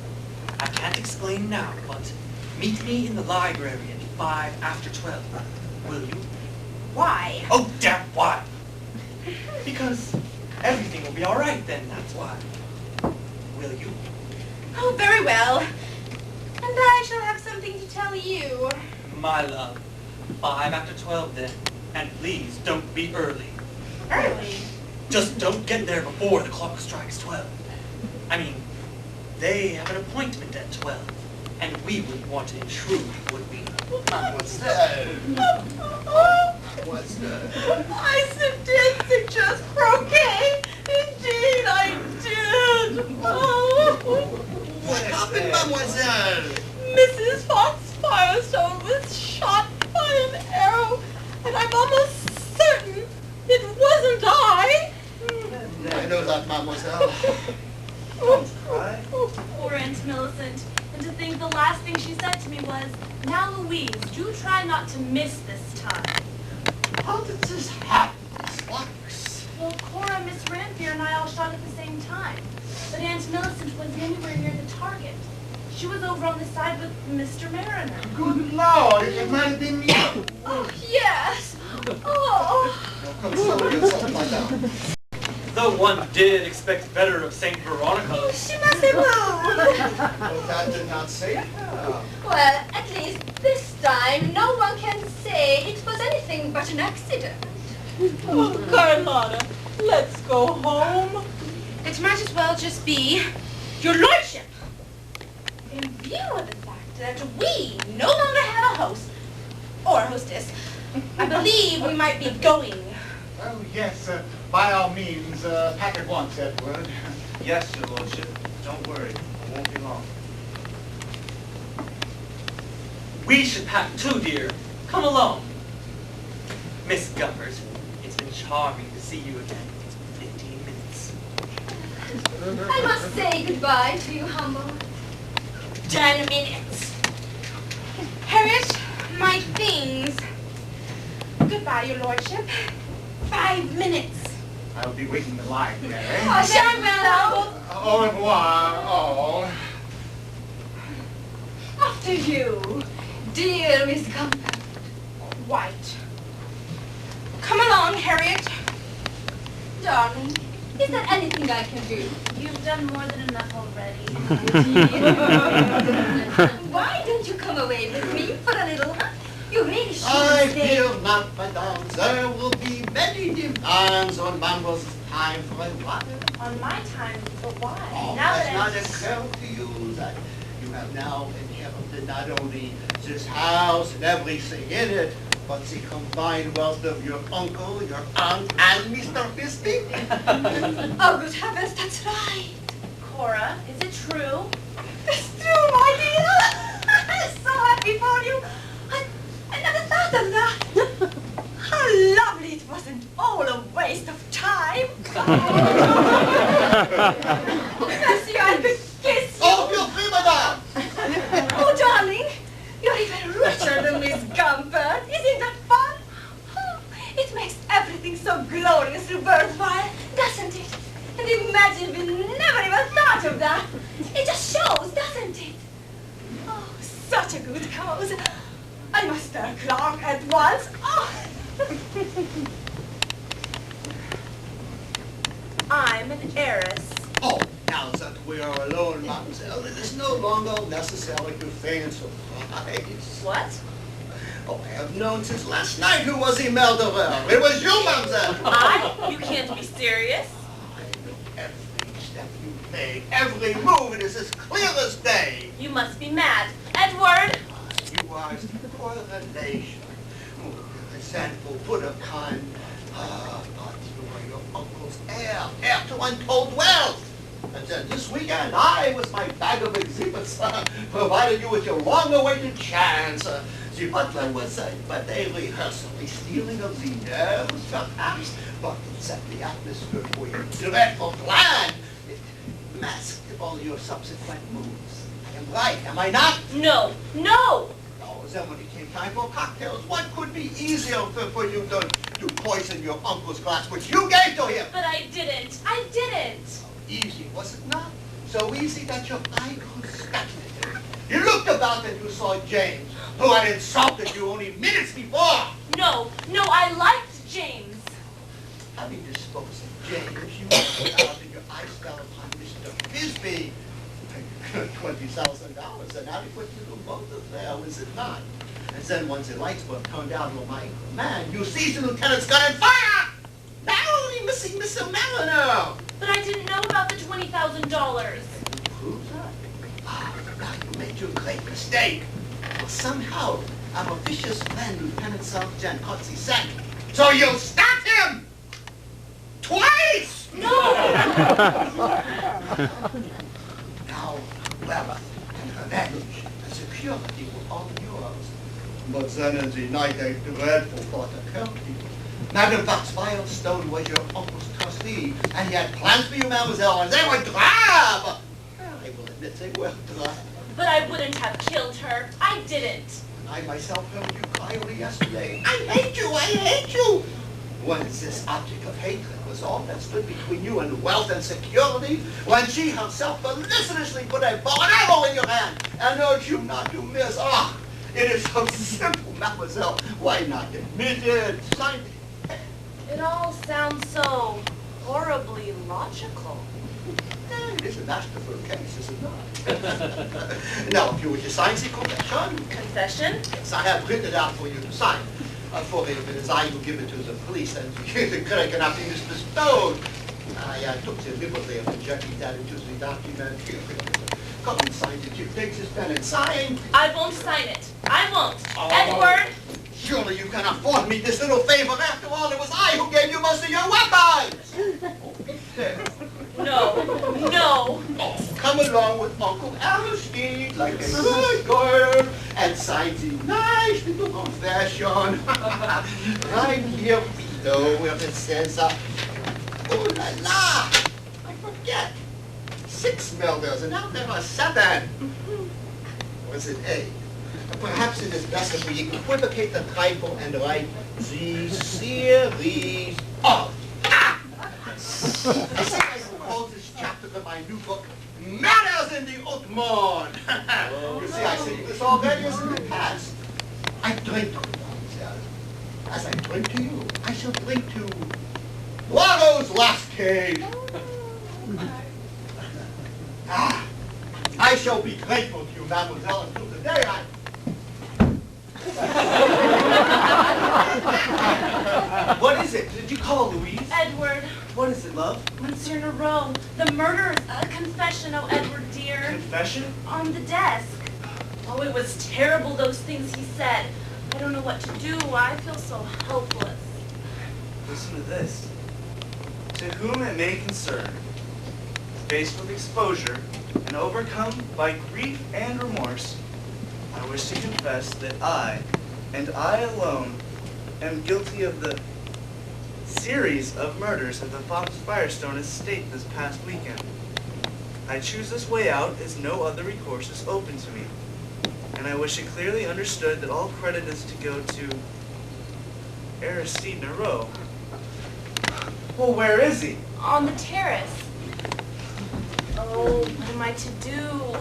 I can't explain now, but meet me in the library at 5 after 12. Will you? Why? Oh, damn, why? Because everything will be all right then, that's why. Will you? Oh, very well. And I shall have something to tell you. My love. 5 after 12 then. And please don't be early. Early? Just don't get there before the clock strikes 12. I mean, they have an appointment at 12. And we wouldn't want to intrude, would we? Mademoiselle. What's that? I did suggest croquet. Indeed, I did. Oh. What happened, mademoiselle? Mrs. Fox Firestone was shot by an arrow, and I'm almost certain it wasn't I. I know that, mademoiselle. Don't cry. Poor Aunt Millicent. And to think the last thing she said to me was, "Now, Louise, do try not to miss this time." How did this happen, Miss Fox? Well, Cora, Miss Rampier, and I all shot at the same time. But Aunt Millicent wasn't anywhere near the target. She was over on the side with Mr. Mariner. Good Lord, it might have been you. Oh, yes. Oh. Console yourself, madame. Though one did expect better of St. Veronica. She must have moved. Oh, that did not say it. Well, at least this time, no one can say it was anything but an accident. Oh, Carlotta, let's go home. It might as well just be your lordship. In view of the fact that we no longer have a host or hostess, I believe we might be going. Oh, yes, by all means, pack at once, Edward. Yes, your lordship. Don't worry. It won't be long. We should pack too, dear. Come along. Miss Gumbert, it's been charming to see you again. 15 minutes. I must say goodbye to you, Humble. 10 minutes. Harriet, my things. Goodbye, your lordship. 5 minutes. I'll be waiting in the library. Oh, Charmello. Au revoir, all. After you, dear Miss Gumpert. White. Come along, Harriet. Darling, is there anything I can do? You've done more than enough already. Why don't you come away with me for a little? You really should I stay. fear not, madame. There will be many demands on mademoiselle's time for a while. On my time, for why? Oh, Now has that not I'm... occurred to you that you have now inherited not only this house and everything in it, but the combined wealth of your uncle, your aunt, and Mr. Fisby? Oh, good heavens, that's right. Cora, is it true? It's true, my dear. I'm so happy for you. I never thought of that. How lovely it wasn't all a waste of time. Monsieur, I could kiss you. Oh, feel free, madame! Oh, darling, you're even richer than Miss Gumpert. Isn't that fun? Oh, it makes everything so gloriously worthwhile, doesn't it? And imagine we never even thought of that. It just shows, doesn't it? Oh, such a good cause. I must tell Clark at once. Oh. I'm an heiress. Oh, now that we are alone, mademoiselle, it is no longer necessary to feign surprise. What? Oh, I have known since last night who was the murderer. It was you, mademoiselle. I? You can't be serious. I know every step you take, every move. It is as clear as day. You must be mad. Edward! You are as poor a nation. Resentful, put upon. But you are your uncle's heir to untold wealth. And then this weekend, I, with my bag of exhibits, provided you with your long-awaited chance. The butler was but a rehearsal, a stealing of the nerves, perhaps, but it set the atmosphere for your dreadful plan. It masked all your subsequent moves. I am right, am I not? No, no! Oh, then when it came time for cocktails, what could be easier for you to poison your uncle's glass, which you gave to him? But I didn't. I didn't. Easy, was it not? So easy that your eye could speculate. You looked about and you saw James, who had insulted you only minutes before. No, no, I liked James. Having disposed of James, you went out and your eyes fell upon Mr. Fisby. $20,000, an adequate little motive there, was it not? And then once the lights were turned down, oh my man, you seized the lieutenant's gun and fired! Now only missing Mr. Mariner! But I didn't know about the $20,000. Prove that? Ah, now you made your great mistake. Well, somehow, our vicious friend, Lieutenant Sergeant, caught the scent. So you stabbed him! Twice! No! Now, wealth and revenge and security were all yours. But then in the night, a dreadful thought occurred to you. Madame Fox Firestone was your uncle's trustee, and he had plans for you, mademoiselle, and they were drab! Well, I will admit they were drab. But I wouldn't have killed her. I didn't. I myself heard you cry only yesterday. I hate you! I hate you! Once this object of hatred was all that stood between you and wealth and security, when she herself felicitously put a bow and arrow in your hand and urged you not to miss. Ah, it is so simple, mademoiselle. Why not admit it? Sign it. It all sounds so horribly logical. It is a masterful case, is it not? Now, if you would sign the confession. Confession? Yes, I have written it out for you to sign. For if it is I who give it to the police, and the credit cannot be misbestowed. I took the liberty of injecting that into the document. Come and sign it. You take this pen and sign. I won't sign it. I won't. Oh. Edward! Surely you cannot afford me this little favor. After all, it was I who gave you most of your weapons. There. No, no. Oh, come along with Uncle Aristide like a good girl and sign the nice little confession. Right here below where it says, oh la la, I forget. 6 murders, and now there are 7. Or is it 8? Perhaps it is best if we equivocate the title and write the series of. I think I will call this chapter of my new book, Manners in the Haute Monde. You see, I think this already is in the past. I drink to you, mademoiselle. As I drink to you, I shall drink to Waddow's Last Cave. I shall be grateful to you, mademoiselle, until the day What is it? Did you call Louise? Edward. What is it, love? Monsieur Nero, the murder's a confession, oh Edward dear. Confession? On the desk. Oh, it was terrible, those things he said. I don't know what to do. I feel so helpless. Listen to this. To whom it may concern, faced with exposure and overcome by grief and remorse, I wish to confess that I, and I alone, am guilty of the series of murders at the Fox Firestone estate this past weekend. I choose this way out as no other recourse is open to me, and I wish it clearly understood that all credit is to go to Aristide Nero. Well, where is he? On the terrace. Oh, what am I to do?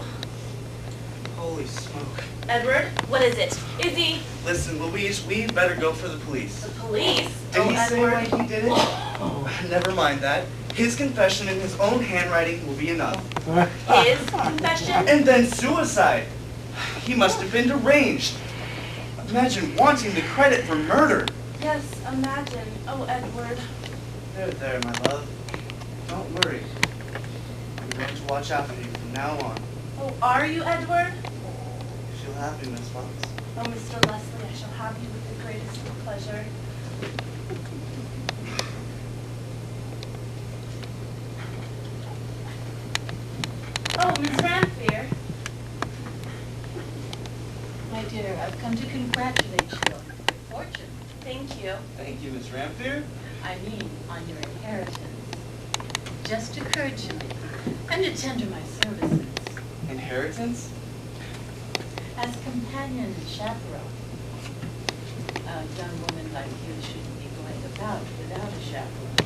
Holy smoke. Edward, what is it? Is he... Listen, Louise, we better go for the police. The police? Did oh, he say Edward. why he did it? Oh, never mind that. His confession in his own handwriting will be enough. His confession? And then suicide. He must have been deranged. Imagine wanting the credit for murder. Yes, imagine. Oh, Edward. There, my love. Don't worry. I'm going to watch out for you from now on. Oh, are you, Edward? She'll have me, Miss Fox. Oh, Mr. Leslie, I shall have you with the greatest of pleasure. Oh, Miss Rampier. My dear, I've come to congratulate you on your good fortune. Thank you. Thank you, Miss Rampier. I mean, on your inheritance. It just occurred to me, and to tender my services. Inheritance? As companion and chaperone. A young woman like you shouldn't be going about without a chaperone.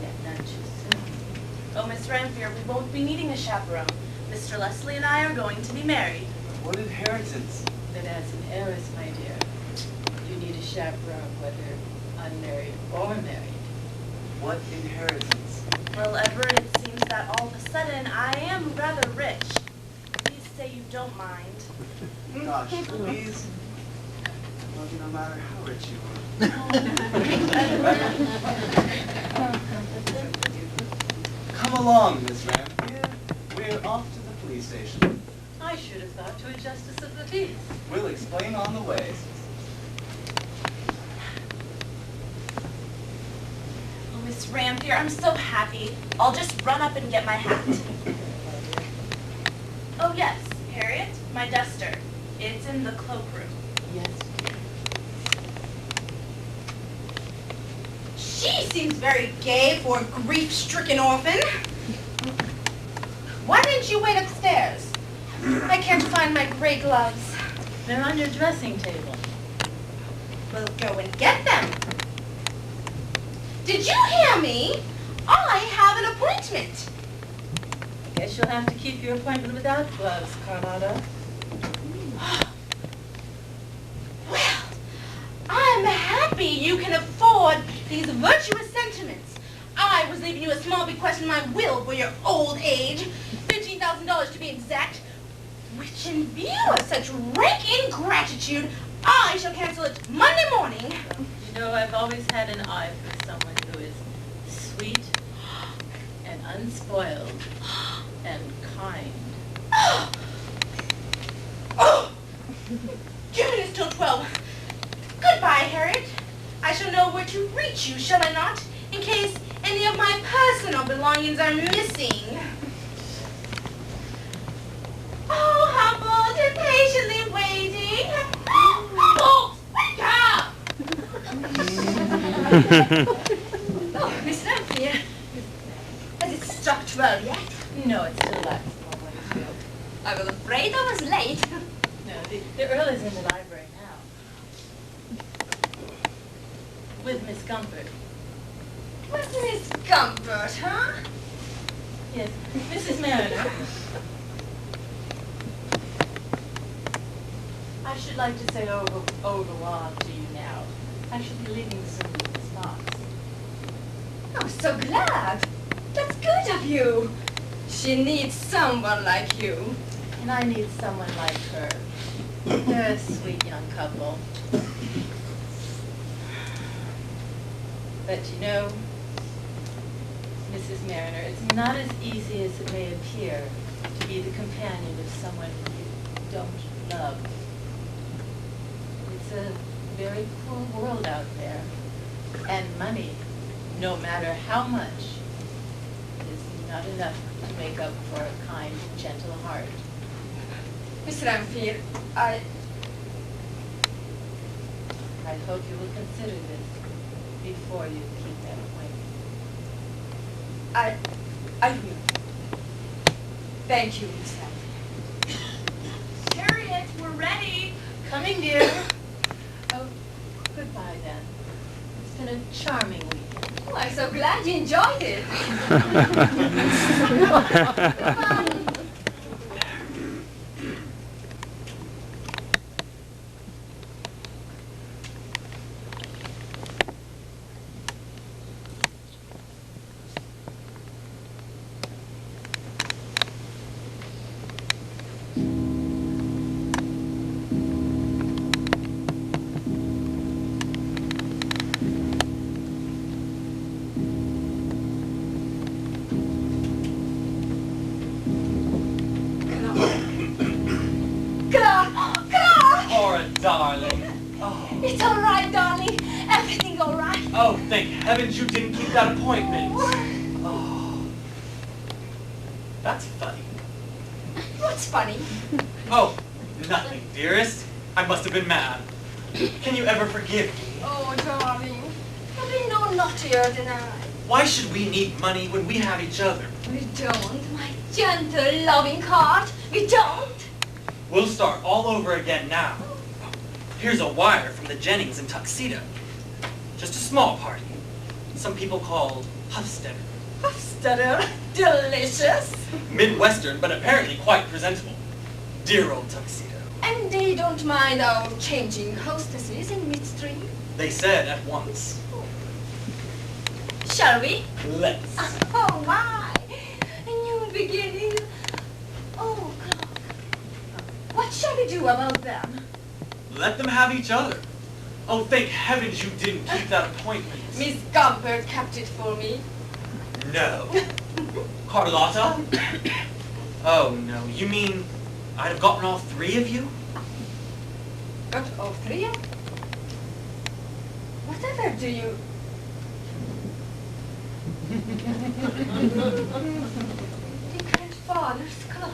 Yet none too soon. Oh, Miss Rampier, we won't be needing a chaperone. Mr. Leslie and I are going to be married. What inheritance? But as an heiress, my dear, you need a chaperone whether unmarried or married. What inheritance? Well, Edward, it seems that all of a sudden I am rather rich. Please say you don't mind. Gosh, Louise, I love you no matter how rich you are. Come along, Miss Rampier. We're off to the police station. I should have thought to a justice of the peace. We'll explain on the way. Oh, Miss Rampier, I'm so happy. I'll just run up and get my hat. Oh, yes, Harriet, my duster. It's in the cloakroom. Yes. She seems very gay for a grief-stricken orphan. Why didn't you wait upstairs? I can't find my gray gloves. They're on your dressing table. We'll go and get them. Did you hear me? I have an appointment. I guess you'll have to keep your appointment without gloves, Carlotta. Well, I'm happy you can afford these virtuous sentiments. I was leaving you a small bequest in my will for your old age, $15,000 to be exact, which in view of such rank ingratitude, I shall cancel it Monday morning. You know, I've always had an eye for someone who is sweet and unspoiled and kind. Oh! Give me this till 12. Goodbye, Harriet. I shall know where to reach you, shall I not? In case any of my personal belongings are missing. Oh, Hubble, they're patiently waiting. Hubble, wake up! Oh, Miss Rampier. Has it struck 12 yet? No, it's still light. I was afraid I was late. No, the Earl is in the library now. With Miss Gumpert. What's Miss Gumpert, huh? Yes, Mrs. Mariner. I should like to say au revoir to you now. I should be leaving soon with Miss Fox. I'm so glad. That's good of you. She needs someone like you. And I need someone like her. They're a sweet young couple. But you know, Mrs. Mariner, it's not as easy as it may appear to be the companion of someone you don't love. It's a very cruel world out there. And money, no matter how much, is not enough to make up for a kind, gentle heart. Miss Ramfield, I hope you will consider this before you keep that appointment. I will. Thank you, Miss Ramfield. Harriet, we're ready. Coming, dear. Oh, goodbye then. It's been a charming weekend. Oh, I'm so glad you enjoyed it. Goodbye. Darling. Oh. It's all right, darling. Everything's all right. Oh, thank heavens you didn't keep that appointment. Oh. That's funny. What's funny? Oh, nothing, dearest. I must have been mad. Can you ever forgive me? Oh, darling. I've been no naughtier than I. Why should we need money when we have each other? We don't, my gentle, loving heart. We don't. We'll start all over again now. Here's a wire from the Jennings in Tuxedo. Just a small party. Some people called Hofstadter. Hofstadter? Delicious. Midwestern, but apparently quite presentable. Dear old Tuxedo. And they don't mind our changing hostesses in midstream? They said at once. Shall we? Let's. Oh, my. A new beginning. Oh, God. What shall we do about them? Let them have each other. Oh, thank heavens you didn't keep that appointment. Miss Gumpert kept it for me. No. Carlotta? Oh, no. You mean I'd have gotten all three of you? Got all three? Whatever do you... The grandfather's clock.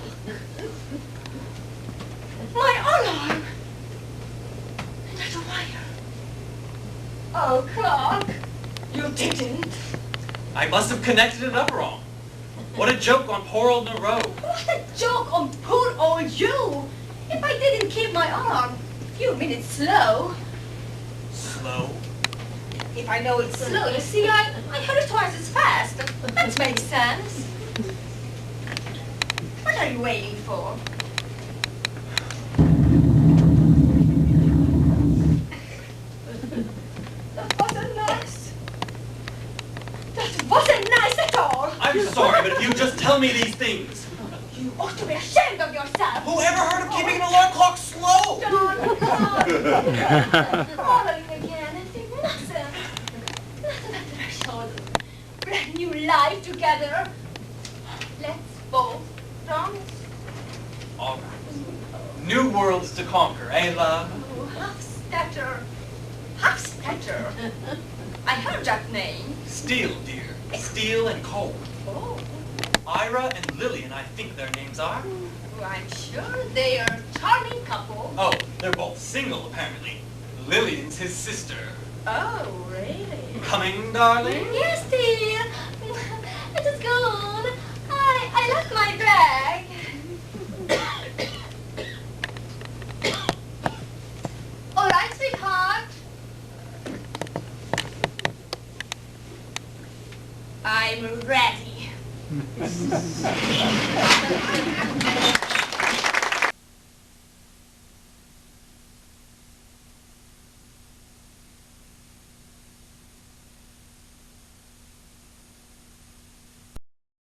My alarm! And that wire. Oh, clock. You didn't. I must have connected it up wrong. What a joke on poor old Nero. What a joke on poor old you! If I didn't keep my alarm a few minutes slow. Slow? If I know it's slow, you see, I heard it twice as fast. That makes sense. What are you waiting for? That wasn't nice. That wasn't nice at all. I'm sorry, but if you just tell me these things. You ought to be ashamed of yourself. Who ever heard of keeping an alarm clock slow? Calling again and think nothing. Nothing at the threshold. Brand new life together. Let's both promise. All right. New worlds to conquer, eh, love? Oh, Hofstadter. Hofstadter. I heard that name. Steel, dear. Steel and coal. Oh. Ira and Lillian, I think their names are. Oh, I'm sure they are a charming couple. Oh, they're both single, apparently. Lillian's his sister. Oh, really? Coming, darling? Yes, dear. It is gone. I left my I'm ready.